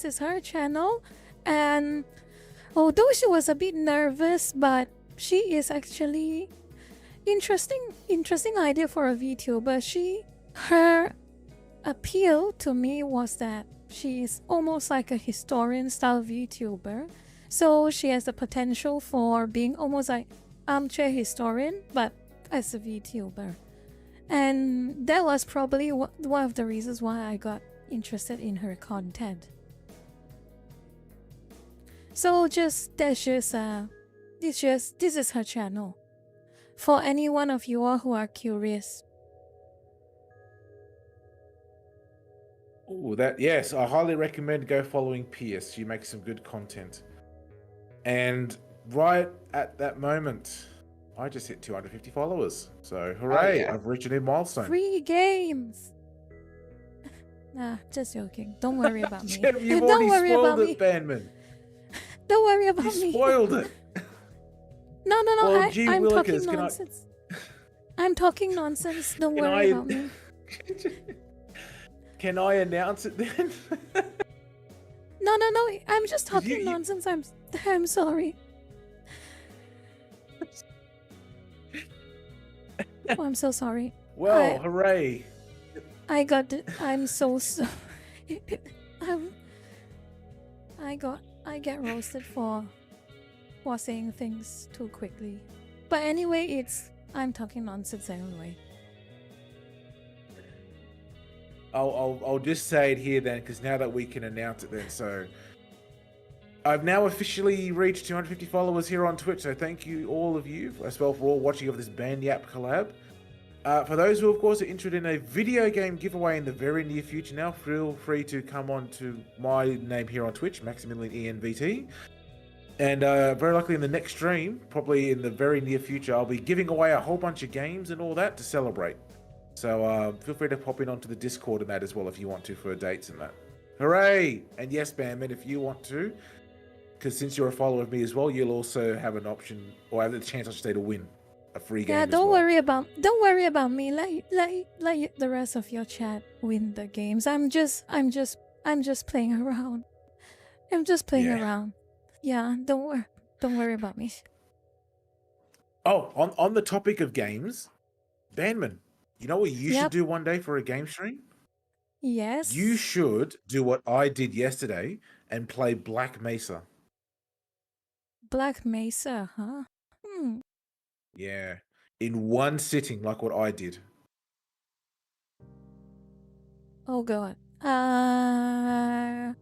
is her channel, and although she was a bit nervous, but she is actually interesting idea for a VTuber. Her appeal to me was that she is almost like a historian style VTuber, so she has the potential for being almost like armchair historian, but as a VTuber, and that was probably one of the reasons why I got interested in her content. So this is her channel for any one of you all who are curious. oh, that yes, I highly recommend go following PS. She makes some good content. And right at that moment, I just hit 250 followers. So hooray! yeah. I've reached a new milestone. Free games. Nah, just joking. Don't worry about me. You've Don't already worry spoiled about it, me. Bandman. Don't worry about You me. spoiled it. No. Well, gee I'm talking willikers, nonsense. I'm talking nonsense. Don't Can worry I- about me. Can I announce it then? No. I'm just 'Cause talking you- nonsense. I'm sorry. Oh, I'm so sorry. Well, hooray. I'm so sorry. I get roasted for saying things too quickly. But anyway, I'm talking nonsense anyway. I'll just say it here then, because now that we can announce it then, so I've now officially reached 250 followers here on Twitch, so thank you all of you as well for all watching of this Band Yap collab. For those who of course are interested in a video game giveaway in the very near future now, feel free to come on to my name here on Twitch, Maximilian ENVT. And very likely in the next stream, probably in the very near future, I'll be giving away a whole bunch of games and all that to celebrate. So feel free to pop in onto the Discord and that as well if you want to for dates and that. Hooray! And yes, Bamman, if you want to, because since you're a follower of me as well, you'll also have an option, or have the chance, I should say, to win a free game. Yeah, as don't well. worry about me. Let the rest of your chat win the games. I'm just playing around. I'm just playing around. Yeah, don't worry about me. Oh, on the topic of games, Banman, you know what you should Yep. do one day for a game stream? Yes. You should do what I did yesterday and play Black Mesa. Black Mesa, huh? Yeah. In one sitting, like what I did. Oh god. I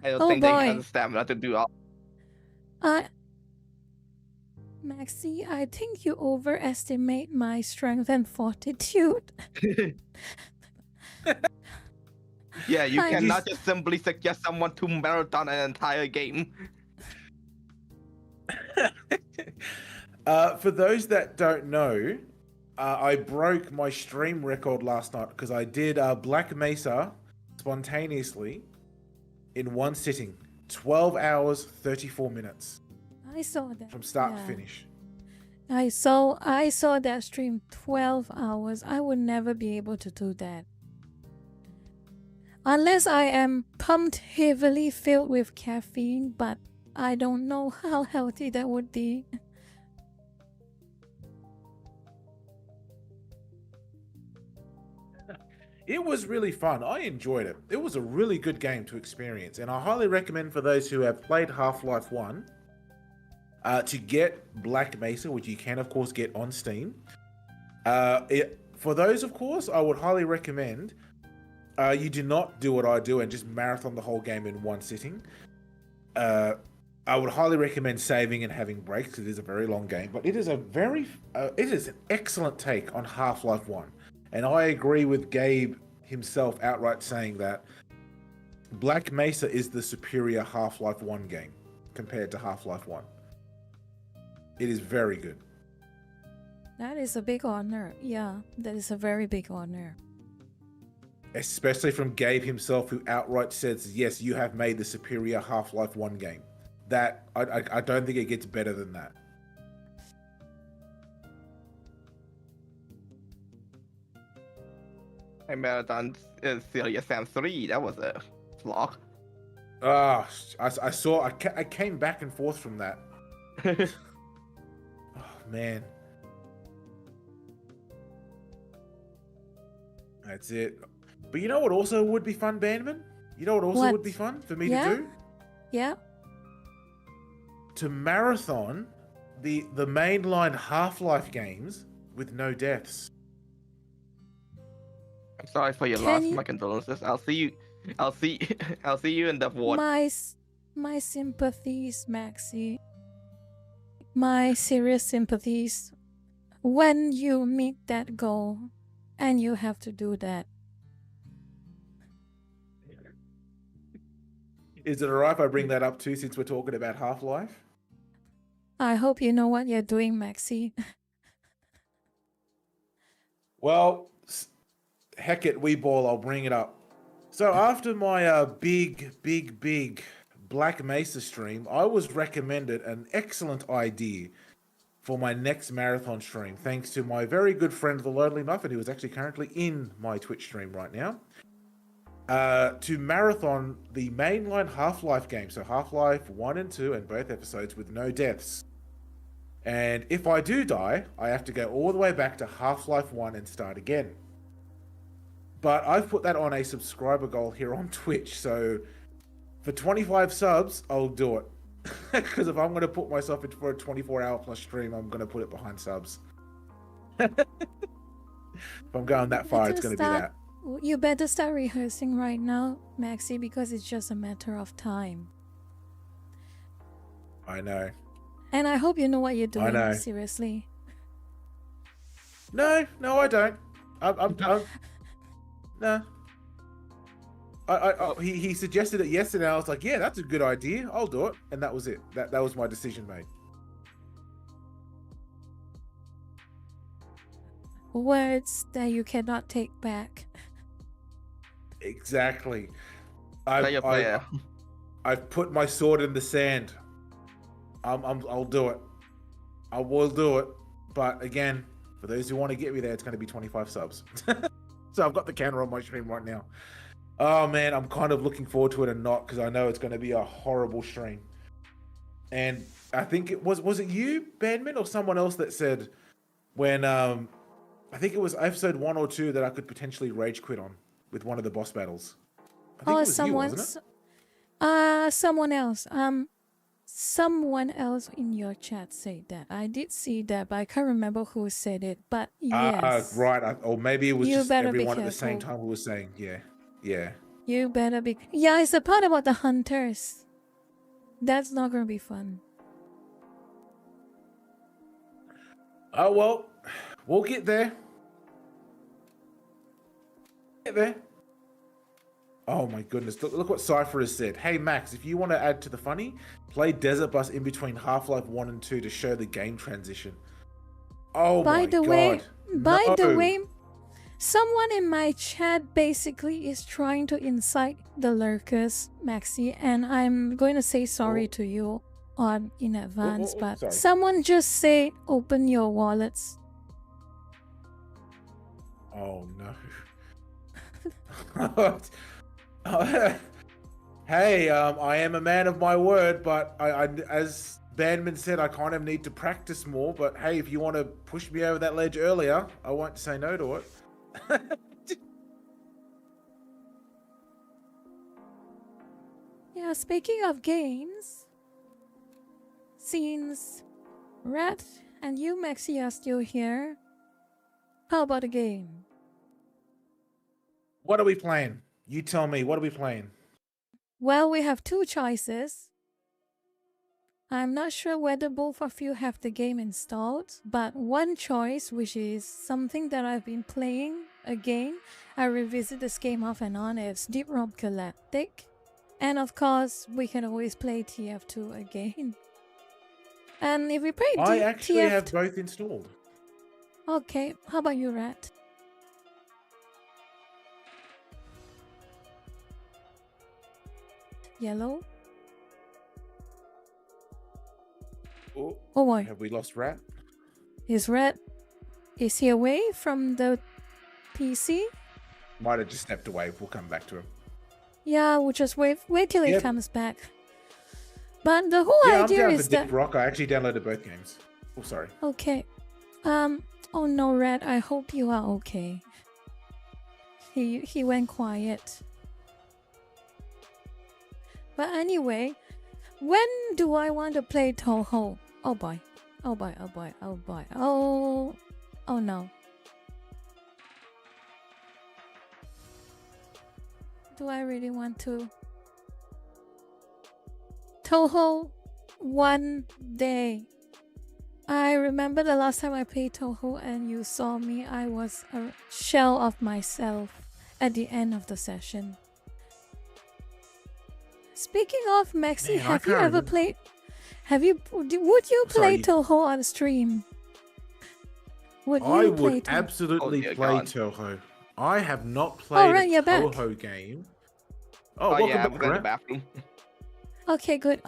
don't Oh, think they boy. have the stamina to do all. Maxi, I think you overestimate my strength and fortitude. Yeah, you I cannot just simply suggest someone to marathon an entire game. For those that don't know, I broke my stream record last night because I did Black Mesa spontaneously in one sitting. 12 hours, 34 minutes I saw that. from start to yeah. finish. I saw that stream 12 hours. I would never be able to do that. Unless I am pumped heavily filled with caffeine, but I don't know how healthy that would be. It was really fun. I enjoyed it. It was a really good game to experience, and I highly recommend for those who have played Half-Life 1 to get Black Mesa, which you can, of course, get on Steam. For those, of course, I would highly recommend you do not do what I do and just marathon the whole game in one sitting. I would highly recommend saving and having breaks because it is a very long game, but it is it is an excellent take on Half-Life 1. And I agree with Gabe himself outright saying that Black Mesa is the superior Half-Life 1 game compared to Half-Life 1. It is very good. That is a big honor. Yeah, that is a very big honor. Especially from Gabe himself, who outright says, yes, you have made the superior Half-Life 1 game. That, I don't think it gets better than that. I marathon Serious Sam 3. That was a slog. Ah, I came back and forth from that. Oh, man. That's it. But you know what also would be fun, Bandman? You know what also What? would be fun for me Yeah? to do? Yeah? To marathon the mainline Half-Life games with no deaths. I'm sorry for your Can loss. you- My condolences. I'll see you in the ward. My sympathies, Maxi. My serious sympathies. When you meet that goal, and you have to do that. Is it alright if I bring that up too, since we're talking about Half-Life? I hope you know what you're doing, Maxi. Well, heck it, Weeball, I'll bring it up. So after my big Black Mesa stream, I was recommended an excellent idea for my next marathon stream, thanks to my very good friend, The Lonely Muffin, who is actually currently in my Twitch stream right now, to marathon the mainline Half-Life game. So Half-Life 1 and 2 and both episodes with no deaths. And if I do die, I have to go all the way back to Half-Life 1 and start again. But I've put that on a subscriber goal here on Twitch, so for 25 subs, I'll do it. Because if I'm going to put myself into for a 24-hour plus stream, I'm going to put it behind subs. If I'm going that far, it's going to be that. You better start rehearsing right now, Maxi, because it's just a matter of time. I know. And I hope you know what you're doing, I know. seriously. No, I don't. No. He suggested it yesterday. I was like, yeah, that's a good idea. I'll do it. And that was it. That was my decision made. Words that you cannot take back. Exactly. Player. I've put my sword in the sand. I'll do it. I will do it. But again, for those who want to get me there, it's going to be 25 subs. So I've got the counter on my stream right now. Oh man, I'm kind of looking forward to it and not, because I know it's going to be a horrible stream. And I think it was it you, Bandman, or someone else that said when I think it was episode 1 or 2 that I could potentially rage quit on with one of the boss battles. I think it was you, wasn't it? Someone else in your chat said that. I did see that, but I can't remember who said it. But yes, right. Or maybe it was You just better be everyone at the same careful. time who was saying, yeah. you better be. Yeah, it's the part about the hunters. That's not gonna be fun. Oh well, we'll get there. Oh my goodness, look what Cypher has said. Hey Max, if you want to add to the funny, play Desert Bus in between Half-Life 1 and 2 to show the game transition. Oh By my the god. way, someone in my chat basically is trying to incite the lurkers, Maxi, and I'm going to say sorry to you in advance, but sorry. someone just said open your wallets. Oh no. Hey, I am a man of my word, but I as Bandman said, I kind of need to practice more. But hey, if you want to push me over that ledge earlier, I won't say no to it. Yeah, speaking of games, since Rat and you, Maxi, are still here, how about a game? What are we playing? You tell me, what are we playing? Well, we have two choices. I'm not sure whether both of you have the game installed, but one choice, which is something that I've been playing again, I revisit this game off and on, is Deep Rock Galactic. And of course, we can always play TF2 again. And if we play I actually TF2... have both installed. Okay, how about you, Rat? Yellow? Oh boy. Have we lost Rat? Is Rat... Is he away from the PC? Might have just stepped away. We'll come back to him. Yeah, we'll just wait till he Yep. comes back. But the whole Yeah, I'm idea down is for that... Deep Rock. I actually downloaded both games. Oh, sorry. Okay. Oh no, Red, I hope you are okay. He went quiet. But anyway, when do I want to play Toho? Oh boy. Oh boy, oh boy, oh boy. Oh no. Do I really want to? Toho one day. I remember the last time I played Toho and you saw me, I was a shell of myself at the end of the session. Speaking of Maxi, Man, I have you can't ever remember. played? Would you play Sorry. Toho on stream? Would you I play would Toho? absolutely Oh, dear play God. Toho. I have not played right, a you're back. Toho game. Oh, Oh welcome yeah, I back, was in the Rat. bathroom. Okay, good.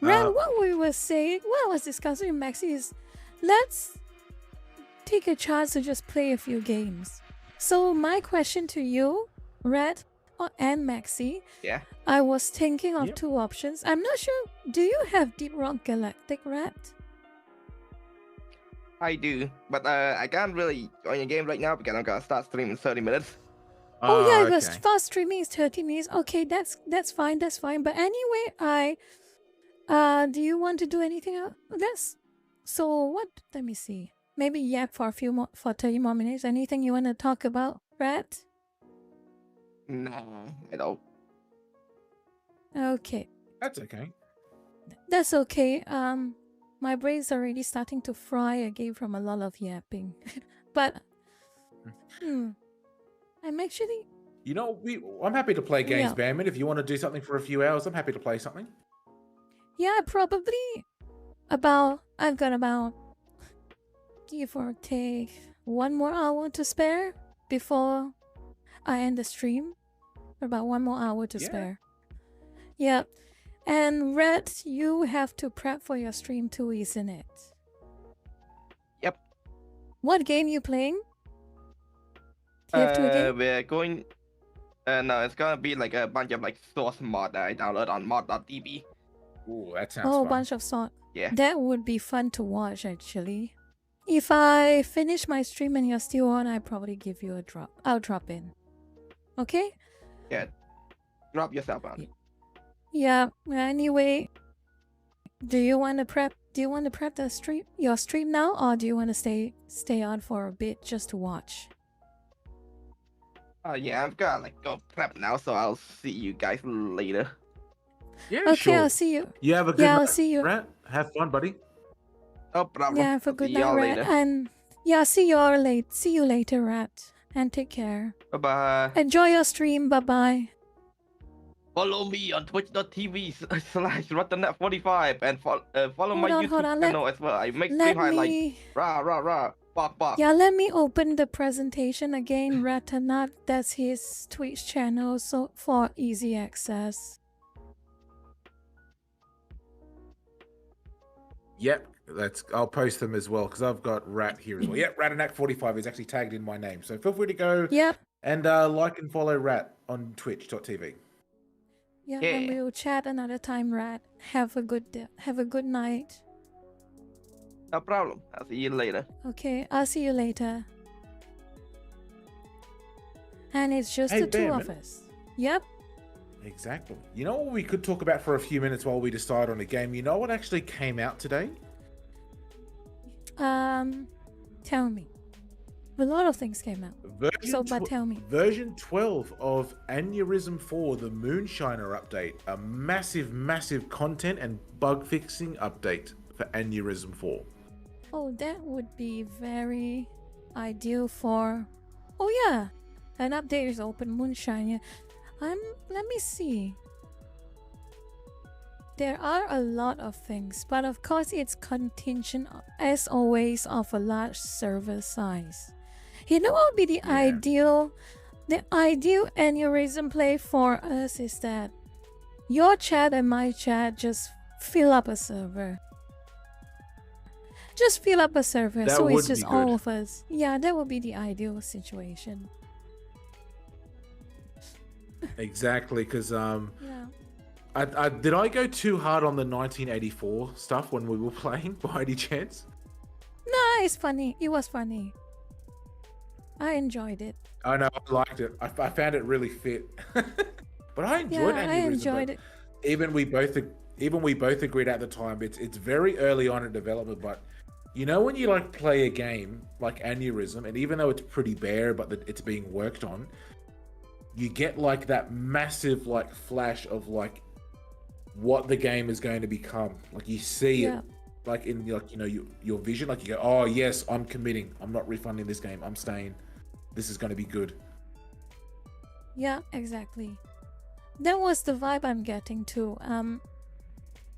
Ren, what we were saying, what I was discussing with Maxi is, let's take a chance to just play a few games. So my question to you, Red and Maxi, Yeah. I was thinking of Yep. two options. I'm not sure. Do you have Deep Rock Galactic, Red? I do, but I can't really join your game right now because I'm gonna start streaming in 30 minutes. Oh yeah, it okay. was fast streaming is 30 minutes. Okay, that's fine, that's fine. But anyway, do you want to do anything else? So what? Let me see. Maybe yak for 30 more minutes. Anything you want to talk about, Red? No, I don't. Okay, That's okay. that's okay. My brain's already starting to fry again from a lot of yapping. But I'm actually You know, I'm happy to play games, Yeah. Bandman. If you want to do something for a few hours, I'm happy to play something. yeah, probably I've got about give or take 1 more hour to spare before I end the stream. About 1 more hour to Yeah. spare. Yep. And Red, you have to prep for your stream too, isn't it? Yep. What game you playing? Do you have to again? We're going. No, it's gonna be like a bunch of like source mod that I download on mod.db. Ooh, that sounds Oh, a fun. bunch of sort. Yeah. That would be fun to watch actually. If I finish my stream and you're still on, I probably give you a drop. I'll drop in. Okay? Yeah. Drop yourself on. Yeah. Anyway, do you want to prep the stream your stream now, or do you want to stay on for a bit just to watch? Yeah, I've got like go prep now, so I'll see you guys later. Yeah, Okay, sure. I'll see you. You have a good Yeah, I'll night, see you. Rat. Have fun, buddy. No problem. Yeah, have a I'll good see night, y'all Rat. later. And yeah, see you later, Rat. And take care. Bye bye. Enjoy your stream. Bye bye. Follow me on twitch.tv/RottenNet45 and follow my Hold YouTube on, channel as well. I make Let stream highlights. me. Rah rah rah. Bark bark. Yeah, let me open the presentation again. Ratanat, that's his Twitch channel, so for easy access. Yep, I'll post them as well because I've got Rat here as well. Yep, Ratanak45 is actually tagged in my name, so feel free to go Yep. and like and follow Rat on twitch.tv. Yeah, Yeah. and we'll chat another time, Rat. Have a good night. No problem. I'll see you later. Okay, I'll see you later. And it's just Hey, the two of Bam. us. Yep. Exactly. You know what we could talk about for a few minutes while we decide on a game? You know what actually came out today? Tell me. A lot of things came out. Tell me. Version 12 of Aneurysm 4, the Moonshiner update. A massive, massive content and bug fixing update for Aneurysm 4. Oh, that would be very ideal for. Oh yeah, an update is open Moonshine. Let me see. There are a lot of things, but of course it's contingent, as always, of a large server size. You know what would be the ideal Aneurysm play for us is that your chat and my chat just fill up a server. Just fill up a server, That so it's would just be all good. of us. Yeah, that would be the ideal situation. Exactly, because Yeah. did I go too hard on the 1984 stuff when we were playing by any chance? Nah, it's funny. It was funny. I enjoyed it. I know, I liked it. I found it really fit. But I enjoyed Yeah, I Aneurysm, enjoyed but it. Even we both agreed at the time it's very early on in development, but you know when you like play a game like Aneurysm, and even though it's pretty bare but it's being worked on, you get like that massive like flash of like what the game is going to become. Like you see Yeah. it like in like, you know, your vision, like you go, oh yes, I'm committing, I'm not refunding this game, I'm staying, this is going to be good. Yeah, exactly. That was the vibe I'm getting too.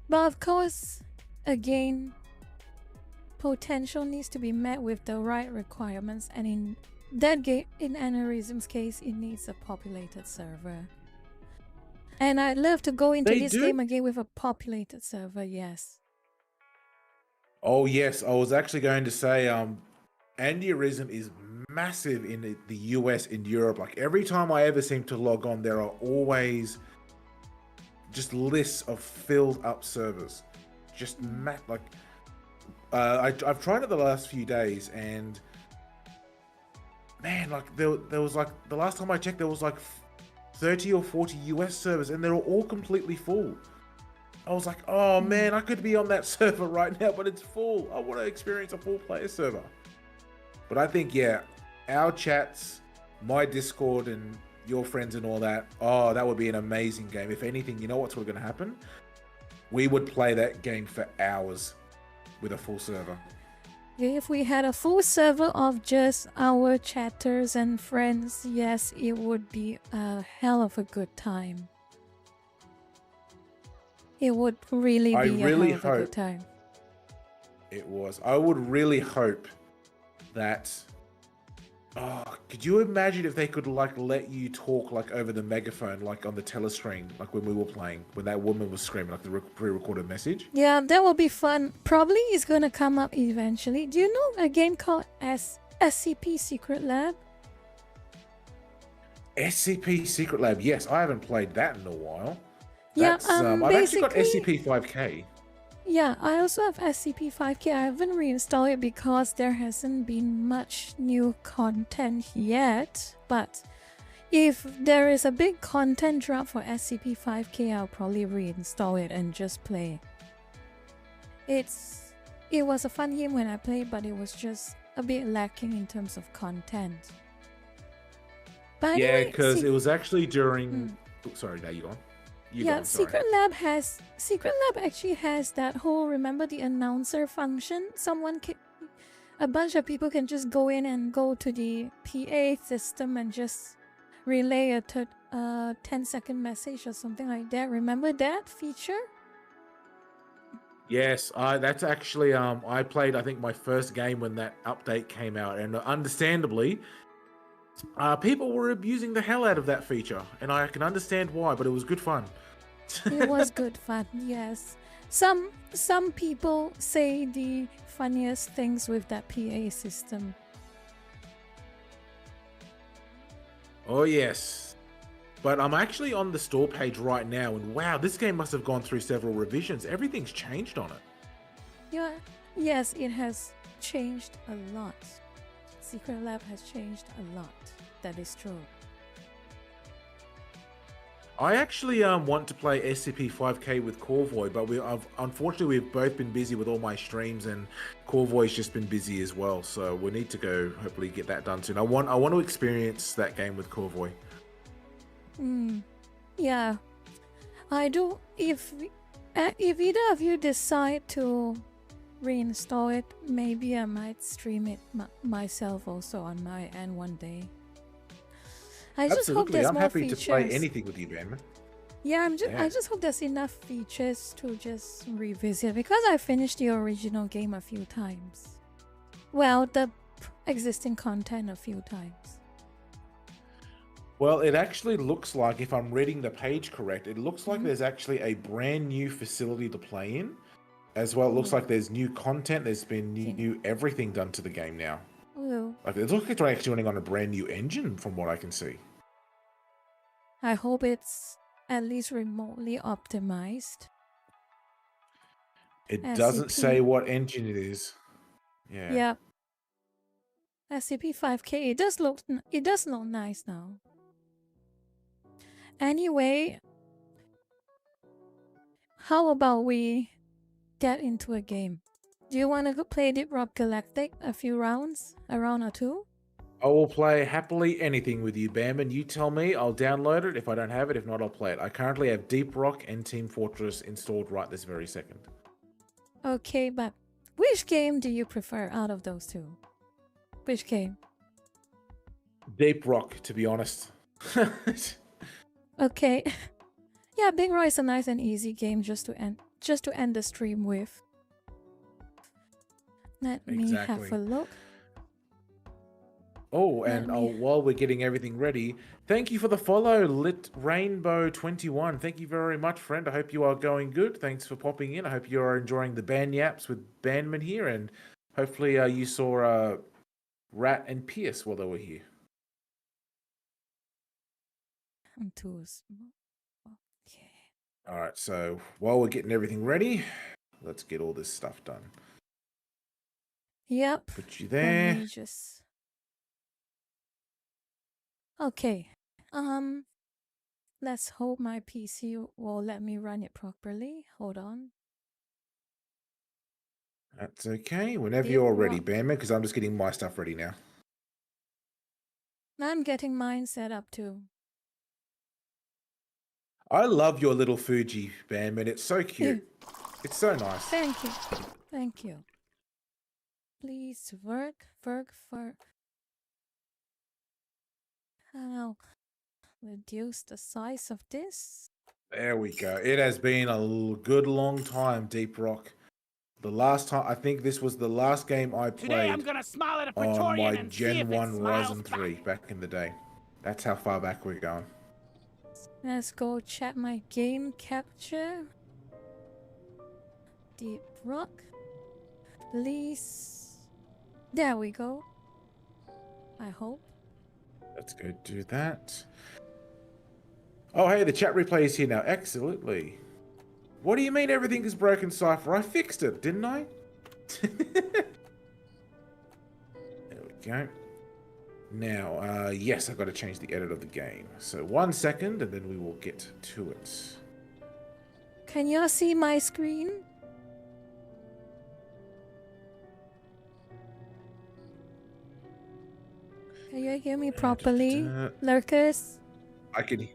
But of course, again, potential needs to be met with the right requirements, and in that game, in Aneurysm's case, it needs a populated server. And I'd love to go into They this do? game again with a populated server, yes. Oh yes, I was actually going to say, aneurysm is massive in the US, in Europe. Like every time I ever seem to log on, there are always just lists of filled up servers. Just like, I've tried it the last few days, and man, like there was like the last time I checked, there was like 30 or 40 US servers, and they're all completely full. I was like, oh man, I could be on that server right now, but it's full. I want to experience a full player server. But I think, yeah, our chats, my Discord, and your friends and all that, oh, that would be an amazing game. If anything, you know what's going to happen? We would play that game for hours with a full server. If we had a full server of just our chatters and friends, yes, it would be a hell of a good time. It would really be a hell of a good time. It was. I would really hope that... Oh, could you imagine if they could like let you talk like over the megaphone, like on the telescreen, like when we were playing, when that woman was screaming, like the pre-recorded message? Yeah, that will be fun. Probably is gonna come up eventually. Do you know a game called SCP Secret Lab? SCP Secret Lab, yes, I haven't played that in a while. Yeah, I've actually got SCP-5K. Yeah, I also have SCP-5K. I haven't reinstalled it because there hasn't been much new content yet. But if there is a big content drop for SCP-5K, I'll probably reinstall it and just play. It was a fun game when I played, but it was just a bit lacking in terms of content. But Yeah, anyway, because it was actually during... Oh, sorry, now you on. Secret Lab actually has that whole, remember the announcer function? A bunch of people can just go in and go to the PA system and just relay a 10-second message or something like that. Remember that feature? Yes, that's actually I played, I think, my first game when that update came out, and understandably, people were abusing the hell out of that feature, and I can understand why, but it was good fun. It was good fun, yes. Some people say the funniest things with that PA system. Oh yes, but I'm actually on the store page right now, and wow, this game must have gone through several revisions. Everything's changed on it. Yeah, yes, it has changed a lot. Secret Lab has changed a lot. That is true. I actually want to play SCP-5K with Corvoy, but unfortunately we've both been busy with all my streams, and Corvoy's just been busy as well. So we need to go hopefully get that done soon. I want to experience that game with Corvoy. Yeah, I do. If either of you decide to reinstall it, maybe I might stream it myself also on my end one day. I just hope there's I'm more happy features. to play anything with you, Ben. Yeah, I just hope there's enough features to just revisit, because I finished the original game a few times. Well, the existing content a few times. Well, it actually looks like, if I'm reading the page correct, it looks like there's actually a brand new facility to play in. As well, it looks like there's new content, there's been new everything done to the game now. Ooh. Like, it looks like it's actually running on a brand new engine from what I can see. I hope it's at least remotely optimized. It doesn't say what engine it is. Yeah. Yeah. SCP-5K, it does look nice now. Anyway, how about we get into a game? Do you want to play the Rock Galactic a few rounds? A round or two? I will play happily anything with you, Bam, and you tell me, I'll download it if I don't have it. If not, I'll play it. I currently have Deep Rock and Team Fortress installed right this very second. Okay, but which game do you prefer out of those two? Which game? Deep Rock, to be honest. Okay. Yeah, Big Roy is a nice and easy game just to end the stream with. Let me have a look. Oh, and while we're getting everything ready, thank you for the follow, Lit Rainbow 21. Thank you very much, friend. I hope you are going good. Thanks for popping in. I hope you are enjoying the band yaps with Bandman here, and hopefully you saw Rat and Pierce while they were here. I'm too small. Okay. All right, so while we're getting everything ready, let's get all this stuff done. Yep. Put you Let there. me just. Okay. Let's hope my PC will let me run it properly. Hold on. That's okay. Whenever Deep you're ready, Rock. Bandman, because I'm just getting my stuff ready now. I'm getting mine set up too. I love your little Fuji, Bandman. It's so cute. It's so nice. Thank you. Thank you. Please work. I'll reduce the size of this. There we go. It has been a good long time, Deep Rock. The last time, I think this was the last game I Today I'm played gonna smile at a on Praetorian my and see Gen if 1 it smiles Ryzen back. 3 back in the day. That's how far back we're going. Let's go check my game capture. Deep Rock. Please. There we go. I hope. Let's go do that. Oh, hey, the chat replay is here now. Excellently. What do you mean everything is broken, Cypher? I fixed it, didn't I? There we go. Now, yes, I've got to change the edit of the game. So 1 second, and then we will get to it. Can you see my screen? Can you hear me properly, lurkers? I can...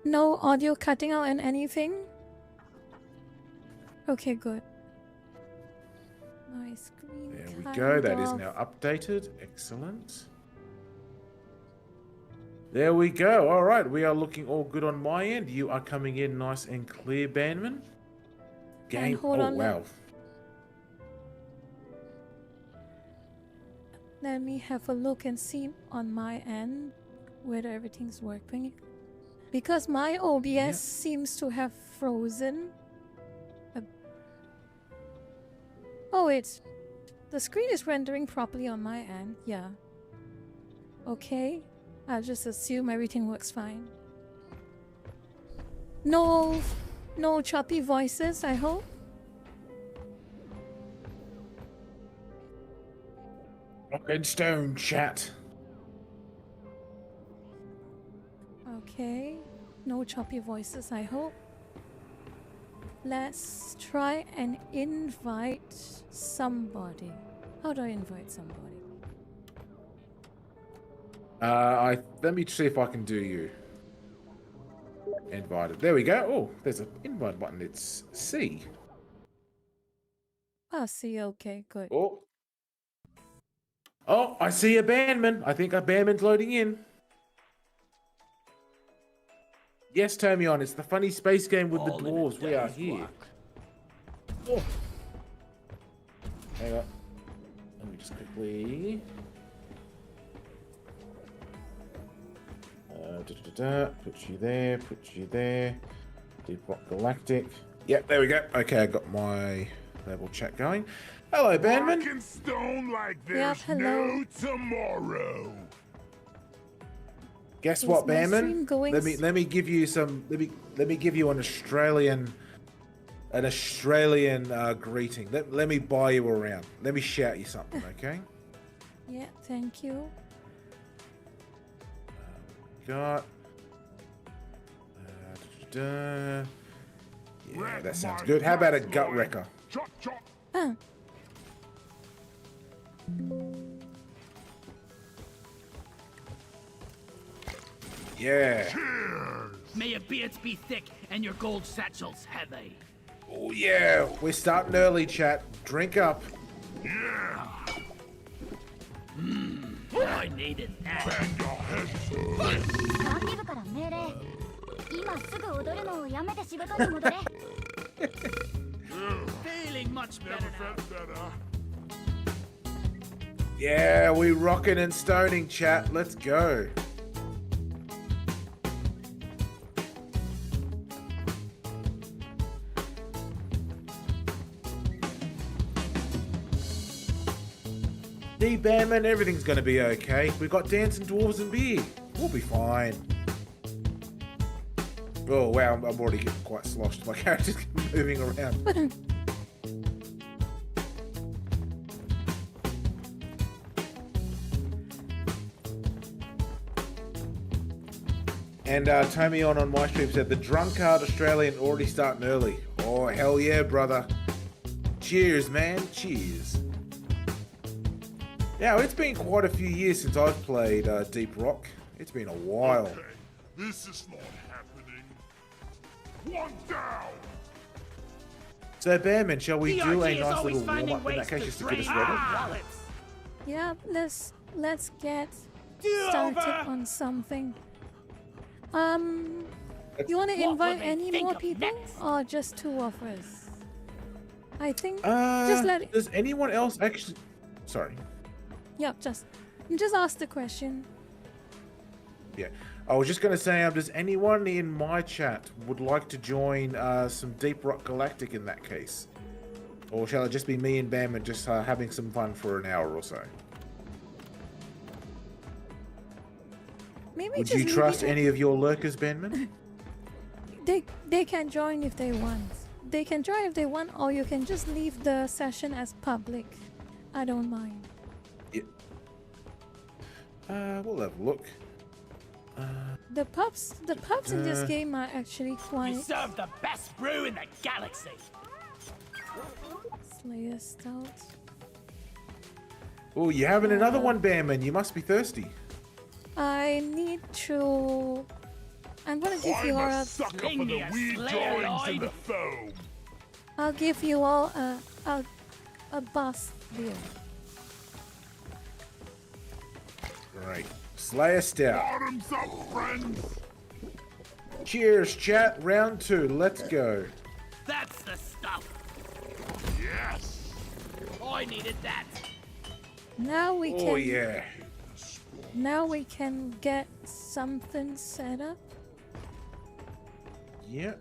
No audio cutting out and anything? Okay, good. My screen. There we go. That is kind now of- updated. Excellent. There we go. All right. We are looking all good on my end. You are coming in nice and clear, Bandman. Game. hold Oh, on, wow. Let me have a look and see on my end whether everything's working. Because my OBS seems to have frozen. Oh, the screen is rendering properly on my end. Yeah. Okay. I'll just assume everything works fine. No choppy voices, I hope. Rock and stone chat. Okay. No choppy voices, I hope. Let's try and invite somebody. How do I invite somebody? Let me see if I can do you. Invited. There we go. Oh, there's an invite button. It's C. Oh, see, okay, good. Oh. Oh, I see a bandman. I think a bandman's loading in. Yes, Tomion, it's the funny space game with All the in a dwarves. We are day's here. work. Oh. Hang on. Let me just quickly. Put you there. Put you there. Deep Rock Galactic. Yep, there we go. Okay, I got my level chat going. Hello, bandman. Rock and stone like Yep, there's hello. no tomorrow. Guess Is what, my bandman? stream going Let me give you some. Let me give you an Australian greeting. Let me buy you around. Let me shout you something, okay? Yeah, thank you. Got. Yeah, that sounds good. How about a gut wrecker? Chop, chop. Ah, Yeah. May your beards be thick and your gold satchels heavy. Oh yeah. We're starting early, chat. Drink up. Yeah. I needed that. Bang your head. 管理部から命令今すぐ踊るのをやめて仕事に戻れ Feeling much better Never now. felt better. Yeah, we rocking and stoning, chat. Let's go. D-Bandman, everything's gonna be okay. We got dancing dwarves and beer. We'll be fine. Oh wow, I'm already getting quite sloshed. My character's moving around. And Tommy on my stream said the drunkard Australian already starting early. Oh hell yeah, brother! Cheers, man. Cheers. Now it's been quite a few years since I've played Deep Rock. It's been a while. Okay, this is not happening. One down. So, Bearman, shall we do a DRG is nice always little finding warm-up in that ways case to just to get us drain ready? our wallets. Yeah, let's get started on something. You want to What invite will they any think more of people, next? or just 2 of us? I think just let. Does anyone else actually? Sorry. Yep, just ask the question. Yeah. I was just going to say, does anyone in my chat would like to join some Deep Rock Galactic in that case? Or shall it just be me and Bam and just having some fun for an hour or so? Maybe Would just you leave trust it- any of your lurkers, Benman? They can join if they want. They can join if they want, or you can just leave the session as public. I don't mind. Yeah. We'll have a look. The pubs in this game are actually We quite serve the best brew in the galaxy. Slayer stout. Oh, you having another one, Bearman? You must be thirsty. I need to. I'm gonna give you I'm all. a sucker Bring for me the a weed Slayer, drawings and Lloyd. the foam. I'll give you all a bus beer. Right. Slayer Stout. Bottoms up, friends. Cheers, chat. Round 2. Let's go. That's the stuff. Yes. I needed that. Now we can. Oh, yeah. Now we can get something set up. Yeah.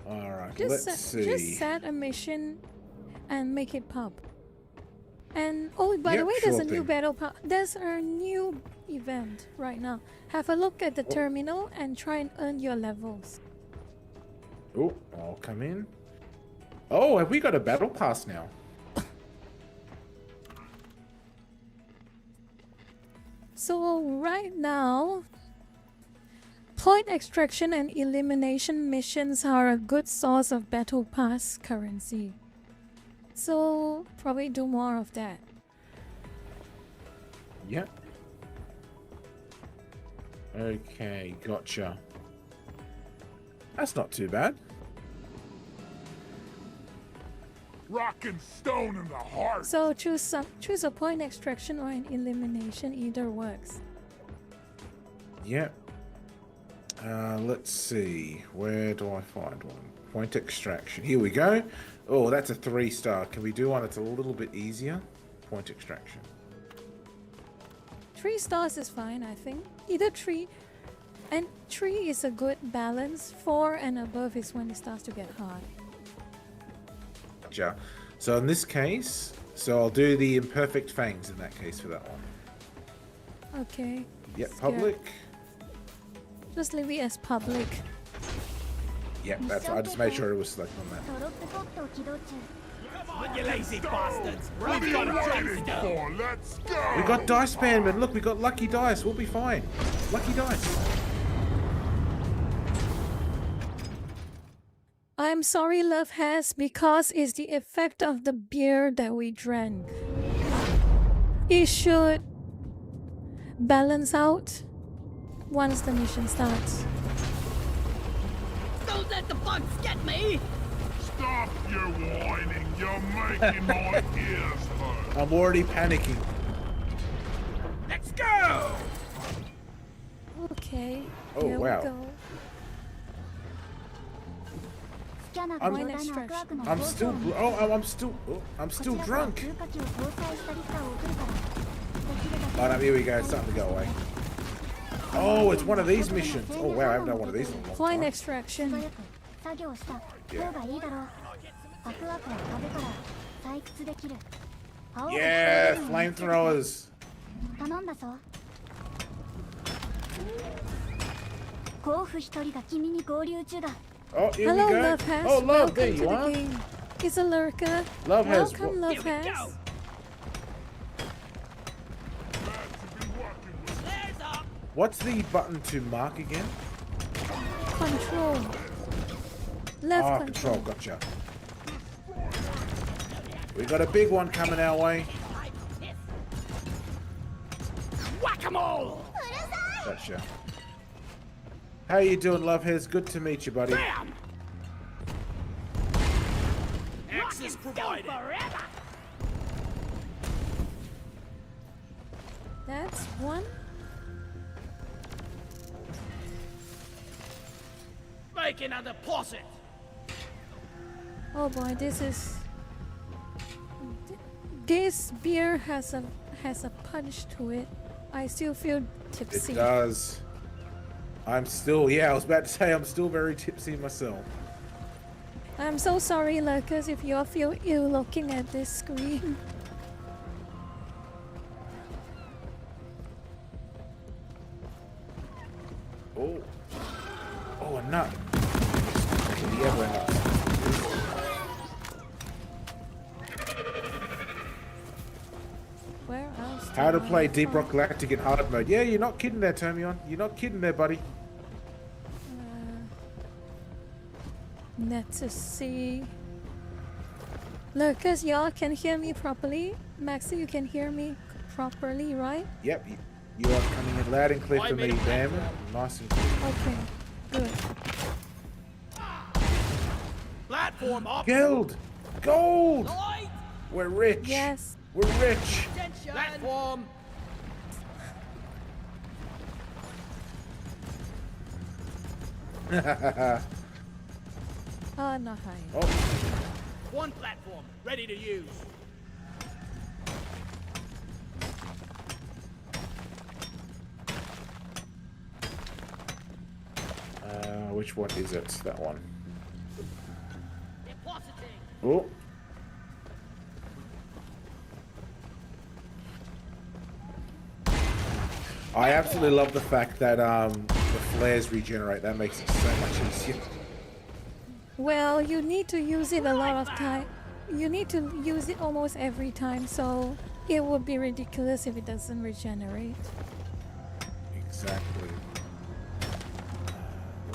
Alright, Just let's just set a mission and make it pop. And oh, by the Yep, way, there's sure a new thing. battle pass. There's a new event right now. Have a look at the terminal and try and earn your levels. Oh, I'll come in. Oh, have we got a battle pass now? So right now, point extraction and elimination missions are a good source of battle pass currency. So probably do more of that. Yep. Okay, gotcha. That's not too bad. Rock and stone in the heart. So choose a point extraction or an elimination, either works. Yep. Let's see. Where do I find one? Point extraction. Here we go. Oh, that's a 3-star. Can we do one that's a little bit easier? Point extraction. 3 stars is fine, I think. Either 3 and 3 is a good balance. 4 and above is when it starts to get hard. Gotcha. So in this case, I'll do the imperfect fangs in that case for that one. Okay. Yep, Scared. public. Just leave it as public. Yep, that's. I just made sure it was selected on that. トロップポット起動中 Come on, you lazy bastards. What are We've you got a job to waiting do. for? Let's go. We got dice bandman. Look, we got lucky dice. We'll be fine. Lucky dice. I'm sorry, Love has, because it's the effect of the beer that we drank. It should balance out once the mission starts. Don't let the bugs get me. Stop your whining. You're making my ears hurt. I'm already panicking. Let's go. Okay. Oh, here wow. we go. Wine extraction. I'm still drunk. Oh no, here we go. It's starting to go away. Oh, it's one of these missions. Oh wow, I haven't done one of these in a long Wine time. extraction. Yeah, flamethrowers. Oh, here Hello, we go. Love Has. Oh, Love, Welcome there to you the are. game. It's a lurker. Love Has. Welcome, Love Has. What's the button to mark again? Control. Left Ah, control. control. Gotcha. We got a big one coming our way. Whack-a-mole! Gotcha. How you doing, Love Has? Good to meet you, buddy. Bam! Access provided. That's one. Make another deposit. Oh boy, this is. This beer has a punch to it. I still feel tipsy. It does. I'm still, yeah, I was about to say I'm still very tipsy myself. I'm so sorry, lurkers, if you all feel ill looking at this screen. Oh. Oh, a nut. The other nut. Where else? How to do I play Deep find- Rock Galactic in hard mode. Yeah, you're not kidding there, Termion. You're not kidding there, buddy. Let's see. Lurkers, y'all can hear me properly. Maxi, you can hear me properly, right? Yep, you are coming in loud and clear for me, Bam. Nice and clear. Okay, good. Platform up. Gold! Gold! Light. We're rich. Yes. We're rich. Platform. Not high. Oh, One platform ready to use. which one is it? That one. Depositing. Oh. I absolutely love the fact that the flares regenerate. That makes it so much easier. Well, you need to use it a lot of time. You need to use it almost every time, so it would be ridiculous if it doesn't regenerate. Exactly.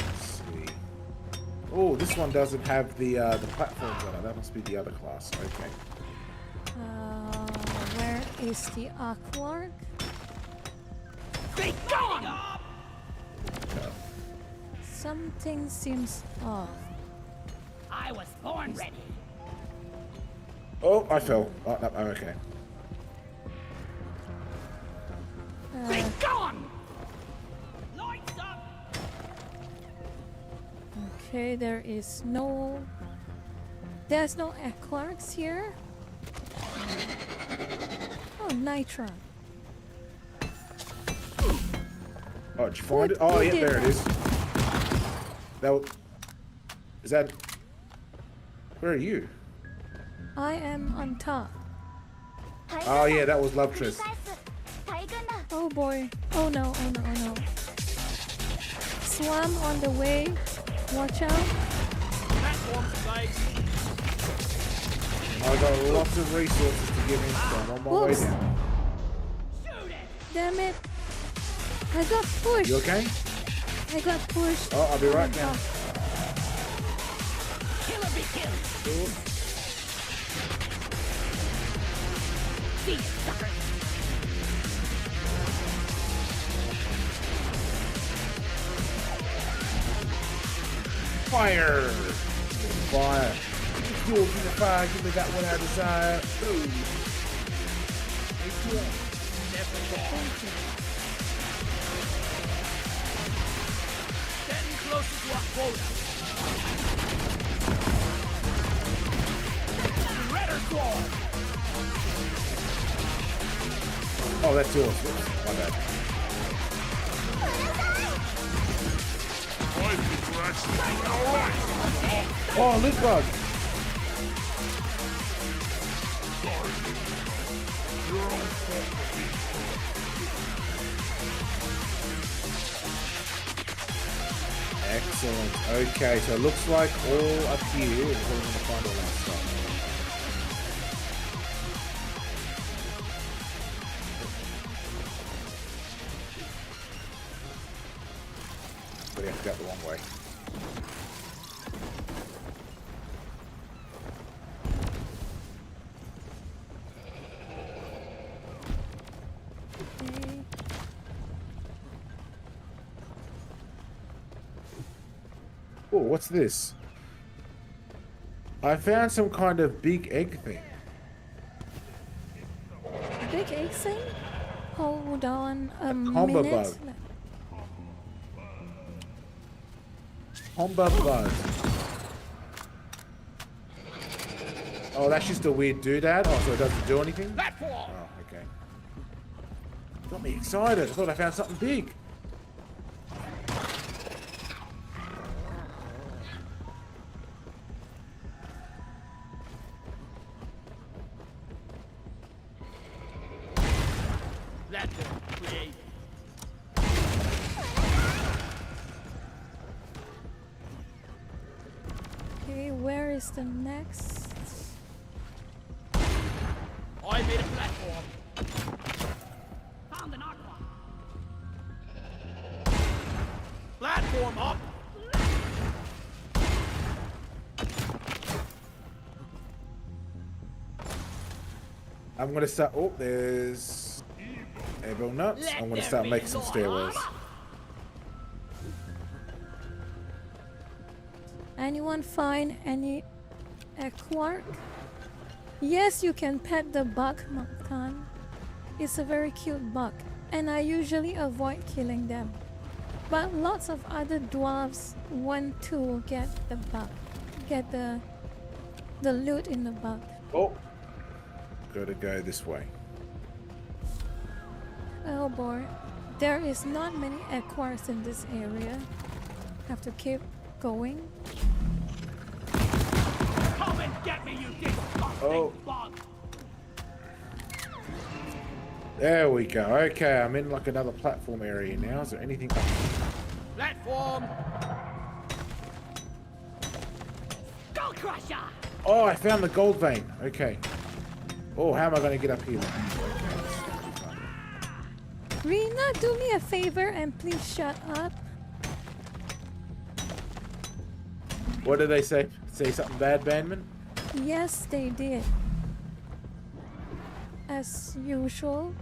Let's see. Oh, this one doesn't have the platforms on it. That must be the other class. Okay. Where is the Aquark? Be gone! Something seems off. I was born ready. Oh, I fell. Oh, no, I'm okay. Be gone! Lights up! Okay, there's no Aquarks here. Oh, Nitra. Oh, did you find it? Who Oh, yeah, did there it that? is. Is that... Where are you? I am on top. Oh, yeah, that was Love Tris. Oh boy. Oh no, oh no, oh no. Swam on the way. Watch out. Platform place. I got lots of resources to give him, so I'm on my way Whoops. down. Shoot it! Damn it. I got pushed. You okay? I got pushed. Oh, I'll be right on down. top. Killer be killed. Oh, See you, sucker. fire! Fire. Fuel to the fire, give me that one I desire. Ooh. Getting closer to our quota. Oh, that's yours. My bad. I think we're actually doing alright. Oh, loot bug. Sorry. Your own fault for being Excellent. Okay, so it looks like all up here is where we're going to find all that stuff. But I have to go the wrong way. Okay. Oh, what's this? I found some kind of big egg thing. Big egg thing? Hold on a combo minute. bug. Combo bug. Oh, that's just a weird doodad. Oh, so it doesn't do anything? Oh, okay. Got me excited. I thought I found something big. That will create. Okay, where is the next? I made a platform. Found an aqua. Platform up. I'm gonna start. Oh, there's airball nuts. I'm gonna start making some stairwells. Anyone find any quark? Yes, you can pet the bug, Maktan. It's a very cute bug, and I usually avoid killing them. But lots of other dwarves want to get the bug, get the loot in the bug. Oh, gotta go this way. Oh boy, there is not many quarks in this area. Have to keep going. Come and get me, you Oh. disgusting bug. There we go. Okay, I'm in like another platform area now. Is there anything up here? Platform. Skull crusher. Oh, I found the gold vein. Okay. Oh, how am I going to get up here? Rena, do me a favor and please shut up. What did they say? Say something bad, Bandman? Yes, they did. As usual.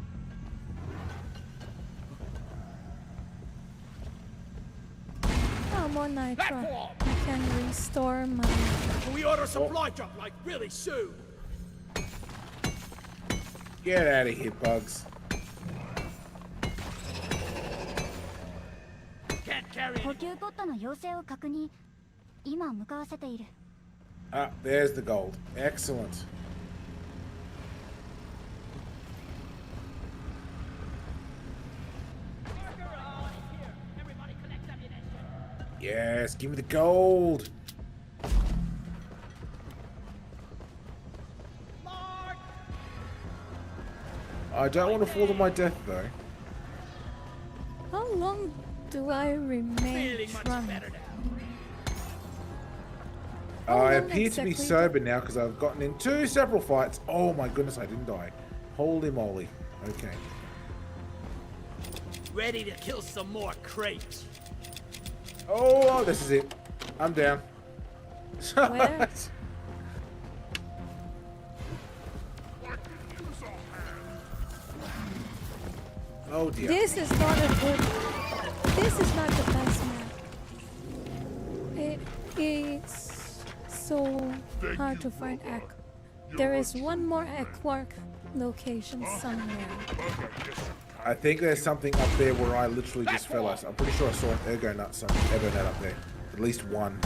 Come on, Nitra. I can restore my... Can we order a supply drop like really soon? Get out of here, bugs. Can't carry 補給ポットの要請を確認。今向かわせている。 Ah, there's the gold. Excellent. Yes, give me the gold. I don't want to fall to my death though. How long do I remain feeling much drunk? better now. I long appear to be exactly sober now because I've gotten into several fights. Oh my goodness, I didn't die. Holy moly. Okay. Ready to kill some more crates. Oh, this is it. I'm down. Where? Oh dear. This is not a good... This is not the best map. It's so hard to find Aqu. There is one more Aquark location somewhere. I think there's something up there where I literally just fell out. I'm pretty sure I saw an ergo nut up there. At least one.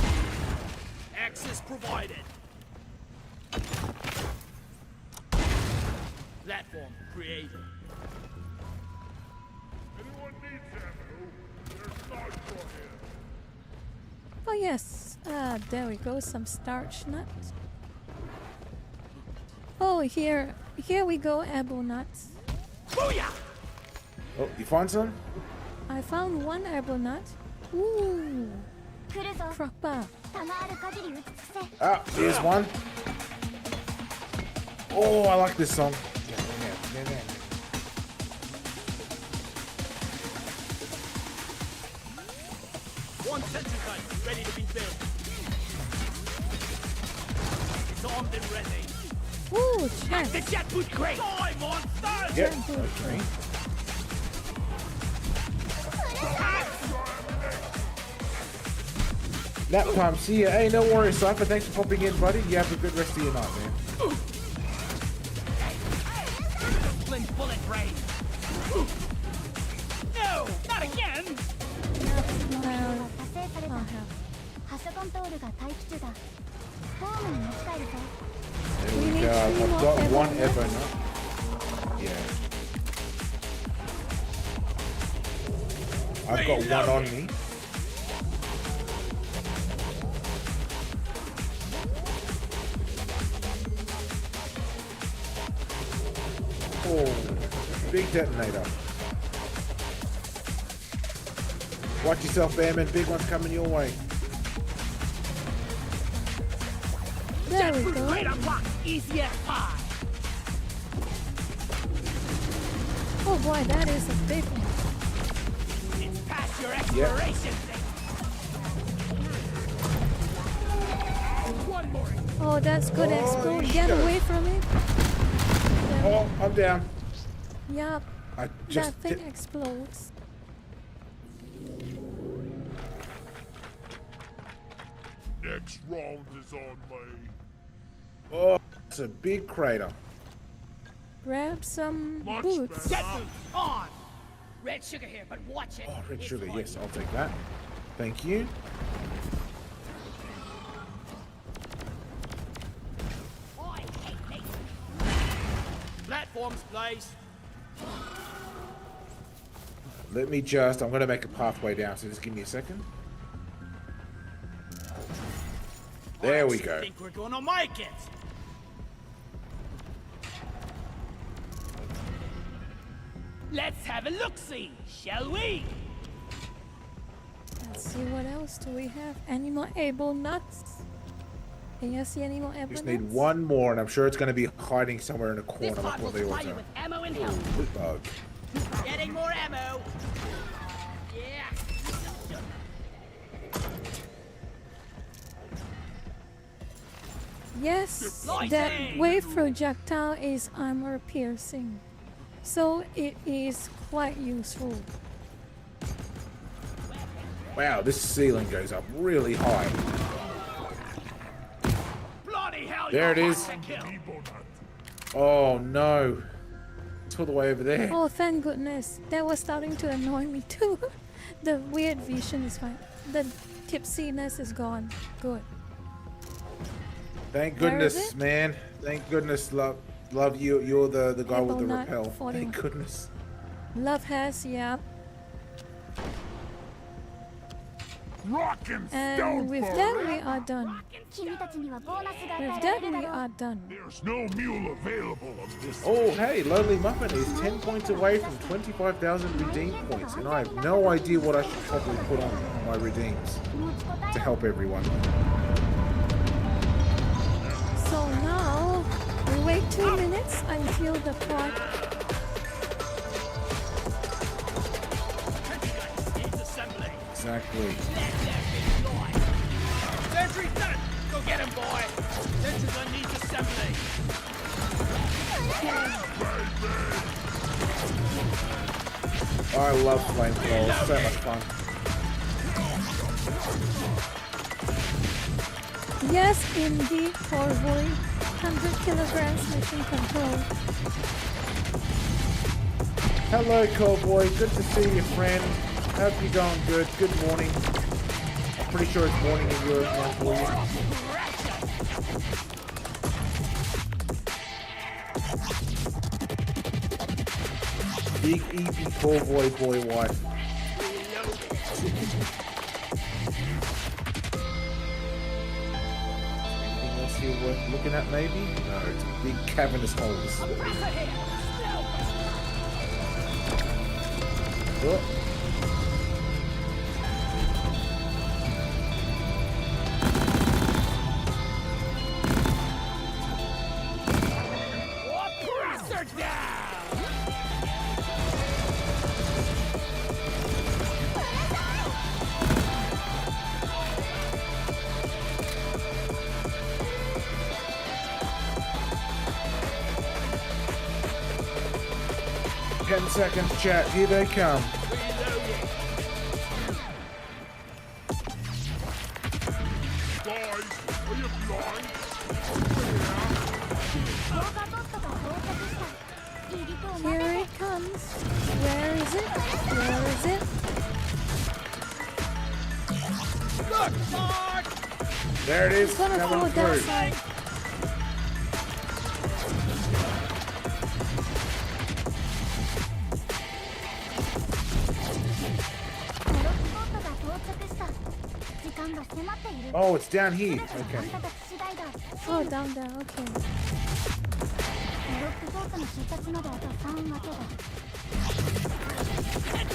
Access provided. Platform created. Anyone needs ammo? There's sniper here. Oh yes, there we go, some starch nuts. Oh, here we go, apple nuts. Booyah! Oh, you find some? I found one apple nut. Ooh, 来るぞ crockbar. 弾ある限り撃ち尽くせ Ah, here's one. Oh, I like this song. One sentry gun ready to be built. It's armed and ready. Ooh, Hack chest. the jet boot crate! Die, monsters! Yep. Okay. Nap time. See ya. Hey, no worries, Cypher. Thanks for popping in, buddy. You have a good rest of your night, man. Flint bullet rain. No, not again! 達成された Oh, hell. 発射コントロールが待機中だホームに持ち帰るぞ There We we need go. three I've more got Evo one nuts. Evo nut. Yeah. I've got one on me. Oh, big detonator. Watch yourself, Bearman. Big one's coming your way. There we go. Great unlock, easy as pie. Oh boy, that is a big one. It's past your exploration date. One more. Oh, that's good. Oh, Explode. shit. Get away from it. Oh, I'm down. Yup, I that just thing did. explodes. Next round is on me. Oh, it's a big crater. Grab some Much boots. better. Jet boots on. Red sugar here, but watch it. Oh, red It's sugar. hot. Yes, I'll take that. Thank you. I hate me. Platforms, please. Let me just. I'm going to make a pathway down. So just give me a second. There we go. I think we're gonna make it. Let's have a look-see, shall we? Let's see what else do we have. Any more able nuts? Can you see any more able Just nuts? need one more, and I'm sure it's going to be hiding somewhere in a This corner like pod will what they supply always you are. with ammo and health. Loot bug. Getting more ammo. Yeah. Yes, Lightning! that wave projectile is armor piercing, so it is quite useful. Wow, this ceiling goes up really high. Bloody hell! There it you're is. hot to kill. Oh no. It's all the way over there. Oh, thank goodness. That was starting to annoy me too. The weird vision is fine. The tipsiness is gone. Good. Thank Where is goodness, it? man. Thank goodness, love you. You're the guy with the Apple nut rappel. 41. Thank goodness. Love has, yeah. Rockin' And stone with for that, we are done. 君たちにはボーナスが与 With えら that, れる we だろ are う done. There's no mule available of this. Oh, hey, Lonely Muffin is 10 points away from 25,000 redeem points, and I have no idea what I should probably put on my redeems 持ちこたえ to help everyone. So now, we wait 2 minutes until the pod. Needs assembly. Exactly. Let there be light. Sentry done. Go get him, boy. Sentry gun needs assembly. I love flamethrowers. So much fun. Yes, indeed, Corvoy. 100 kilograms mission control. Hello, Cowboy. Good to see you, friend. Hope you're going good. Good morning. I'm pretty sure it's morning in Europe now for you. Big easy cowboy boy wife. Anything else here worth looking at maybe? No, it's a big cavernous hole. This is what it is. Oh. Seconds, chat. Here they come. Guys, are you blind? Here it comes. Where is it? Where is it? There it is. It's gonna Coming fall that through. side. Oh, it's down here. Okay. Oh, down there. Okay.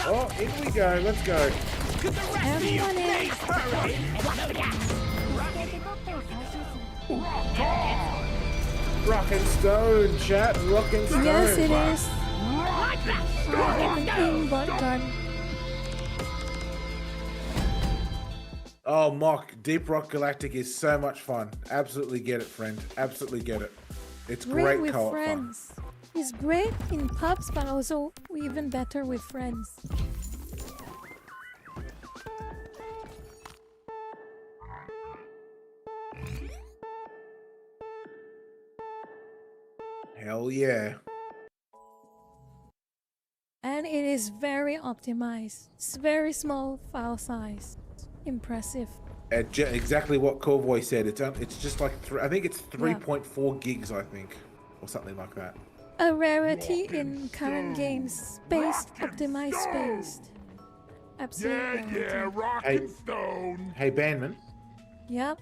Oh, in we go. Let's go. Everyone in. Rock and stone, chat. Rock and stone. Yes, it is. But God. Oh, Mock, Deep Rock Galactic is so much fun. Absolutely get it, friend. Absolutely get it. It's great with co-op friends. It's great in pubs, but also even better with friends. fun. Hell yeah. And it is very optimized. It's very small file size. Impressive. Exactly what Cowboy said. It's just like I think it's 3.4 gigs, I think, or something like that. A rarity in current games. Optimized spaced. Absolutely. Yeah, rock and stone. Hey, Bandman. Yep.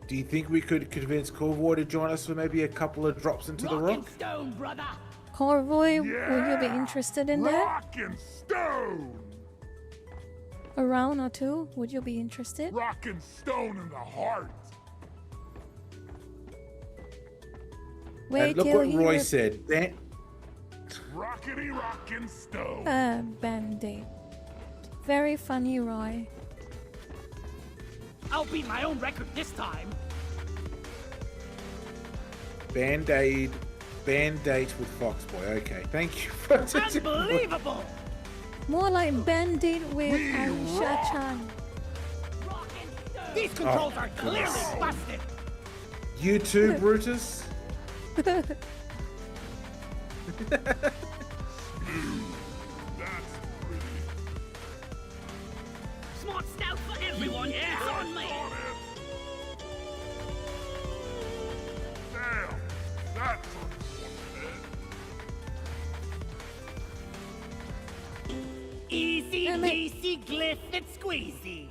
Do you think we could convince Cowboy to join us for maybe a couple of drops into the rock? Stone, brother. Corvoy, will you be interested in that? Rock and stone. A round or two? Would you be interested? Rock and stone in the heart. Wait And look till what he Roy said. Rockety rock and stone. Band-Aid. Very funny, Roy. I'll beat my own record this time. Band-Aid with Foxboy. Okay, thank you for Unbelievable! More like Band-Aid with Aisha-chan. These controls are clearly busted. You too, Brutus? That's pretty. Smart stout for everyone. Yeah, on me. Damn, that's unfortunate. Easy peasy, glyph and squeezy.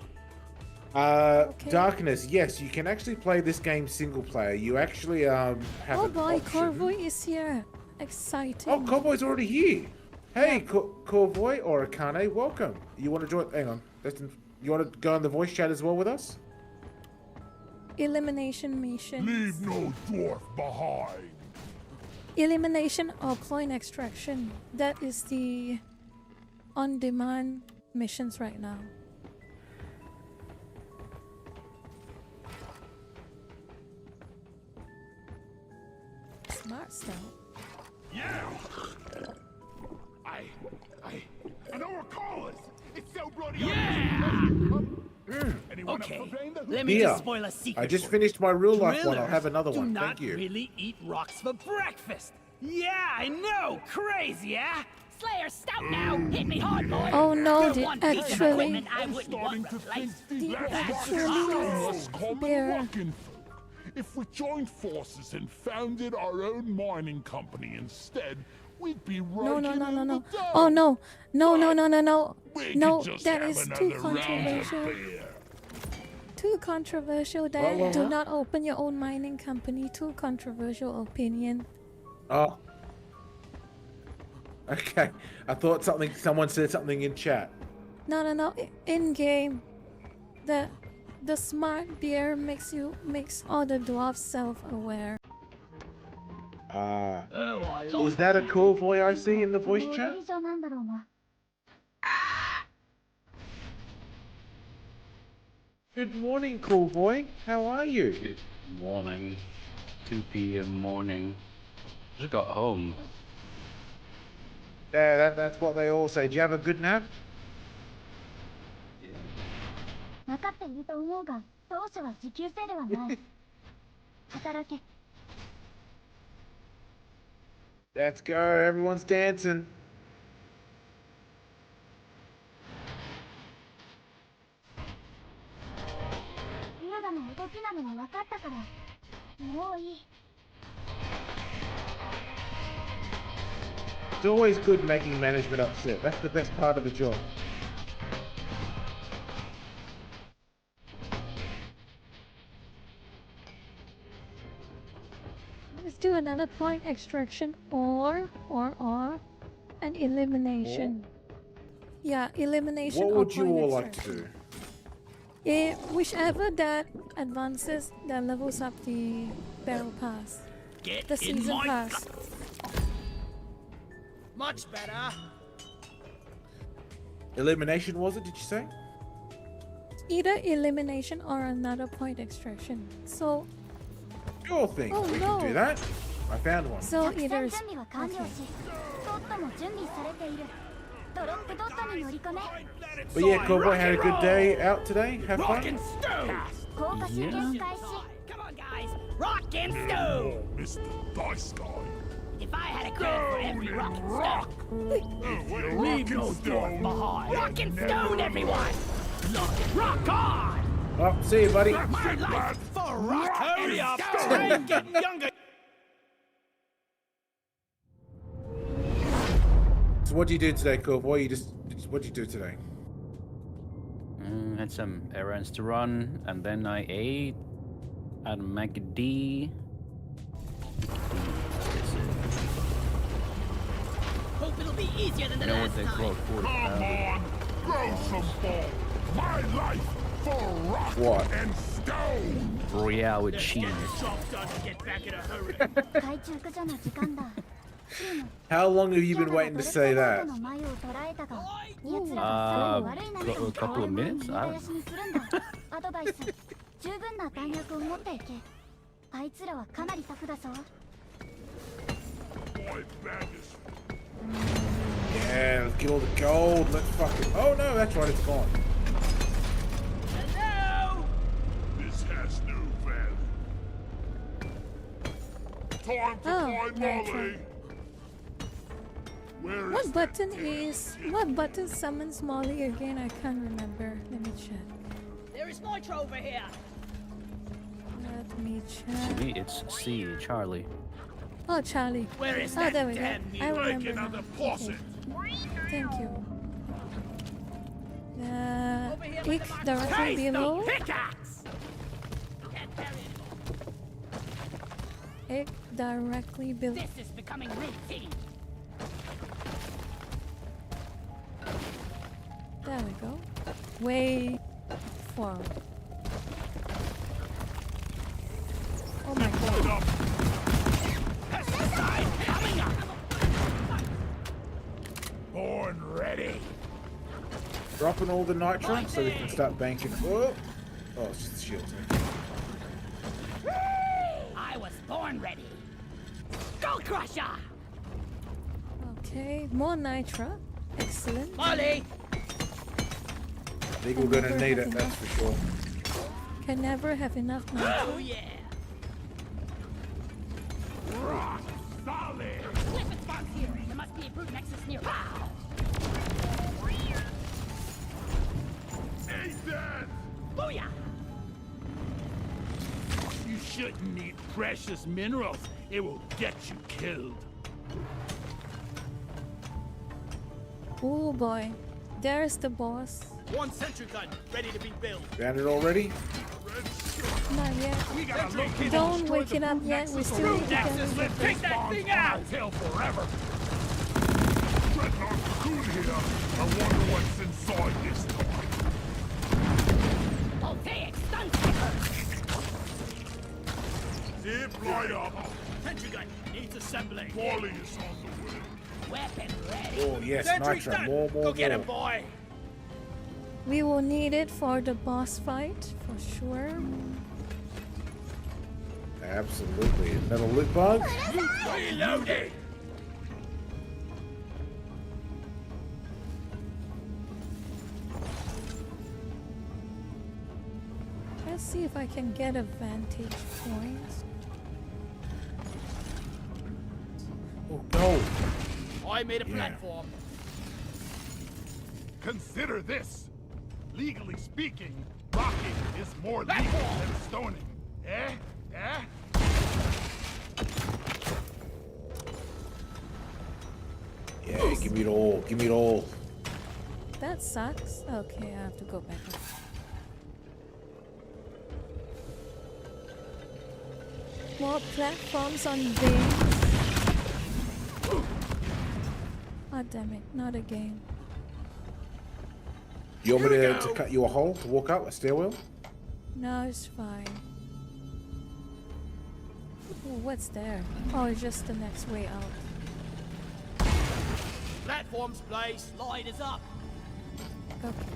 Darkness, yes, you can actually play this game single player. You actually have Oh an boy, option. Corvoy is here. Exciting. Oh, Cowboy's already here. Hey, Cowboy or Akane, welcome. You want to join? Hang on. You want to go in the voice chat as well with us? Elimination mission. Leave no dwarf behind. Elimination or coin extraction. That is the on-demand missions right now. Smart stuff. Yeah. I know where Carl is. It's so bloody. Yeah! Anyone Okay, up for playing the let me Beer. just spoil a secret. I just for finished my real life you. one. I'll have another Do one. not Thank you. really eat rocks for breakfast. Yeah, I know. Crazy, yeah? Slayer, stout now. Hit me hard, boy. Oh no, You're the one piece of actually equipment I I'm wouldn't starting want to think replaced. the The left actually was common beer. rockin'. If we joined forces and founded our own mining company instead, we'd be No, no, right no, no, in no. the dark. Oh no. No, no, no, no, no. We No, could just that have is too another round of controversial. beer. Too controversial, Dad. Well, Do not open your own mining company. Too controversial opinion. Oh. Okay. I thought someone said something in chat. No, no, no. In game, the smart beer makes all the dwarves self-aware. Is that a cool boy I see in the voice モ chat? デルじゃなんだろうな。 Good morning, cool boy. How are you? Good morning. 2 p.m. morning. Just got home. Yeah, that's what they all say. Did you have a good nap? 分かっていると思うが、当初は持久戦ではない。働け。 Let's go. Everyone's dancing. 今のの動きなのは分かったから。もういい。 It's always good making management upset. That's the best part of the job. Let's do another point extraction or an elimination. Yeah, elimination What or would you point all like to extraction. do? Whichever that advances, that levels up the battle pass, Get the in season my pass. Much better. Elimination was it? Did you say? Either elimination or another point extraction. So Sure thing. Oh, we no. can do that. I found one. so 作 either 戦準備は完了し、ドットも準備されている。ドロップドットに乗り込め。 But yeah, cool boy had a good day out today. Have Rock fun. and stew. 効果試験開始。 Come on, guys. Rock and stew. Oh, Mr. Dice Guy. If I had a credit for every rock and Rock. stew, leave no Rock and dwarf behind. Rock and stone, everyone. Rock on. Oh, see you, buddy. My life for rock. Hurry up. I'm getting younger. So what do you do today, cool boy? What do you do today? Had some errands to run, and then I ate at McD. Hope it'll be easier than the You know what last they time. call 40 Come on, grow some balls. My life for rock What? and stone. Royale with cheese. Job done to get back in a hurry. 海中駆除の時間だ。 How long have you been waiting to say that? の前を捉えたが、奴らがさらに悪い何かを a couple of minutes? 俺の右林にするんだ。アドバイス、十分な弾薬を持っていけ。あいつらはかなりタフだぞ。 Boy, bandits. Yeah, let's get all the gold. Let's fucking. Oh no, that's right, it's gone. Hello. This has no value. Time to Oh, find that's Molly. right. Where is What button summons Molly again? I can't remember. Let me check. There is nitro over here. Let me To check. me, it's C, Charlie. Oh, Charlie. Where is Oh, that there we go. damn I mule? remember Like now. another Okay. posset. Thank you. Over here with Ick the directly Taste the below. pickaxe. Can't carry it. Ick directly below. This is becoming routine. There we go. Way forward. Oh my god. Get up. Pesticide coming up. Born ready. Dropping all the nitro so we can start banking. Oh, it's just the shields. I was born ready. Go Crusher. Okay, more nitro. Excellent. Molly. I think we're gonna need it, that's for sure. Can never have enough nitro. Oh yeah. Rock solid. Cliff spawns here. There must be a brute nexus nearby. Ethan. Booyah. You shouldn't eat precious minerals. It will get you killed. Oh boy. There's the boss. One sentry gun ready to be built. Found it already? Not yet. We gotta locate Don't wake it up yet. We still need to get it. Take that thing out! tail forever. Dreadnought cocoon here. I wonder what's inside this toy. Zip right up. Sentry gun needs assembling. Wally is on the way. Weapon ready. Oh yes, Sentry's nitro. done. More, Go get him, more. boy. We will need it for the boss fight for sure. Absolutely. Metal loot bug. Reloading. Let's see if I can get a vantage point. Oh no. I made a Yeah. platform. Consider this. Legally speaking, rocking is more legal than stoning. Eh? Eh? Yeah, give me it all. Give me it all. That sucks. Okay, I have to go back up. More platforms on base. Oh damn it, not again. You want me to cut you a hole to walk up a stairwell? No, it's fine. Oh, what's there? Oh, it's just the next way out. Platforms place. Light is up. Okay.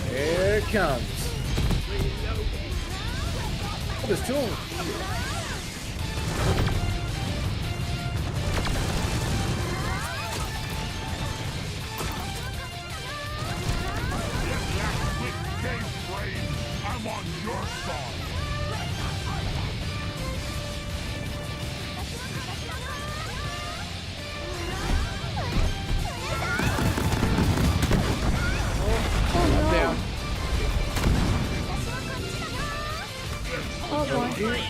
Here it comes. Oh, there's two of them. Get that quick game frame. I'm on your side. Oh Down. no! Oh boy.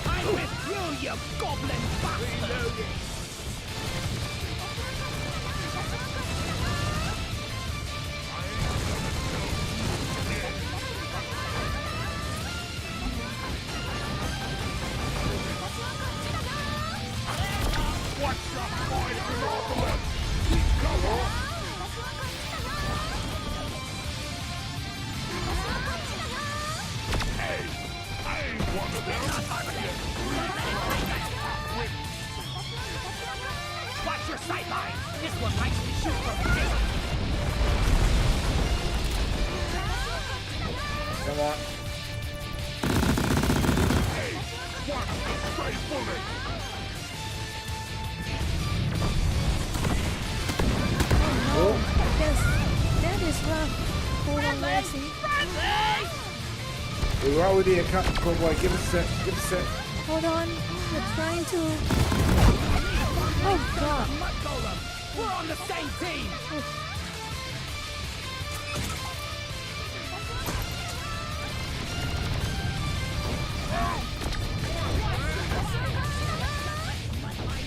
I'm with you, you goblin bastard. Watch your sideline. This one likes to shoot from the distance. Come on. Straight bullet. Oh, yes, that is rough. Hold on, Lassie. We're right with you, cowboy. Give us a sec. Give us a sec. Hold on. We're trying to. Oh god. Mud golem. We're on the same team.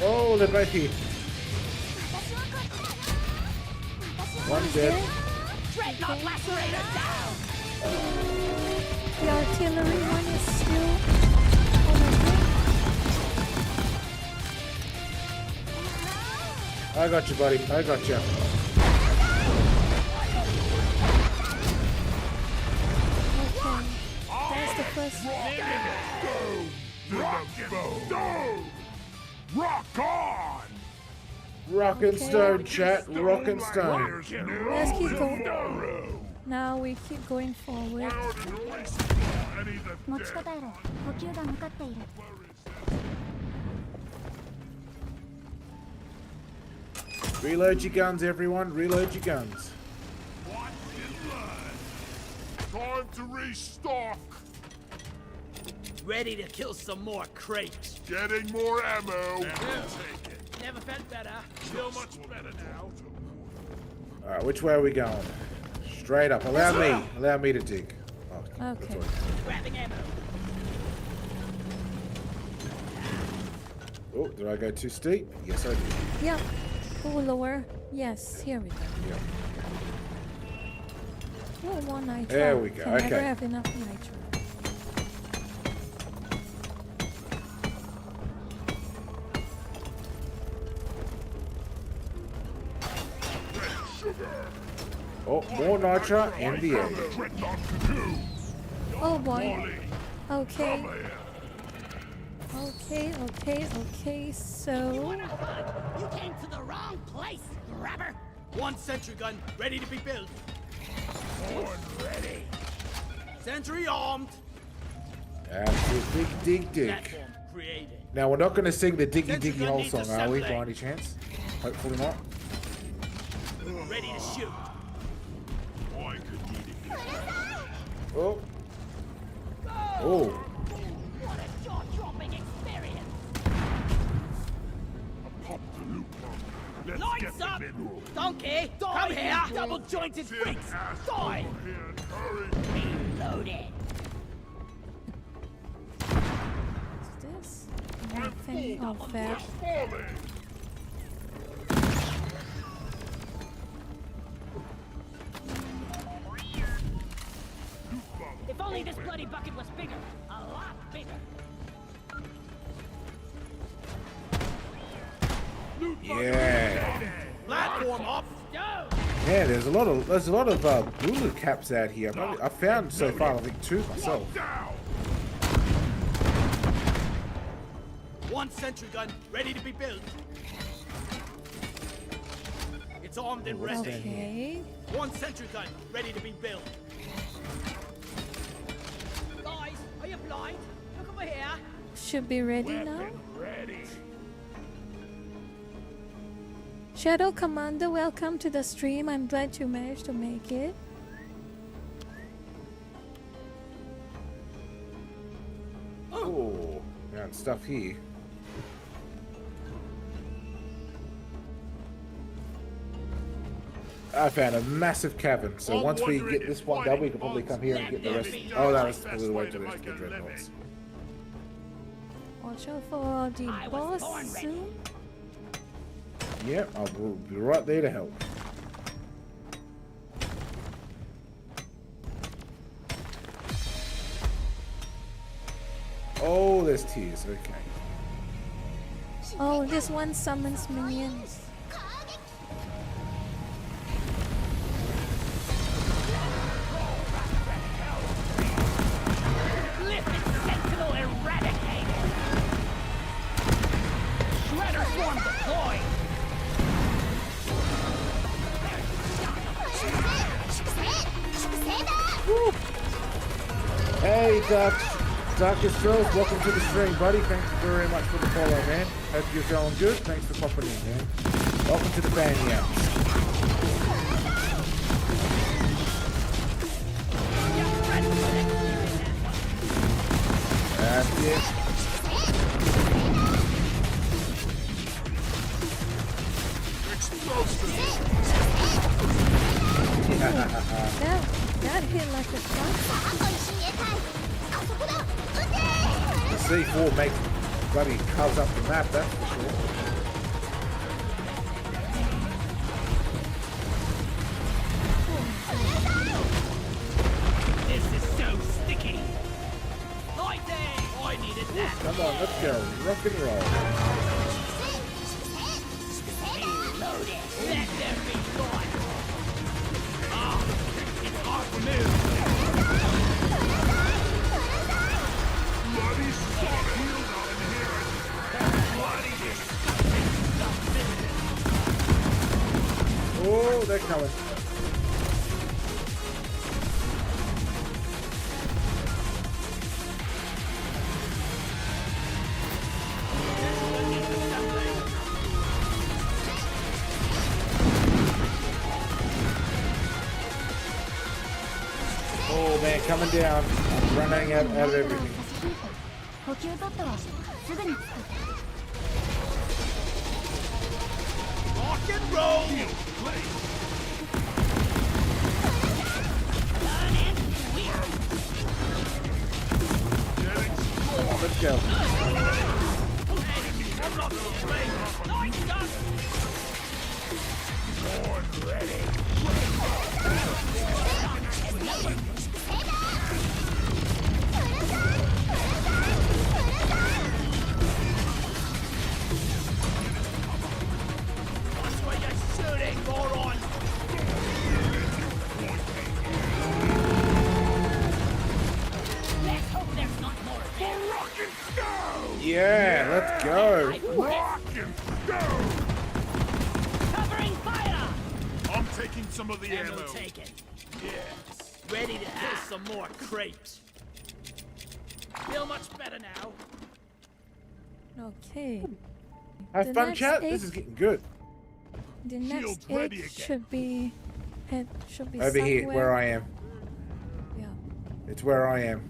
Oh, they're both here. One dead. Dreadnought lacerator down. The artillery one is still. Oh my god. I got you, buddy. I got you. Okay. That's the first. Rock on! Rock and Okay. stone, chat. Rock and stone. Let's keep going. Now we keep going forward. 持ちこたえろ。補給が向かっている。 Reload your guns, everyone. Reload your guns. Time to restock. Ready to kill some more crates. Getting more ammo. Never felt better. Feel much better now. All right, which way are we going? Straight up. Allow me to dig. Oh, Okay. Grabbing ammo. Oh, did I go too steep? Yes, I did. Yeah. Go lower. Yes, here we go. Yeah. Oh, more nitro. There we go, Can never okay. have enough nitro. Oh, more nitro in the air. Oh boy. Okay. Okay, so... You came to the wrong place, grabber! One sentry gun ready to be built. Horn ready. Sentry armed. That's it. Dig, dig. Platform created. Now, we're not going to sing the Diggy Sentry Diggy gun whole needs song, are we, by assembling. any chance? Hopefully not. Ready to shoot. Boy, could need it. Oh. Oh. What a jaw-dropping experience! Pop the loop. Let's Lights get the up! mid-roll. Donkey! Come here! Double jointed Sit freaks! ass Die! over here and hurry. Reloaded! What's this? Nothing of that. Falling. If only this bloody bucket was bigger. A lot bigger. Yeah. Platform up! Yeah, there's a lot of Lulu caps out here. I've found so far, I think, 2 myself. Down. One sentry gun ready to be built. It's armed and ready. Okay. One sentry gun ready to be built. Guys, are you blind? Look over here. Should be ready now. Weapon ready. Shadow Commander, welcome to the stream. I'm glad you managed to make it. Oh, found stuff here. I found a massive cavern, so I'm once we wondering get this if one done, we fighting can probably come monks here and get the rest. Oh, no, that's probably the way to the rest of the dreadnoughts. Watch out for the I was born boss ready. soon. Yep, I will be right there to help. Oh, there's tears. Okay. Oh, this one summons minions. Lifted Sentinel eradicated! Shredder swarm deployed! Hey, Dr. Strolls, welcome to the stream, buddy. Thanks very much for the follow, man. Hope you're going good. Thanks for popping in, man. Welcome to the fan, yeah. That's it. That hit like a truck. The C4 makes bloody carves up the map, that's for sure. This is so sticky. Lighting! I needed that. Come on, let's go. Rock and roll. Reloaded. Let there be light. Ah, it's hard to move. Bloody sword healed out in here. Bloody Oh, they're coming. Oh man, coming down. I'm running out of everything. 補給トットはすぐに作って。 Rock and roll. Come on, let's go. Yeah, let's go. Rock and go! Covering fire! I'm taking some of the Ammo ammo. taken. Yes. Ready to kill some more crepes. Feel much better now. Okay. Have The fun, next chat. This eight- is getting good. The next Shields ready egg again. should be Over here, where I am. Yeah. It's where I am.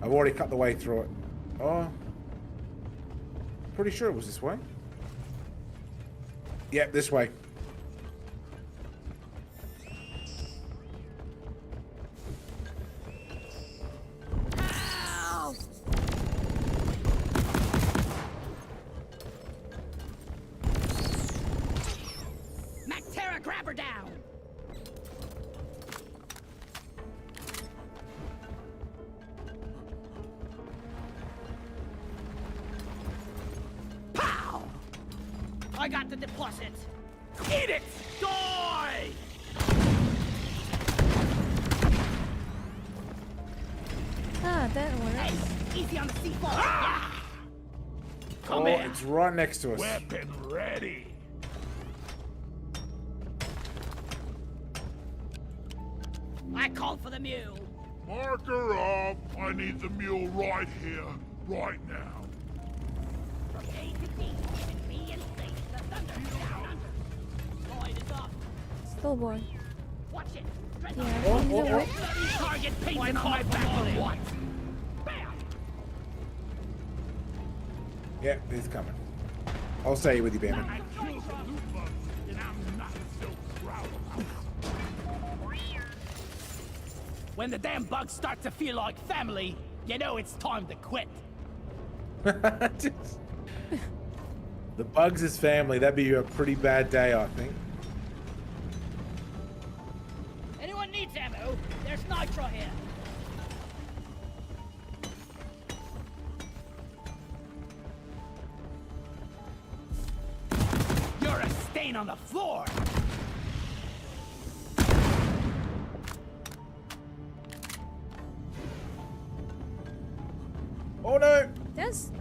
I've already cut the way through it. Oh. Pretty sure it was this way. Yep, this way. Mactera, grab her down! Pow! I got the deposit. Eat it! Die! Ah, that works. Hey, easy on the C4. Yeah. Come Oh, in. it's right next to us. Weapon ready. I called for the mule. Mark her up. I need the mule right here, right now. From A to B, and me in space, the thunder down under. Lloyd is up. Still boy. Watch it. Yeah, Oh, either oh, way. Bloody target painted on my back or what? Bam! Yep, he's coming. I'll stay with you, Bama. I killed the loot bugs, and I'm not so proud of it. When the damn bugs start to feel like family, you know it's time to quit. The bugs is family. That'd be a pretty bad day, I think. Anyone needs ammo? There's nitro here. You're a stain on the floor. Oh no! That's.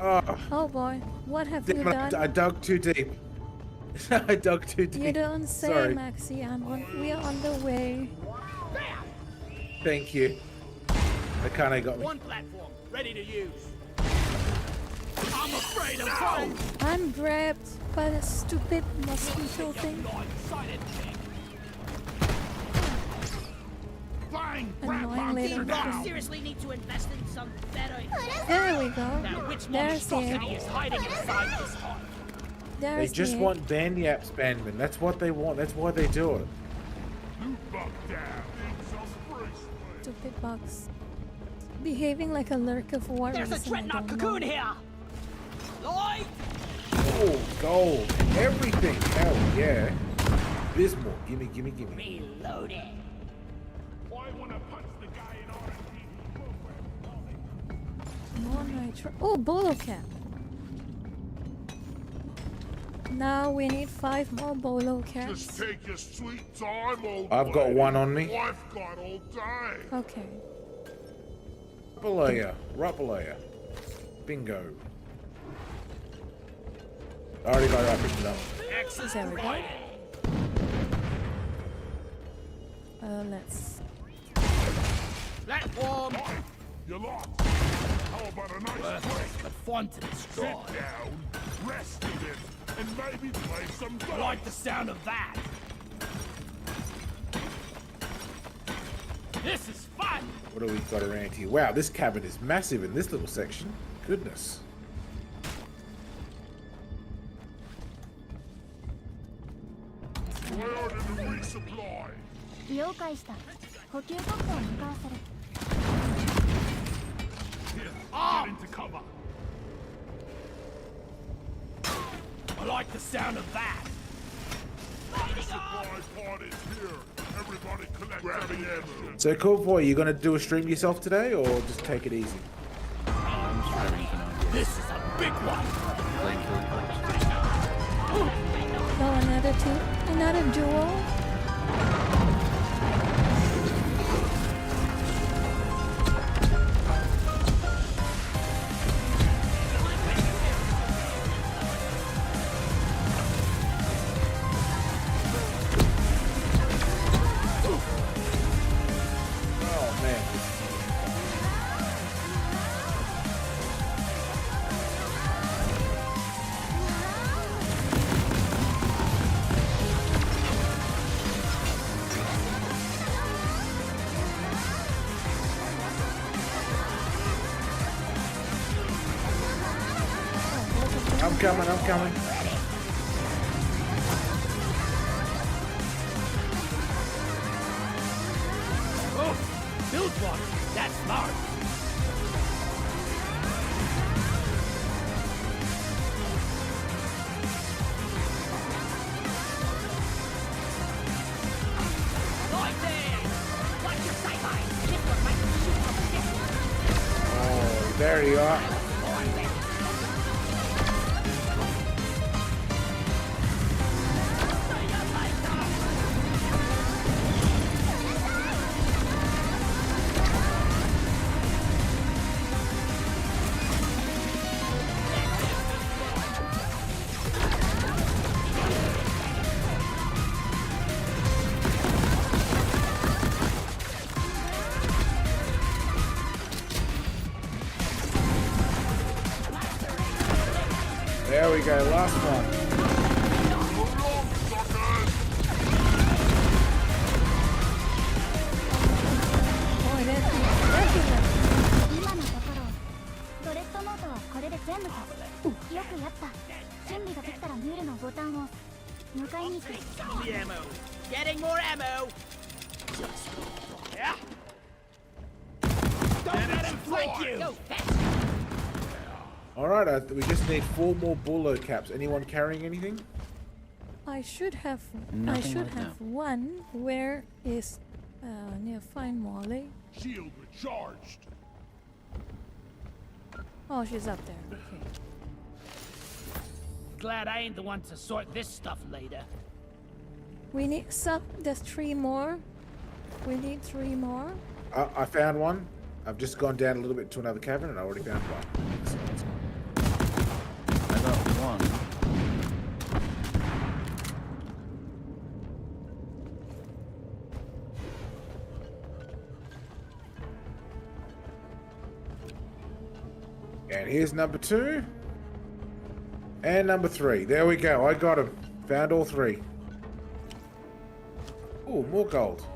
Oh, Oh boy. What have you damn it, done? I dug too deep. I dug too deep. You don't say, Sorry. Maxi, and we are on the way. Thank you. That kind of got me. One platform, ready to use. I'm afraid of foes. I'm grabbed by the stupid mosquito thing. Blindsided thing. Flying Annoying little Rock thing. seriously need to invest in some better. There we go. Now, which There's the monstrosity egg. is hiding inside this heart? They There's just the want Banyaps, Banman. That's what they want. That's why they do it. loot bug down. It's a bracelet. stupid bugs. Behaving like a lurk of war. There's a reason, I dreadnought don't cocoon know. here. Lloyd, Oh, gold. Everything. Hell yeah. Bismol. Gimme, gimme, gimme. reloaded. I want to punch the guy in R&D program. More nitro. Oh, bolo cap. Now we need 5 more bolo Just caps. take your sweet time, old I've got lady. one on me. I've got all day. Okay. Right below ya. Right below ya. Bingo. I already got it. I picked it up. Access There we go. provided. Let's. Platform. Hi, you lot. How about a nice Worthless, break? but fun to destroy. Sit down, rest a bit, and maybe play some golf. Like the sound of that. This is fun. What do we got around here? Wow, this cabin is massive in this little section. Goodness. I ordered a resupply. 了解した補給ポットを向かわせる Here, get into cover. the sound of that. Supply pod is here. Everybody collect ammo. So, cool boy, you gonna do a stream yourself today, or just take it easy? I'm streaming tonight. This is a big one. Playing Killing Floor. Oh, another duel. Oh man. I'm coming. Oh, build one. That's smart. Oh, there you are. There we go, last one. Oh, that's it. 今のところドレッドノートはこれで全部か。よくやった。準備ができたらミュールのボタンを迎えに行く。 The ammo. Getting more ammo. Yeah. Don't let him flank you. Alright, we just need 4 more bull caps. Anyone carrying anything? I should have Nothing right now. one. Where is near Fine Molly? Shield recharged. Oh, she's up there. Okay. Glad I ain't the one to sort this stuff later. We need there's 3 more. We need 3 more. I found one. I've just gone down a little bit to another cavern and I already found one. Excellent. I got one. And here's number 2. And number 3. There we go. I got them. Found all 3. Oh, more gold.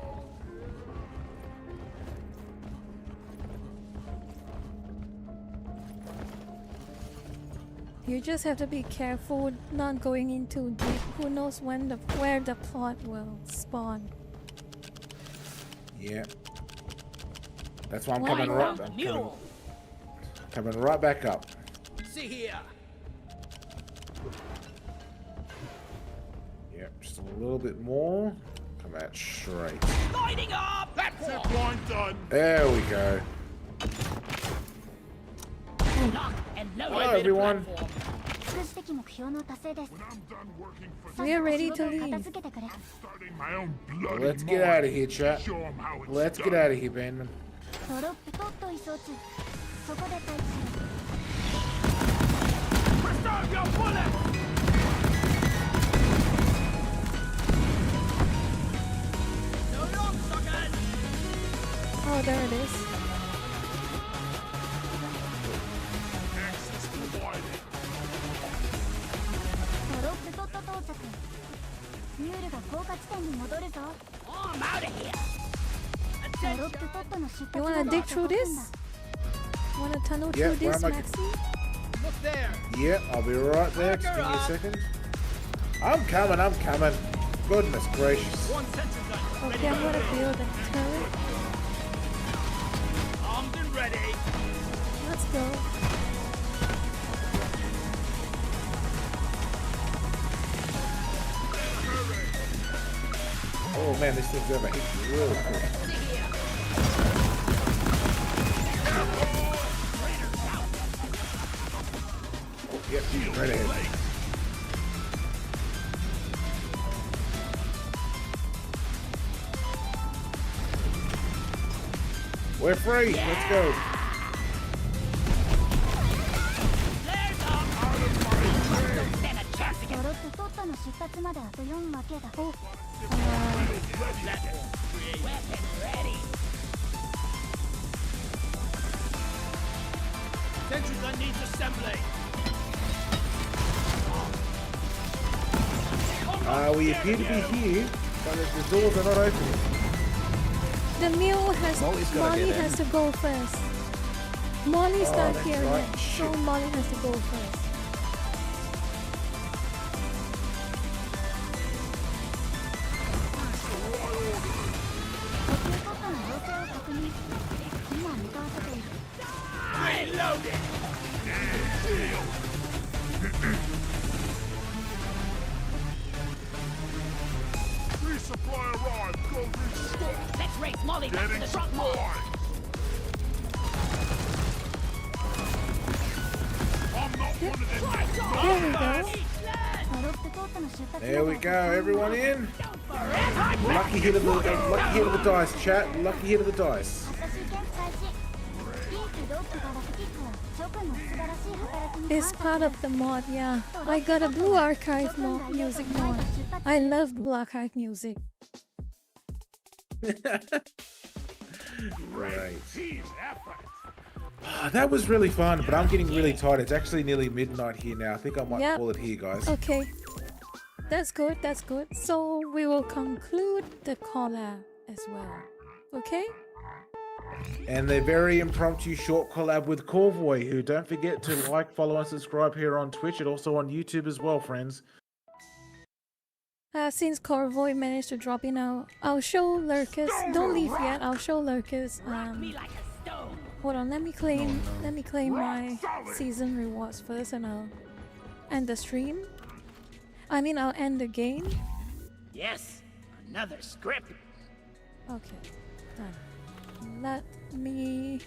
You just have to be careful not going into deep. Who knows where the plot will spawn. Yeah. That's why I'm Why coming right. not I'm mule? coming right back up. See here. Yep, just a little bit more. Come out straight. Lighting up. That's Zip line done. There we go. Lock and load. Hello, everyone. 尽くすべき目標の達成です。 When I'm done working for We are ready 仕事 to を片 leave. 付けてくれ。 starting my own bloody Let's get out of here, chat. Show 'em how it's Let's get done. out of here, Bandman. ドロップとっとい装置。そこで待機。 Preserve your bullets. So long, suckers. Oh, there it is. Access provided. ドロップとっと到着。ミュールが降下地点に戻るぞ。 Oh, I'm out of here. ドロップとっとの出発 You ま wanna で dig あと through 5分 this? だ。 Wanna tunnel Yeah, through where this, am I- Maxi? Look there. Yep, I'll be right there. Just give me a second. I'm coming. Goodness gracious. One sentry gun. Okay, I'm gonna build a turret. Armed and ready. Let's go. man, this thing's overheating really quick. Yep, right ahead. We're free. Let's go. Sentry gun needs assembly. We appear to be here, but the doors are not opening. The mule has Molly's gotta Molly get in. has to go first. Molly's not that's here right. yet, so Shit. Molly has to go first. Reloading. Resupply arrived. Go restock. Let's race Molly back to Getting the truck mall. supplies. I'm not one of them. There we go. There we go. Everyone in. Lucky hit of the dice, chat. Lucky hit of the dice. It's part of the mod, yeah. I got a Blue Archive music mod. I love Blue Archive music. Right. Team effort. That was really fun, but I'm getting really tired. It's actually nearly midnight here now. I think I might Yep. call it here, guys. Okay. That's good, that's good. So we will conclude the collab as well. Okay? And the very impromptu short collab with Corvoy, who don't forget to like, follow, and subscribe here on Twitch and also on YouTube as well, friends. Since Corvoy managed to drop in, I'll show Lurkus. Don't leave yet. I'll show Lurkus. Me like a stone. Hold on. Let me claim my season rewards first, and I'll end the stream. I mean, I'll end the game. Yes, another script. Okay, done. Let me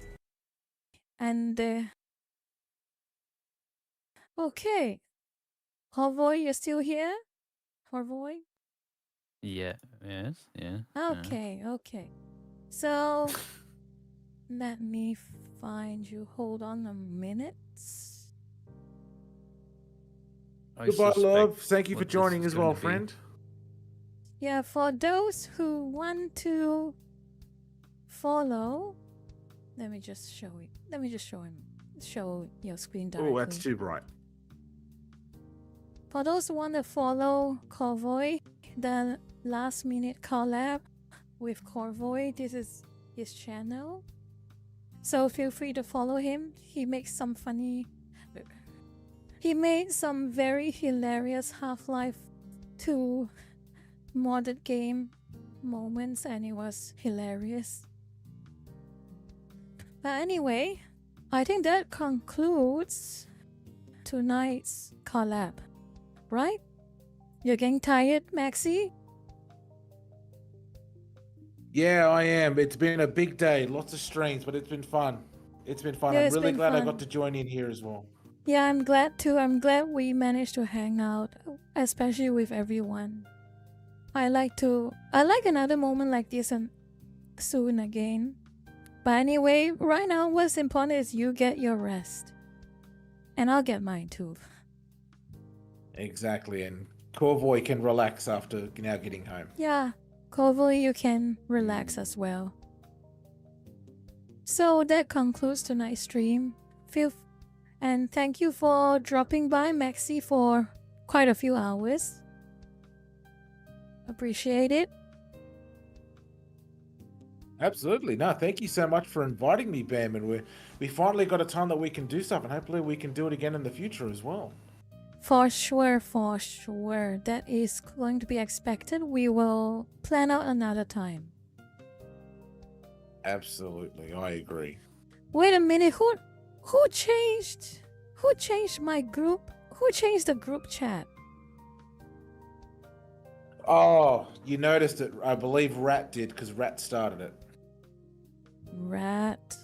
end the. Okay, Corvoy, you're still here? Corvoy? Yeah. Yes. Yeah. Okay, okay. So let me find you. Hold on a minute. I Goodbye, suspect love. Thank you for what this joining is as well, gonna be. friend. Yeah, for those who want to follow, let me just show it. Let me just show your screen directly. Oh, that's too bright. For those who want to follow Corvoy, the last minute collab with Corvoy, this is his channel. So feel free to follow him. He makes some funny. He made some very hilarious Half-Life 2 modded game moments, and it was hilarious. But anyway, I think that concludes tonight's collab. Right? You're getting tired, Maxi? Yeah, I am. It's been a big day. Lots of streams, but it's been fun. It's been fun. Yeah, I'm it's really been glad I fun. got to join in here as well. Yeah, I'm glad too. I'm glad we managed to hang out, especially with everyone. I like another moment like this and soon again. But anyway, right now what's important is you get your rest. And I'll get mine too. Exactly, and Corvoy can relax after now getting home. Yeah, hopefully you can relax as well. So that concludes tonight's stream. And thank you for dropping by, Maxi, for quite a few hours. Appreciate it. Absolutely. No, thank you so much for inviting me, Bam. And we finally got a time that we can do stuff, and hopefully we can do it again in the future as well. For sure, for sure. That is going to be expected. We will plan out another time. Absolutely, I agree. Wait a minute, who changed my group? Who changed the group chat? Oh, you noticed it. I believe Rat did because Rat started it. Rat.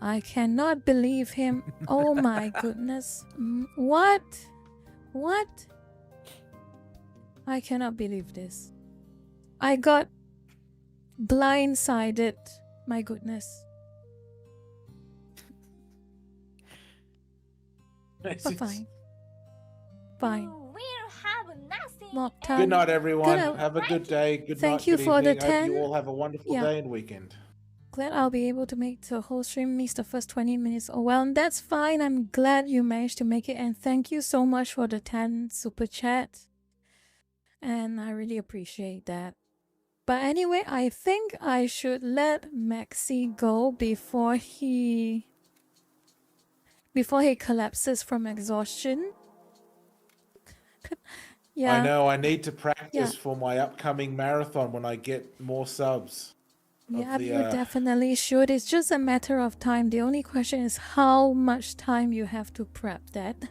I cannot believe him. Oh my goodness. What? What? I cannot believe this. I got blindsided. My goodness. But fine. Fine. We'll have nothing. Mock time. Good night, everyone. Good night. Have a good day. Good Thank night. you good for the evening. Hope 10. you all have a wonderful Yeah. day and weekend. Glad I'll be able to make the whole stream, miss the first 20 minutes. Oh well, and that's fine. I'm glad you managed to make it, and thank you so much for the 10 super chat. And I really appreciate that. But anyway, I think I should let Maxi go before he collapses from exhaustion. Yeah. I know I need to practice Yeah. for my upcoming marathon when I get more subs. Yeah, the, you definitely should. It's just a matter of time. The only question is how much time you have to prep that.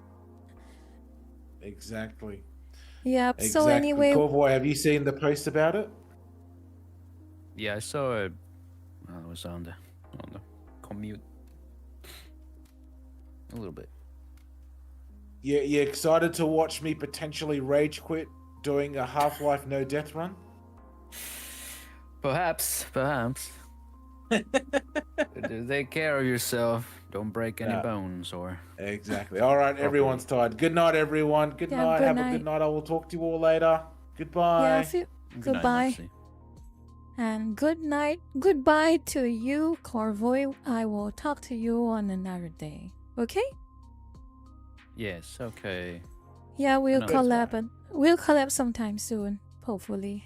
Exactly. Yep. Exactly. So anyway, Cowboy, have you seen the post about it? Yeah, I saw it. I was on the commute. A little bit. You excited to watch me potentially rage quit doing a Half-Life no death run? Perhaps. Take care of yourself. Don't break any Yeah. bones or. Exactly. All right, everyone's tired. Good night, everyone. Good Yeah, night. good Have a night. good night. I will talk to you all later. Goodbye. yeah, Good night, goodbye. Maxi. And good night. Goodbye to you, Corvoy. I will talk to you on another day. Okay? Yes. Okay. Yeah, we'll Another collab. time. We'll collab sometime soon, hopefully.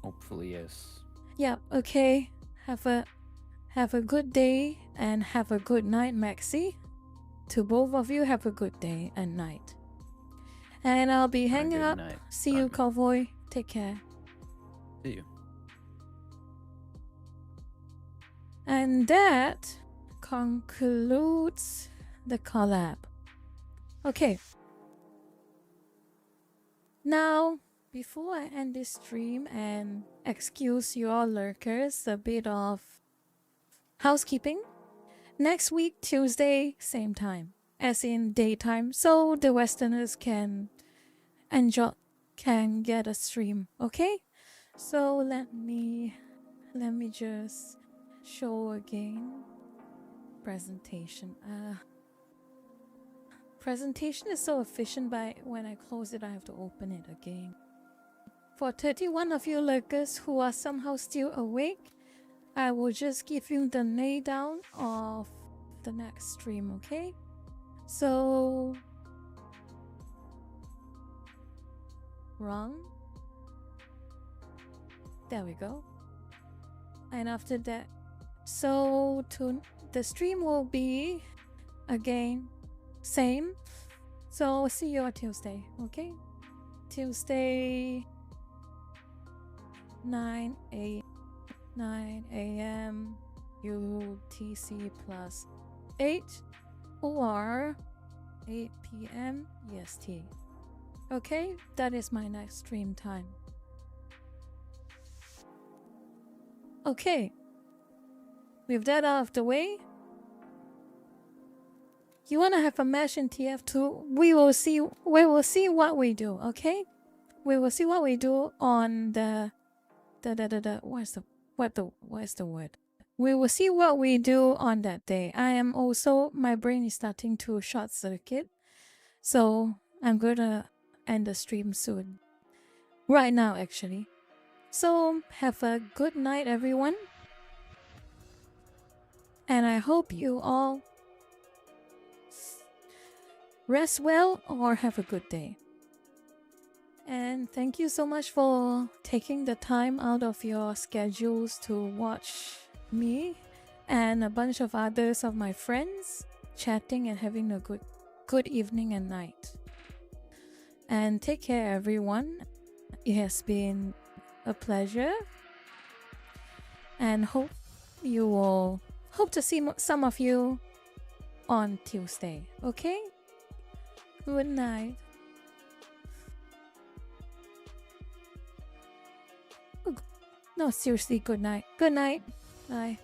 Hopefully, yes. Yeah. Okay. Have a good day and have a good night, Maxi. To both of you, have a good day and night. And I'll be hanging good up. night. See you, Okay. Cowboy. Take care. See you. And that concludes the collab. Okay. Now, before I end this stream and excuse your lurkers, a bit of housekeeping. Next week, Tuesday, same time, as in daytime, so the Westerners can get a stream. Okay? So let me just show again. Presentation. Presentation is so efficient, but when I close it, I have to open it again. For 31 of you lurkers who are somehow still awake, I will just give you the lay down of the next stream, okay? So, wrong. There we go. And after that, so the stream will be again same. So see you on Tuesday, okay? Tuesday 9 a.m. UTC plus 8 or 8 p.m. EST. Okay, that is my next stream time. Okay, with that out of the way, you wanna have a match in TF2? We will see what we do. Okay, we will see what we do on the what's the word? We will see what we do on that day. My brain is starting to short circuit, so I'm gonna end the stream soon. Right now, actually. So have a good night, everyone, and I hope you all rest well or have a good day. And thank you so much for taking the time out of your schedules to watch me and a bunch of others of my friends chatting and having a good evening and night. And take care, everyone. It has been a pleasure, and hope to see some of you on Tuesday. Okay? Good night. No, seriously, good night. Good night. Bye.